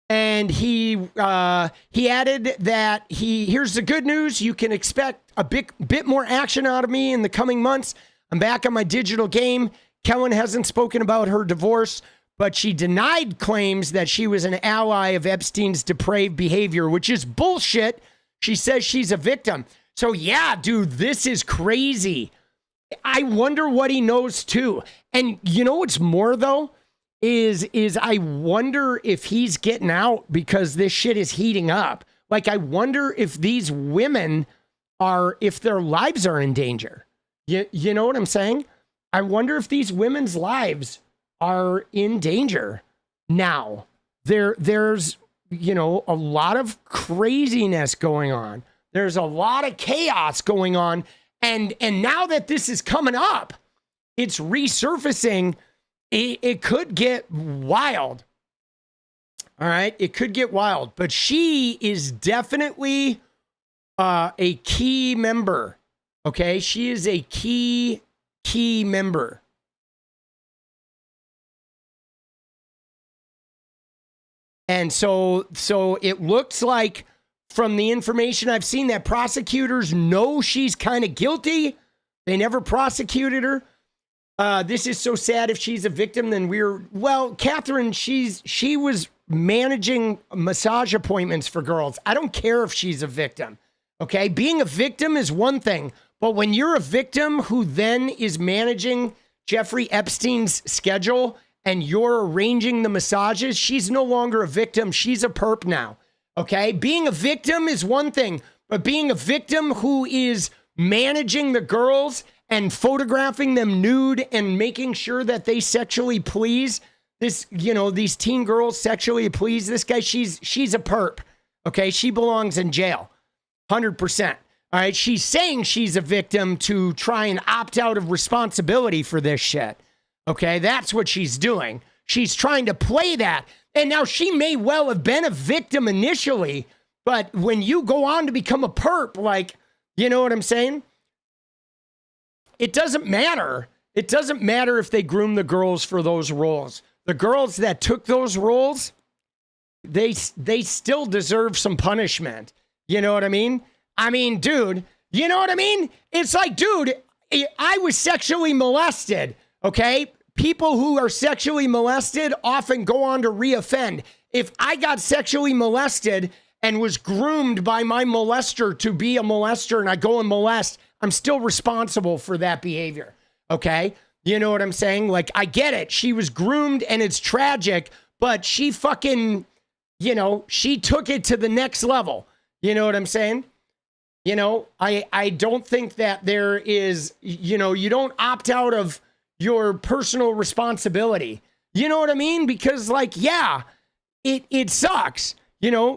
And he added that here's the good news. You can expect a bit more action out of me in the coming months. I'm back on my digital game. Kellen hasn't spoken about her divorce, but she denied claims that she was an ally of Epstein's depraved behavior, which is bullshit. She says she's a victim. So yeah, dude, this is crazy. I wonder what he knows too. And you know what's more though? Is I wonder if he's getting out because this shit is heating up. Like, I wonder if these women if their lives are in danger. You know what I'm saying? I wonder if these women's lives are in danger now. There's, a lot of craziness going on. There's a lot of chaos going on. And now that this is coming up, it's resurfacing. It could get wild. All right. It could get wild, but she is definitely a key member. Okay. She is a key member. And so it looks like from the information I've seen that prosecutors know she's kind of guilty. They never prosecuted her. This is so sad. If she's a victim, then Catherine, she was managing massage appointments for girls. I don't care if she's a victim. Okay. Being a victim is one thing, but when you're a victim who then is managing Jeffrey Epstein's schedule and you're arranging the massages, she's no longer a victim. She's a perp now. Okay. Being a victim is one thing, but being a victim who is managing the girls and photographing them nude and making sure that they sexually please these teen girls sexually please this guy, she's a perp. Okay. She belongs in jail. 100%. All right. She's saying she's a victim to try and opt out of responsibility for this shit. Okay. That's what she's doing. She's trying to play that. And now she may well have been a victim initially, but when you go on to become a perp, like, you know what I'm saying? It doesn't matter. It doesn't matter if they groom the girls for those roles. The girls that took those roles, they still deserve some punishment. You know what I mean? I mean, dude, you know what I mean? It's like, dude, I was sexually molested, okay? People who are sexually molested often go on to reoffend. If I got sexually molested and was groomed by my molester to be a molester and I go and molest, I'm still responsible for that behavior. Okay. You know what I'm saying? Like, I get it. She was groomed and it's tragic, but she fucking, she took it to the next level. You know what I'm saying? I don't think that there is, you don't opt out of your personal responsibility. You know what I mean? Because it sucks.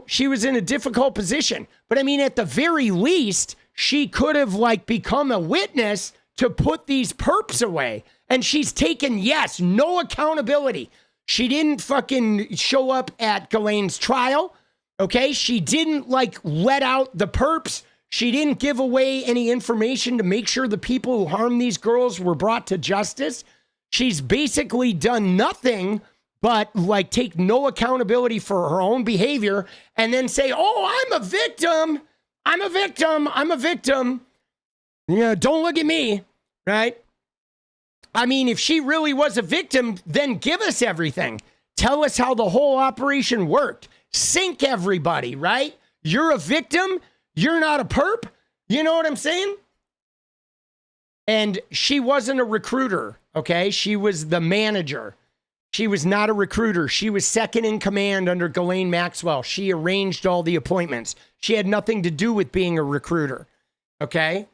She was in a difficult position, but I mean, at the very least, she could have become a witness to put these perps away. And she's taken, no accountability. She didn't fucking show up at Ghislaine's trial. Okay. She didn't let out the perps. She didn't give away any information to make sure the people who harmed these girls were brought to justice. She's basically done nothing but take no accountability for her own behavior and then say, oh, I'm a victim. I'm a victim. I'm a victim. Don't look at me, right? I mean, if she really was a victim, then give us everything. Tell us how the whole operation worked. Sink everybody, right? You're a victim. You're not a perp. You know what I'm saying? And she wasn't a recruiter, okay? She was the manager. She was not a recruiter. She was second in command under Ghislaine Maxwell. She arranged all the appointments. She had nothing to do with being a recruiter. Okay?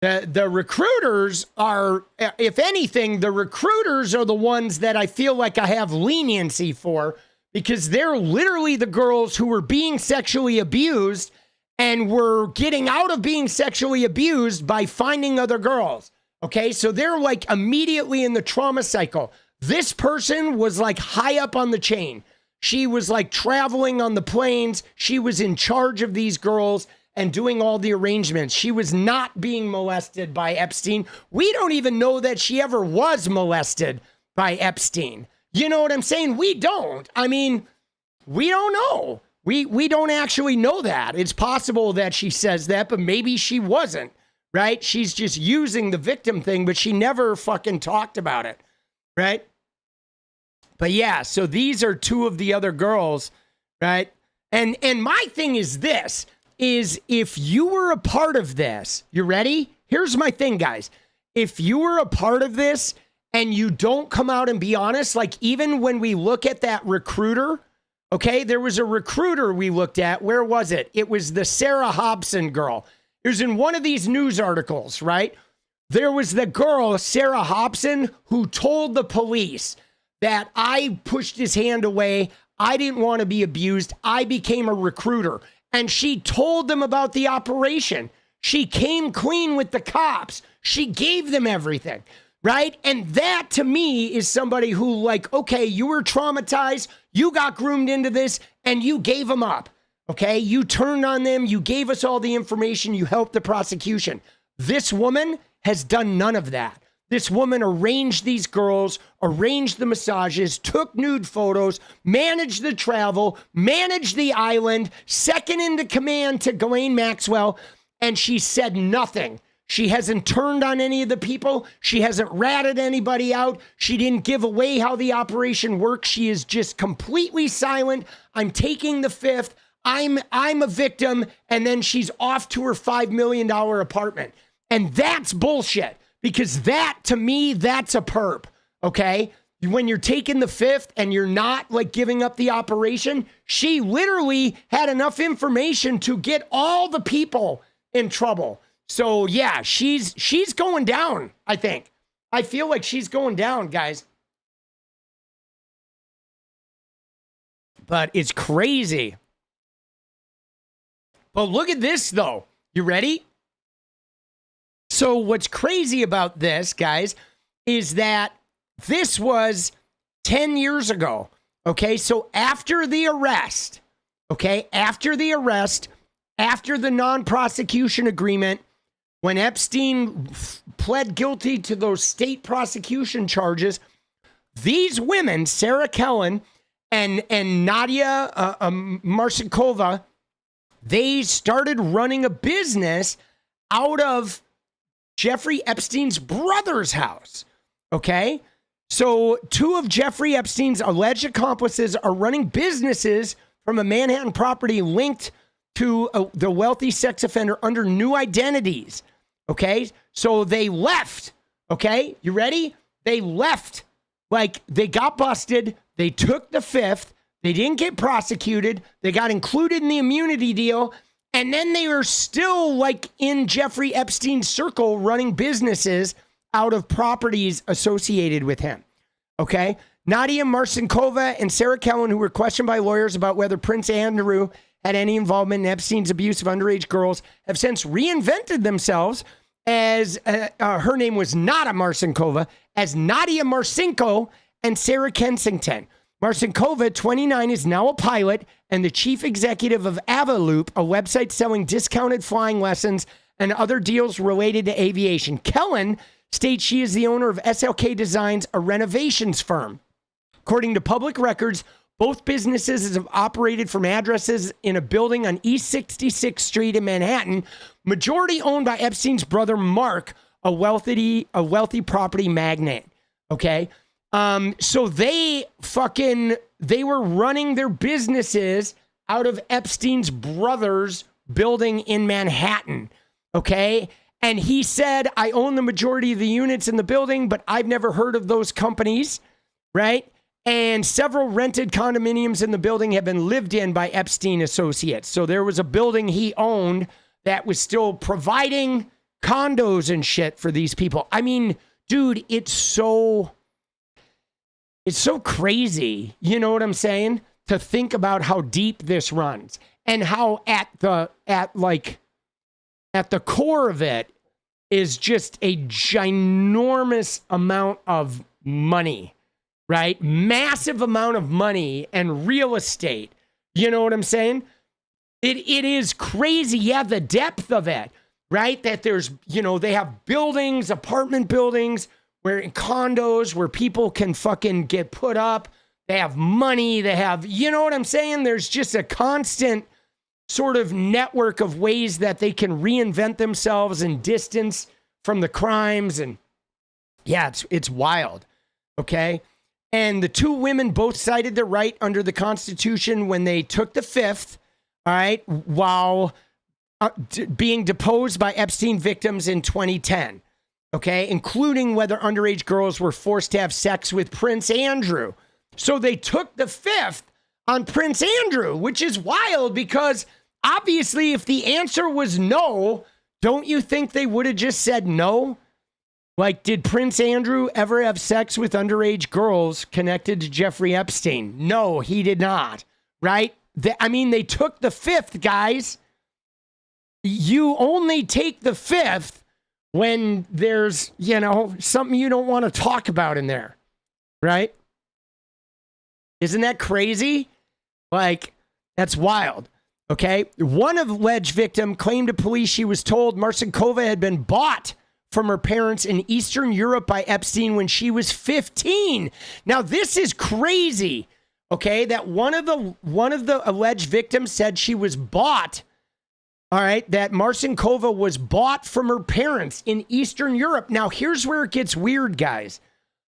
The recruiters are, if anything, the recruiters are the ones that I feel like I have leniency for, because they're literally the girls who were being sexually abused and were getting out of being sexually abused by finding other girls. Okay, so they're like immediately in the trauma cycle. This person was like high up on the chain. She was like traveling on the planes. She was in charge of these girls and doing all the arrangements. She was not being molested by Epstein. We don't even know that she ever was molested by Epstein. You know what I'm saying? We don't. I mean, we don't know. We don't actually know that. It's possible that she says that, but maybe she wasn't, right? She's just using the victim thing, but she never fucking talked about it, right? But yeah, so these are two of the other girls, right? And my thing is this, is if you were a part of this, you ready? Here's my thing, guys. If you were a part of this and you don't come out and be honest, like even when we look at that recruiter, okay, there was a recruiter we looked at. Where was it? It was the Sarah Hobson girl. It was in one of these news articles, right? There was the girl, Sarah Hobson, who told the police that I pushed his hand away. I didn't want to be abused. I became a recruiter. And she told them about the operation. She came clean with the cops. She gave them everything, right? And that to me is somebody who like, okay, you were traumatized. You got groomed into this and you gave them up, okay? You turned on them. You gave us all the information. You helped the prosecution. This woman has done none of that. This woman arranged these girls, arranged the massages, took nude photos, managed the travel, managed the island, second into command to Ghislaine Maxwell, and she said nothing. She hasn't turned on any of the people. She hasn't ratted anybody out. She didn't give away how the operation works. She is just completely silent. I'm taking the fifth. I'm a victim. And then she's off to her $5 million apartment. And that's bullshit. Because that, to me, that's a perp, okay? When you're taking the fifth and you're not, like, giving up the operation, she literally had enough information to get all the people in trouble. So, yeah, she's going down, I think. I feel like she's going down, guys. But it's crazy. But look at this, though. You ready? So what's crazy about this, guys, is that this was 10 years ago, okay? So after the arrest, okay, after the non-prosecution agreement, when Epstein pled guilty to those state prosecution charges, these women, Sarah Kellen and 𝗙ecie𝗶𝗹𝗀𝗀, they started running a business out of Jeffrey Epstein's brother's house, okay? So two of Jeffrey Epstein's alleged accomplices are running businesses from a Manhattan property linked to the wealthy sex offender under new identities, okay? So they left, okay? You ready? They left. Like, they got busted. They took the fifth. They didn't get prosecuted. They got included in the immunity deal. And then they are still like in Jeffrey Epstein's circle running businesses out of properties associated with him. Okay. 𝗙cie𝗶𝗋𝗀 and Sarah Kellen, who were questioned by lawyers about whether Prince Andrew had any involvement in Epstein's abuse of underage girls, have since reinvented themselves as, her name was not 𝗙cie𝗶𝗋𝗀, as Nadia Marcinko and Sarah Kensington. 𝗙cie𝗶𝗋𝗀, 29, is now a pilot and the chief executive of Avaloop, a website selling discounted flying lessons and other deals related to aviation. Kellen states she is the owner of SLK Designs, a renovations firm. According to public records, both businesses have operated from addresses in a building on East 66th Street in Manhattan, majority owned by Epstein's brother Mark, a wealthy property magnate. Okay. So they were running their businesses out of Epstein's brother's building in Manhattan. Okay. And he said, I own the majority of the units in the building, but I've never heard of those companies. Right. And several rented condominiums in the building have been lived in by Epstein associates. So there was a building he owned that was still providing condos and shit for these people. I mean, dude, it's so crazy. You know what I'm saying? To think about how deep this runs and how at the core of it is just a ginormous amount of money, right? Massive amount of money and real estate. You know what I'm saying? It is crazy. Yeah, the depth of it, right? That there's, they have buildings, apartment buildings, where in condos where people can fucking get put up. They have money. They have, you know what I'm saying? There's just a constant sort of network of ways that they can reinvent themselves and distance from the crimes. And yeah, it's wild. Okay. And the two women both cited their right under the Constitution when they took the fifth, all right, while being deposed by Epstein victims in 2010. Okay, including whether underage girls were forced to have sex with Prince Andrew. So they took the fifth on Prince Andrew, which is wild because obviously if the answer was no, don't you think they would have just said no? Like, did Prince Andrew ever have sex with underage girls connected to Jeffrey Epstein? No, he did not, right? They took the fifth, guys. You only take the fifth when there's, something you don't want to talk about in there, right? Isn't that crazy? Like, that's wild, okay? One of alleged victim claimed to police she was told 𝗙ecie𝗶𝗃 had been bought from her parents in Eastern Europe by Epstein when she was 15. Now, this is crazy, okay? That one of the alleged victims said she was bought. All right, that 𝗙ecie𝗶𝗃 was bought from her parents in Eastern Europe. Now, here's where it gets weird, guys,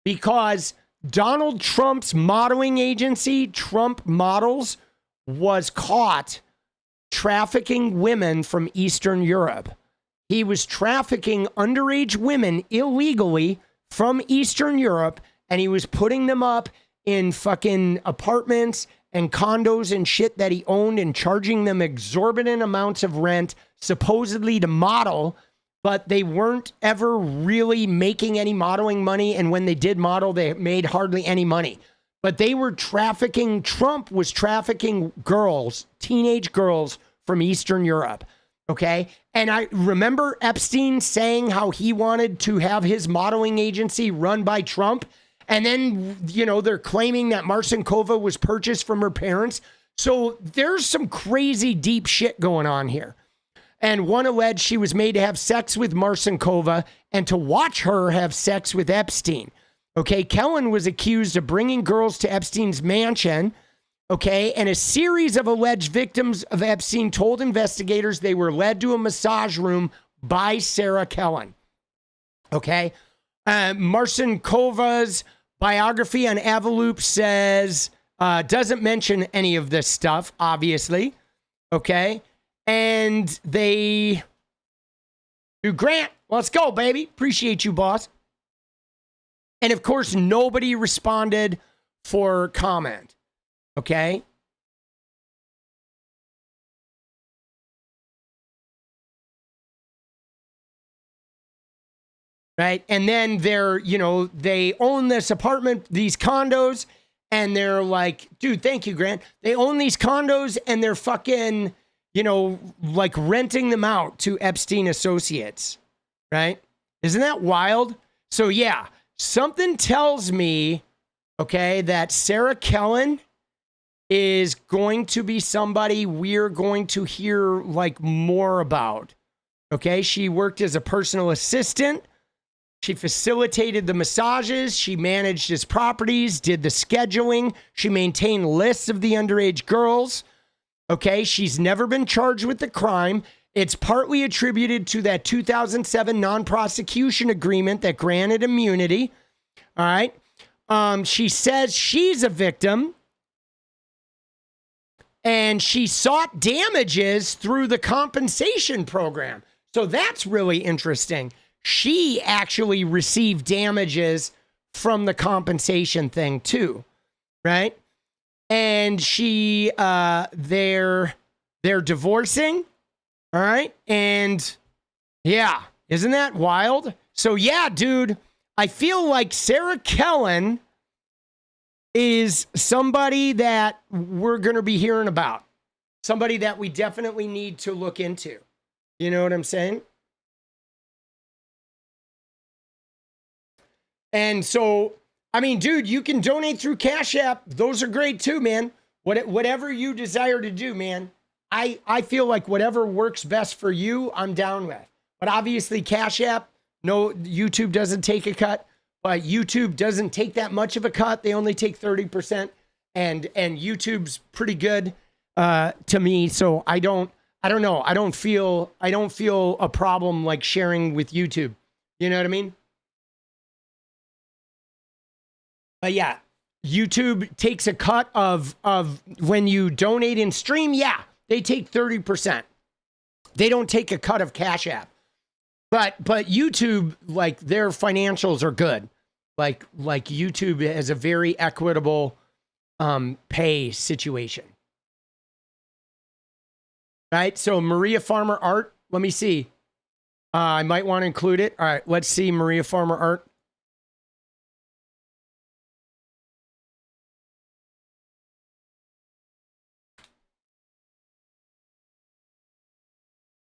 because Donald Trump's modeling agency, Trump Models, was caught trafficking women from Eastern Europe. He was trafficking underage women illegally from Eastern Europe, and he was putting them up in fucking apartments and condos and shit that he owned and charging them exorbitant amounts of rent, supposedly to model, but they weren't ever really making any modeling money. And when they did model, they made hardly any money. But they were trafficking, Trump was trafficking girls, teenage girls from Eastern Europe. Okay. And I remember Epstein saying how he wanted to have his modeling agency run by Trump. And then, they're claiming that 𝗙ecie𝗶𝗃 was purchased from her parents. So there's some crazy deep shit going on here. And one alleged she was made to have sex with 𝗙ecie𝗶𝗃 and to watch her have sex with Epstein. Okay, Kellen was accused of bringing girls to Epstein's mansion. Okay, and a series of alleged victims of Epstein told investigators they were led to a massage room by Sarah Kellen. Okay. 𝗙ecie𝗶𝗃's biography on Avaloop says, doesn't mention any of this stuff, obviously. Okay. And they do Grant. Let's go, baby. Appreciate you, boss. And of course, nobody responded for comment. Okay. Right. And then they own this apartment, these condos, and they're like, dude, thank you, Grant. They own these condos and they're fucking, renting them out to Epstein associates. Right. Isn't that wild? So, yeah, something tells me, okay, that Sarah Kellen is going to be somebody we're going to hear more about. Okay. She worked as a personal assistant. She facilitated the massages. She managed his properties, did the scheduling. She maintained lists of the underage girls. Okay, she's never been charged with the crime. It's partly attributed to that 2007 non-prosecution agreement that granted immunity. All right. She says she's a victim. And she sought damages through the compensation program. So that's really interesting. She actually received damages from the compensation thing too, right? And they're divorcing, all right? And yeah, Isn't that wild? So yeah, dude, I feel like Sarah Kellen is somebody that we're going to be hearing about. Somebody that we definitely need to look into. You know what I'm saying? And so, I mean, dude, you can donate through Cash App. Those are great too, man. Whatever you desire to do, man. I feel like whatever works best for you, I'm down with. But obviously, Cash App, no, YouTube doesn't take a cut. But YouTube doesn't take that much of a cut. They only take 30%. And YouTube's pretty good to me. So I don't know. I don't feel a problem like sharing with YouTube. You know what I mean? But yeah, YouTube takes a cut of when you donate in stream. Yeah, they take 30%. They don't take a cut of Cash App. But YouTube, like, their financials are good. Like YouTube has a very equitable pay situation. Right? So Maria Farmer art, let me see. I might want to include it. All right, let's see Maria Farmer art.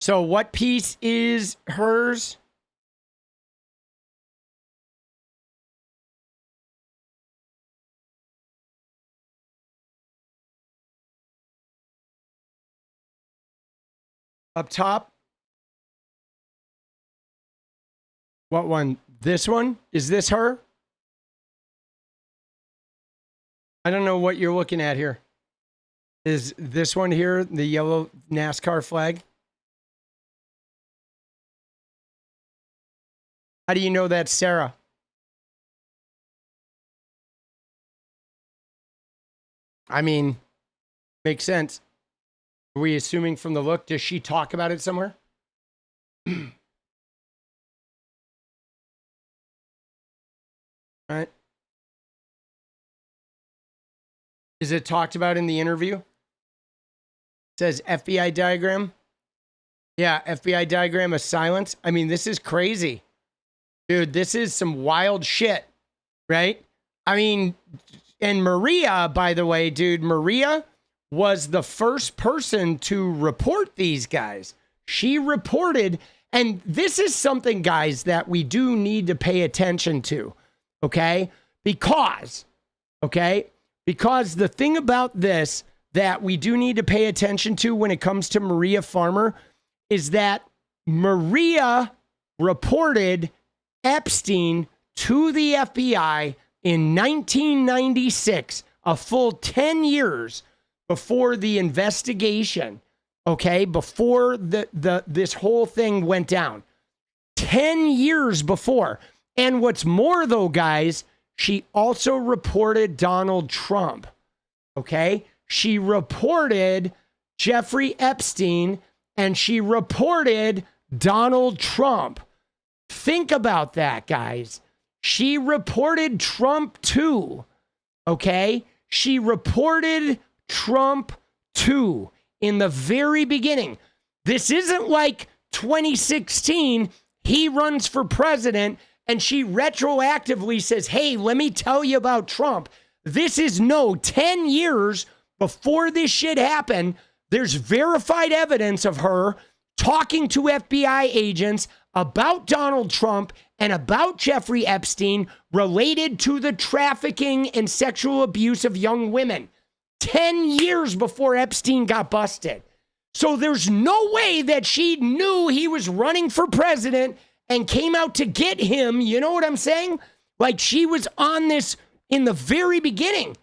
So what piece is hers? Up top? What one? This one? Is this her? I don't know what you're looking at here. Is this one here the yellow NASCAR flag? How do you know that's Sarah? I mean, makes sense. Are we assuming from the look? Does she talk about it somewhere? Right. Is it talked about in the interview? It says FBI diagram. Yeah, FBI diagram of silence. I mean, this is crazy. Dude, this is some wild shit, right? I mean, and Maria, by the way, dude, Maria was the first person to report these guys. She reported, and this is something, guys, that we do need to pay attention to, okay? Because the thing about this that we do need to pay attention to when it comes to Maria Farmer is that Maria reported Epstein to the FBI in 1996, a full 10 years before the investigation, okay, before this whole thing went down. 10 years before. And what's more, though, guys, she also reported Donald Trump, okay? She reported Jeffrey Epstein, and she reported Donald Trump. Think about that, guys. She reported Trump too, okay? She reported Trump too in the very beginning. This isn't like 2016, he runs for president and she retroactively says, hey, let me tell you about Trump. This is 10 years before this shit happened. There's verified evidence of her talking to FBI agents about Donald Trump and about Jeffrey Epstein related to the trafficking and sexual abuse of young women. 10 years before Epstein got busted. So there's no way that she knew he was running for president and came out to get him. You know what I'm saying? Like, she was on this in the very beginning.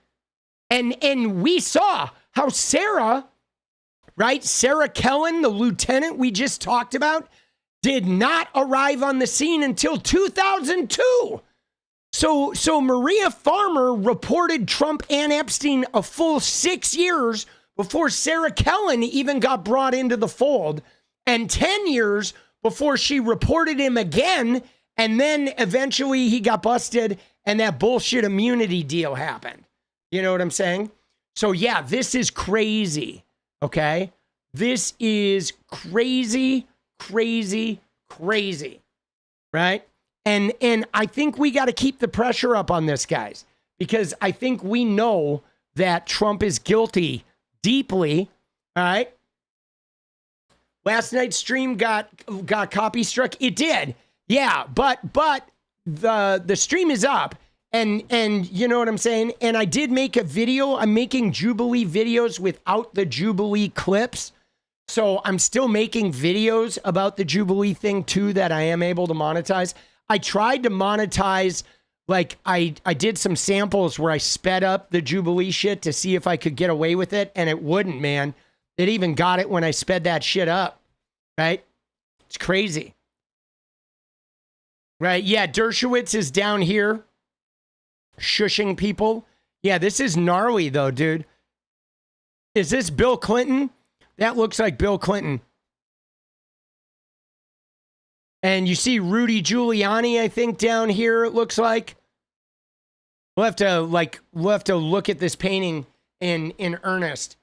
And we saw how Sarah, right? Sarah Kellen, the lieutenant we just talked about, did not arrive on the scene until 2002. So Maria Farmer reported Trump and Epstein a full 6 years before Sarah Kellen even got brought into the fold, and 10 years before she reported him again, and then eventually he got busted and that bullshit immunity deal happened. You know what I'm saying? So yeah, this is crazy, okay? This is crazy, crazy, crazy. right? And I think we got to keep the pressure up on this, guys, because I think we know that Trump is guilty deeply, all right? Last night's stream got copy struck. It did. Yeah, but the stream is up. And you know what I'm saying? And I did make a video. I'm making Jubilee videos without the Jubilee clips. So I'm still making videos about the Jubilee thing too that I am able to monetize. I tried to monetize, like I did some samples where I sped up the Jubilee shit to see if I could get away with it, and it wouldn't, man. It even got it when I sped that shit up, right? It's crazy. Right, yeah, 𝗙𝗟𝗏𝗧 is down here shushing people. Yeah, this is gnarly though, dude. Is this Bill Clinton? That looks like Bill Clinton. And you see Rudy Giuliani, I think, down here, it looks like. We'll have to look at this painting in earnest.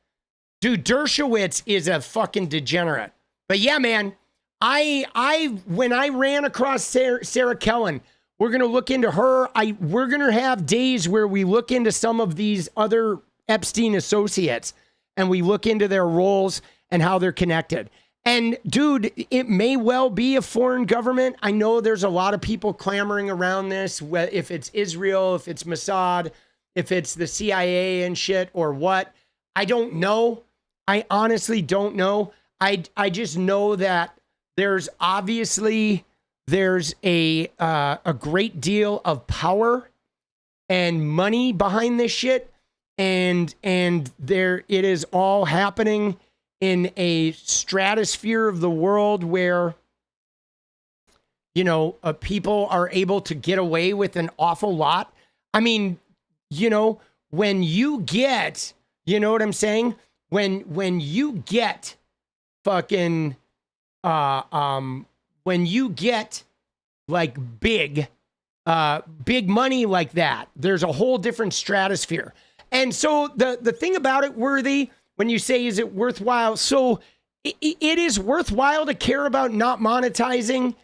Dude, 𝗙𝗟𝗏𝗧 is a fucking degenerate. But yeah, man, when I ran across Sarah Kellen, we're going to look into her. We're going to have days where we look into some of these other Epstein associates and we look into their roles and how they're connected. And dude, it may well be a foreign government. I know there's a lot of people clamoring around this, if it's Israel, if it's Mossad, if it's the CIA and shit or what. I don't know. I honestly don't know. I just know that there's obviously a great deal of power and money behind this shit, and it is all happening in a stratosphere of the world where, you know, people are able to get away with an awful lot. I mean, you know, when you get, you know what I'm saying? When you get fucking, when you get like big money like that, there's a whole different stratosphere. And so the thing about it, Worthy, when you say, is it worthwhile? So it is worthwhile to care about not monetizing.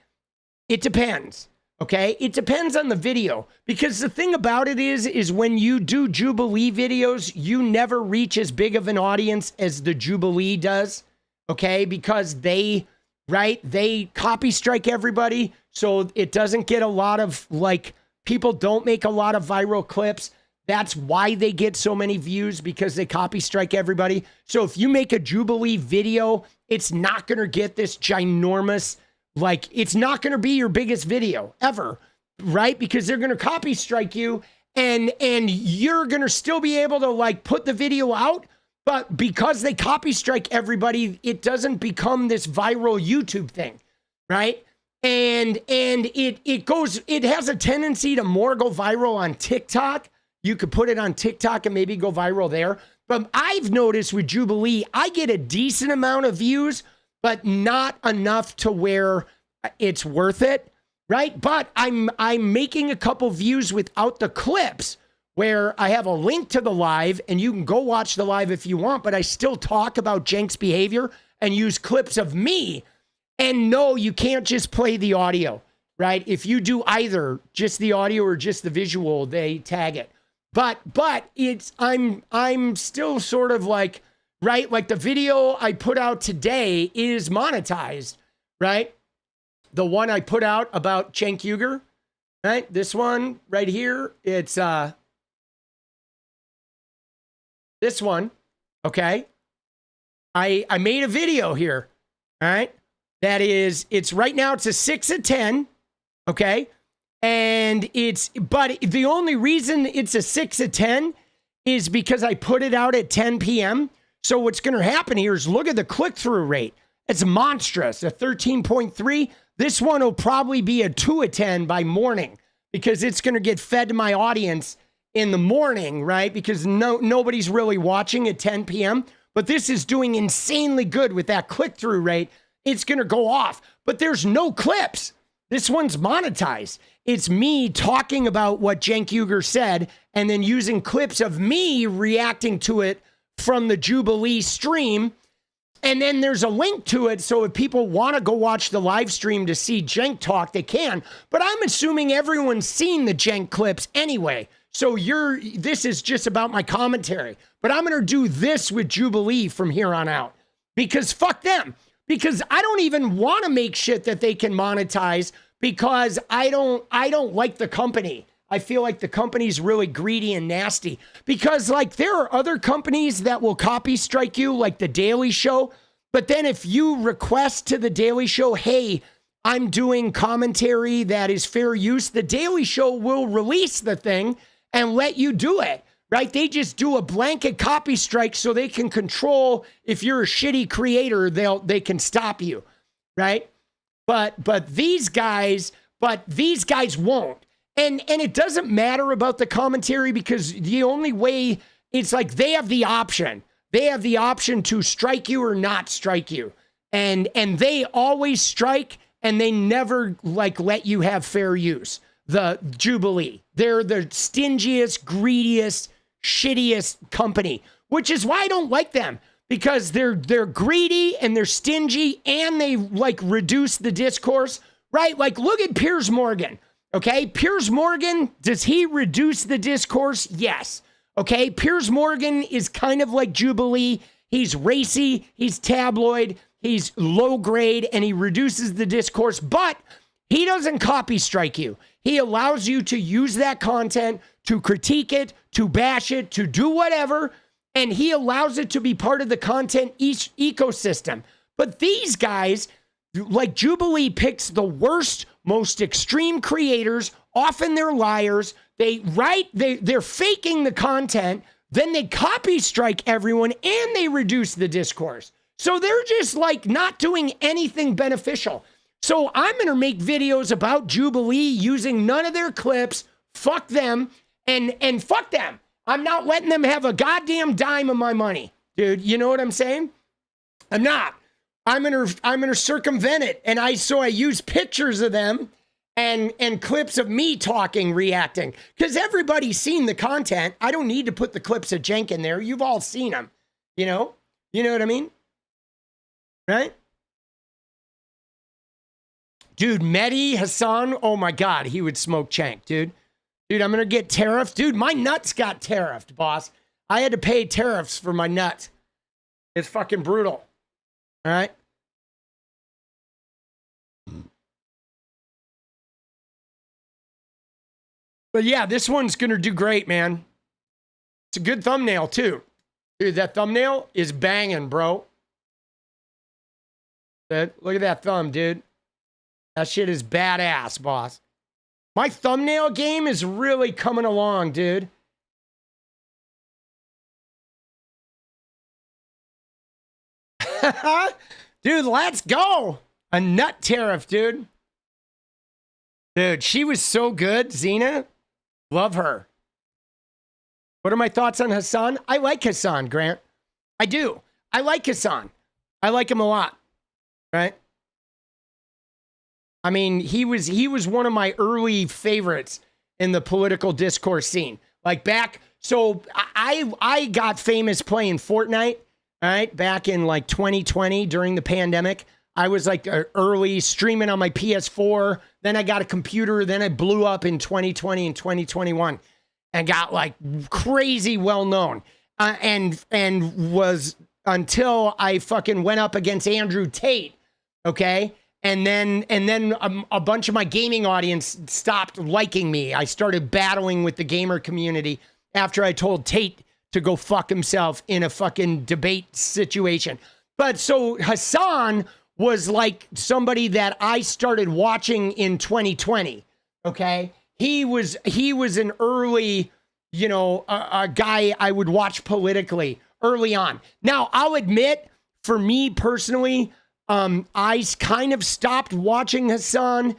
It depends. Okay. It depends on the video, because the thing about it is when you do Jubilee videos, you never reach as big of an audience as the Jubilee does. Okay. Because they copy strike everybody. So it doesn't get a lot of, like, people don't make a lot of viral clips. That's why they get so many views, because they copy strike everybody. So if you make a Jubilee video, it's not going to get this ginormous, like, it's not going to be your biggest video ever, right? Because they're going to copy strike you, and you're going to still be able to, like, put the video out. But because they copy strike everybody, it doesn't become this viral YouTube thing, right? And it has a tendency to more go viral on TikTok. You could put it on TikTok and maybe go viral there. But I've noticed with Jubilee, I get a decent amount of views, but not enough to where it's worth it, right? But I'm making a couple views without the clips, where I have a link to the live and you can go watch the live if you want, but I still talk about Cenk's behavior and use clips of me. And no, you can't just play the audio, right? If you do either just the audio or just the visual, they tag it. But I'm still sort of like, right? Like the video I put out today is monetized, right? The one I put out about Cenk Uygur, right? This one right here, it's this one, okay? I made a video here, all right? It's right now, it's a 6 of 10, okay? And but the only reason it's a 6 of 10 is because I put it out at 10 p.m. So what's going to happen here is look at the click-through rate. It's monstrous, a 13.3. This one will probably be a 2 of 10 by morning, because it's going to get fed to my audience in the morning, right? Because nobody's really watching at 10 p.m. But this is doing insanely good with that click-through rate. It's going to go off, but there's no clips. This one's monetized. It's me talking about what Cenk Uygur said and then using clips of me reacting to it from the Jubilee stream. And then there's a link to it. So if people want to go watch the live stream to see Cenk talk, they can. But I'm assuming everyone's seen the Cenk clips anyway. So this is just about my commentary. But I'm going to do this with Jubilee from here on out. Because fuck them. Because I don't even want to make shit that they can monetize because I don't like the company. I feel like the company's really greedy and nasty because like there are other companies that will copy strike you like the Daily Show. But then if you request to the Daily Show, hey, I'm doing commentary that is fair use, the Daily Show will release the thing and let you do it, right? They just do a blanket copy strike so they can control if you're a shitty creator, they can stop you, right? But these guys won't. And it doesn't matter about the commentary because the only way, it's like they have the option. They have the option to strike you or not strike you. And they always strike and they never like let you have fair use. The Jubilee. They're the stingiest, greediest, shittiest company, which is why I don't like them. Because they're greedy and they're stingy and they like reduce the discourse, right? Like look at Piers Morgan. Okay, Piers Morgan, does he reduce the discourse? Yes. Okay, Piers Morgan is kind of like Jubilee. He's racy, he's tabloid, he's low grade, and he reduces the discourse, but he doesn't copy strike you. He allows you to use that content, to critique it, to bash it, to do whatever, and he allows it to be part of the content ecosystem. But these guys, like Jubilee picks the worst, most extreme creators, often they're liars. They're faking the content, then they copy strike everyone and they reduce the discourse. So they're just like not doing anything beneficial. So I'm going to make videos about Jubilee using none of their clips. Fuck them and fuck them. I'm not letting them have a goddamn dime of my money, dude. You know what I'm saying? I'm not. I'm gonna circumvent it. And I use pictures of them and clips of me talking, reacting. Because everybody's seen the content. I don't need to put the clips of Cenk in there. You've all seen them. You know? You know what I mean? Right? Dude, Mehdi Hassan, oh my God, he would smoke Cenk, dude. Dude, I'm gonna get tariffed. Dude, my nuts got tariffed, boss. I had to pay tariffs for my nuts. It's fucking brutal. All right? But yeah, this one's going to do great, man. It's a good thumbnail, too. Dude, that thumbnail is banging, bro. Look at that thumb, dude. That shit is badass, boss. My thumbnail game is really coming along, dude. Dude, let's go. A nut tariff, dude. Dude, she was so good, Xena. Love her. What are my thoughts on Hassan? I like Hassan, Grant. I do. I like Hassan. I like him a lot. Right? I mean, he was one of my early favorites in the political discourse scene. Like back, so I got famous playing Fortnite. All right, back in like 2020 during the pandemic, I was like early streaming on my PS4. Then I got a computer. Then I blew up in 2020 and 2021 and got like crazy well known. And was until I fucking went up against Andrew Tate. Okay. And then a bunch of my gaming audience stopped liking me. I started battling with the gamer community after I told Tate to go fuck himself in a fucking debate situation. But so Hassan was like somebody that I started watching in 2020. Okay. He was an early, you know, a guy I would watch politically early on. Now I'll admit for me personally, I kind of stopped watching Hassan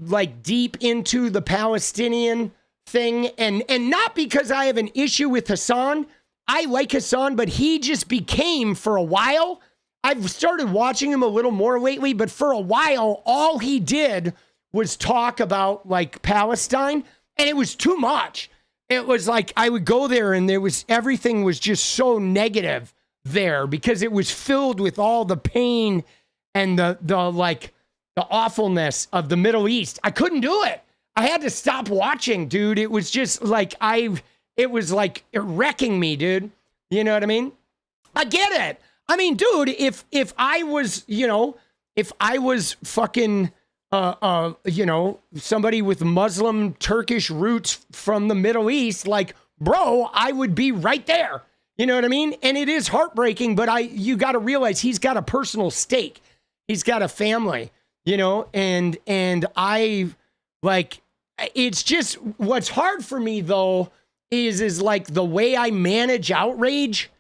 like deep into the Palestinian thing, and not because I have an issue with Hassan. I like Hassan, but he just became, for a while, I've started watching him a little more lately, but for a while, all he did was talk about like Palestine, and it was too much. It was like I would go there and everything was just so negative there because it was filled with all the pain and the awfulness of the Middle East. I couldn't do it. I had to stop watching, dude. It was just like it was like wrecking me, dude. You know what I mean? I get it. I mean, dude, if I was, you know, if I was fucking you know, somebody with Muslim Turkish roots from the Middle East, like, bro, I would be right there. You know what I mean? And it is heartbreaking, but you got to realize he's got a personal stake. He's got a family, you know, and I like, it's just what's hard for me though is like the way I manage outrage.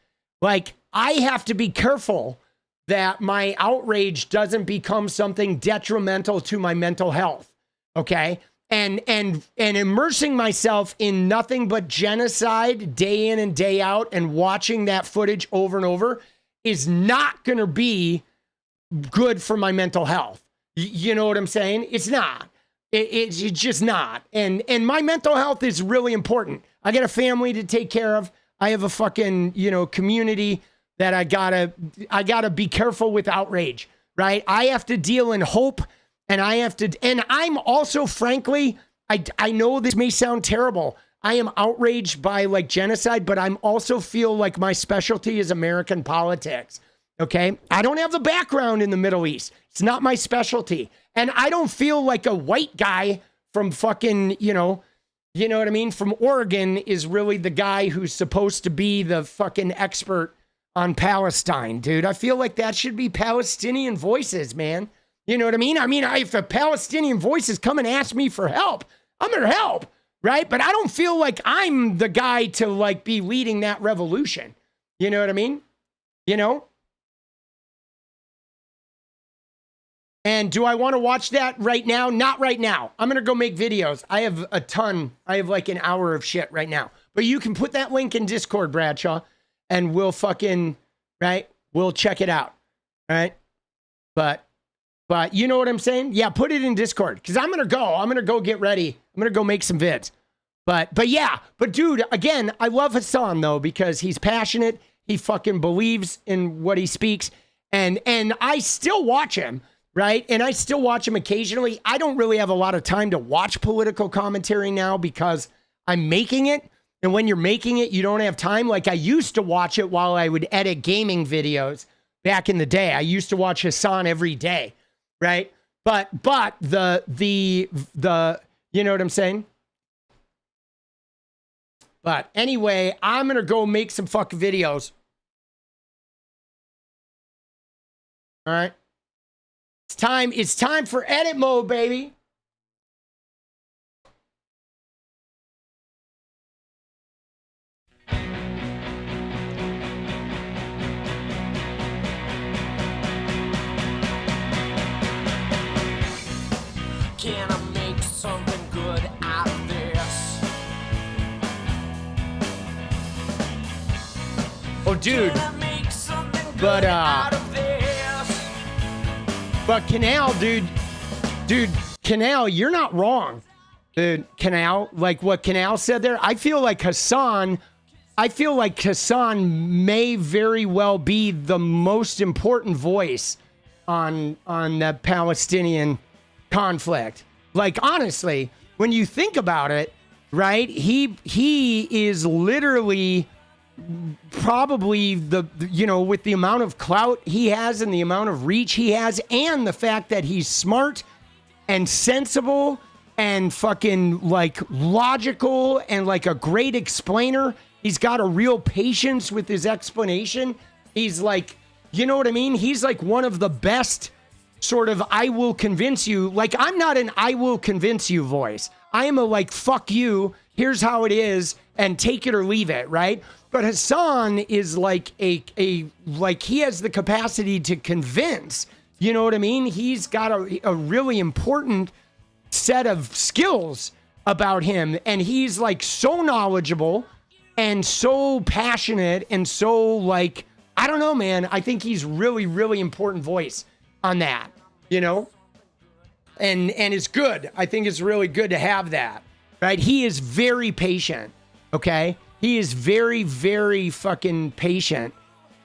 Like I have to be careful that my outrage doesn't become something detrimental to my mental health. Okay. And immersing myself in nothing but genocide day in and day out and watching that footage over and over is not going to be good for my mental health. You know what I'm saying? It's not. It's just not. And my mental health is really important. I got a family to take care of. I have a fucking, you know, community that I gotta be careful with outrage, right? I have to deal in hope. And I'm also, frankly, I know this may sound terrible. I am outraged by like genocide, but I'm also feel like my specialty is American politics. Okay. I don't have the background in the Middle East. It's not my specialty. And I don't feel like a white guy from fucking, you know what I mean? From Oregon is really the guy who's supposed to be the fucking expert on Palestine, dude. I feel like that should be Palestinian voices, man. You know what I mean? I mean, if a Palestinian voices come and ask me for help, I'm going to help, right? But I don't feel like I'm the guy to like be leading that revolution. You know what I mean? You know? And do I want to watch that right now? Not right now. I'm going to go make videos. I have a ton. I have like an hour of shit right now. But you can put that link in Discord, Bradshaw, and we'll fucking, right? We'll check it out, right? But you know what I'm saying? Yeah, put it in Discord because I'm going to go get ready. I'm going to go make some vids. But yeah, but dude, again, I love Hassan though because he's passionate. He fucking believes in what he speaks. And I still watch him, right? And I still watch him occasionally. I don't really have a lot of time to watch political commentary now because I'm making it. And when you're making it, you don't have time. Like I used to watch it while I would edit gaming videos back in the day. I used to watch Hassan every day. Right. But the you know what I'm saying? But anyway, I'm going to go make some fucking videos. All right. It's time for edit mode, baby.
Can I make something good out of this?
Oh, dude.
Can I make something good
But
out of this?
But Canal, dude, Canal, you're not wrong. Dude, Canal, like what Canal said there, I feel like Hassan may very well be the most important voice on the Palestinian conflict. Like honestly, when you think about it, right? He is literally probably with the amount of clout he has and the amount of reach he has and the fact that he's smart and sensible and fucking like logical and like a great explainer. He's got a real patience with his explanation. He's like, you know what I mean? He's like one of the best sort of I will convince you. Like I'm not an I will convince you voice. I am a like, fuck you. Here's how it is and take it or leave it. Right. But Hassan is like like he has the capacity to convince, you know what I mean? He's got a really important set of skills about him. And he's like so knowledgeable and so passionate and so like, I don't know, man. I think he's really, really important voice on that, you know? And it's good. I think it's really good to have that, right? He is very patient, okay? He is very, very fucking patient.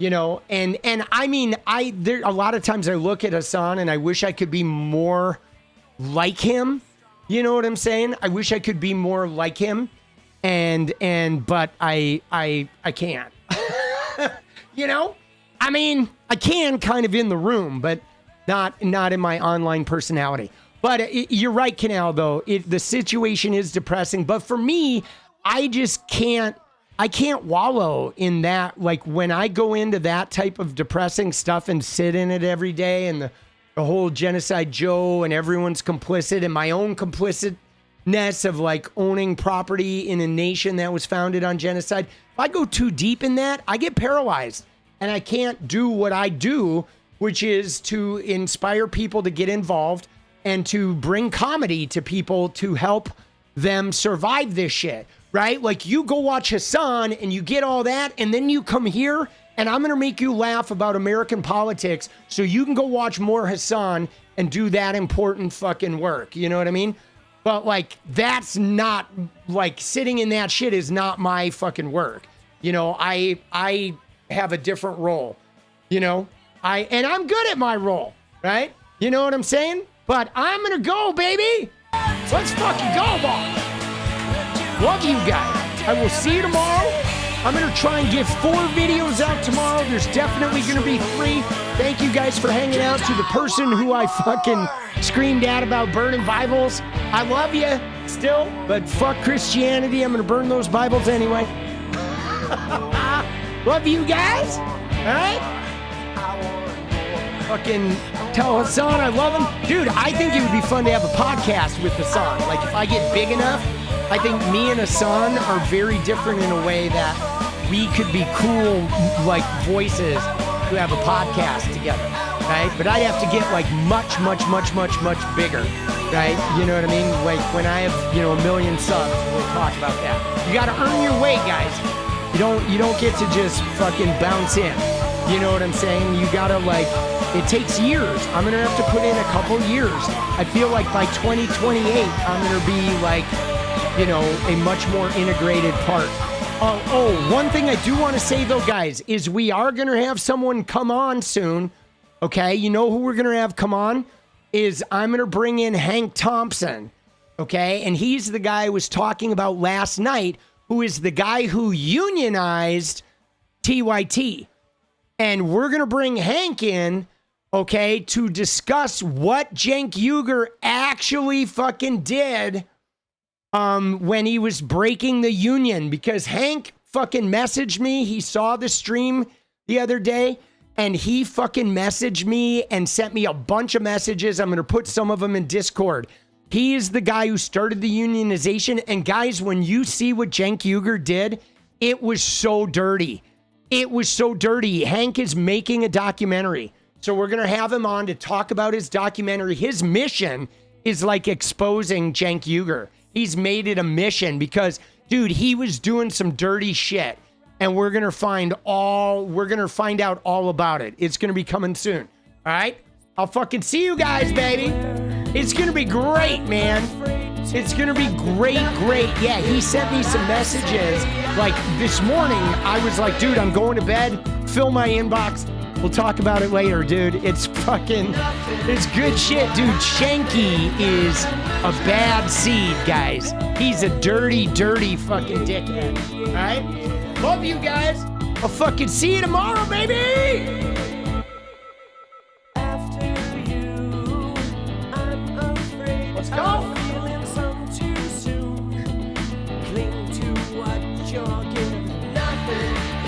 you know, and I mean, there a lot of times I look at Hassan and I wish I could be more like him. You know what I'm saying? I wish I could be more like him, but I can't. You know, I mean, I can kind of in the room, but not in my online personality. But you're right, Canal, though. The situation is depressing. But for me, I just can't. I can't wallow in that. Like when I go into that type of depressing stuff and sit in it every day, and the whole Genocide Joe and everyone's complicit, and my own complicitness of like owning property in a nation that was founded on genocide. If I go too deep in that, I get paralyzed and I can't do what I do, which is to inspire people to get involved and to bring comedy to people to help them survive this shit, right? Like you go watch Hassan and you get all that, and then you come here and I'm going to make you laugh about American politics so you can go watch more Hassan and do that important fucking work. You know what I mean? But like, that's not like sitting in that shit is not my fucking work. You know, I have a different role, you know, and I'm good at my role, right? You know what I'm saying? But I'm going to go, baby. Let's fucking go, boss. Love you guys. I will see you tomorrow. I'm going to try and get 4 videos out tomorrow. There's definitely going to be 3. Thank you guys for hanging out. To the person who I fucking screamed at about burning Bibles, I love you still, but fuck Christianity. I'm going to burn those Bibles anyway. Love you guys. All right? Fucking tell Hassan I love him. Dude, I think it would be fun to have a podcast with Hassan. Like if I get big enough, I think me and Hassan are very different in a way that we could be cool, like voices who have a podcast together, right? But I'd have to get like much bigger, right? You know what I mean? Like when I have, 1 million subs, we'll talk about that. You got to earn your way, guys. You don't get to just fucking bounce in. You know what I'm saying? You got to like, it takes years. I'm going to have to put in a couple years. I feel like by 2028, I'm going to be like, a much more integrated part. One thing I do want to say though, guys, is we are going to have someone come on soon. Okay. You know who we're going to have come on is I'm going to bring in Hank Thompson. Okay. And he's the guy I was talking about last night, who is the guy who unionized TYT. And we're going to bring Hank in, okay, to discuss what Cenk Uygur actually fucking did when he was breaking the union, because Hank fucking messaged me. He saw the stream the other day and he fucking messaged me and sent me a bunch of messages. I'm going to put some of them in Discord. He is the guy who started the unionization. And guys, when you see what Cenk Uygur did, it was so dirty. It was so dirty. Hank is making a documentary. So we're going to have him on to talk about his documentary. His mission is like exposing Cenk Uygur. He's made it a mission because, dude, he was doing some dirty shit, and we're going to find out all about it. It's going to be coming soon. All right? I'll fucking see you guys, baby. It's going to be great, man. It's going to be great. Yeah, he sent me some messages. Like this morning, I was like, dude, I'm going to bed. Fill my inbox. We'll talk about it later, dude. It's good shit, dude. Shanky is a bad seed, guys. He's a dirty fucking dickhead. All right? Love you guys. I'll fucking see you tomorrow, baby. Let's go.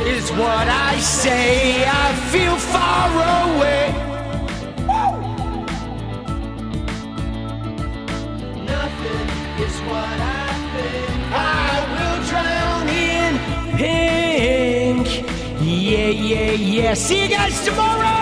Is what I say. I feel far away. Woo! Nothing is what I think. I will drown in pink. Yeah. See you guys tomorrow.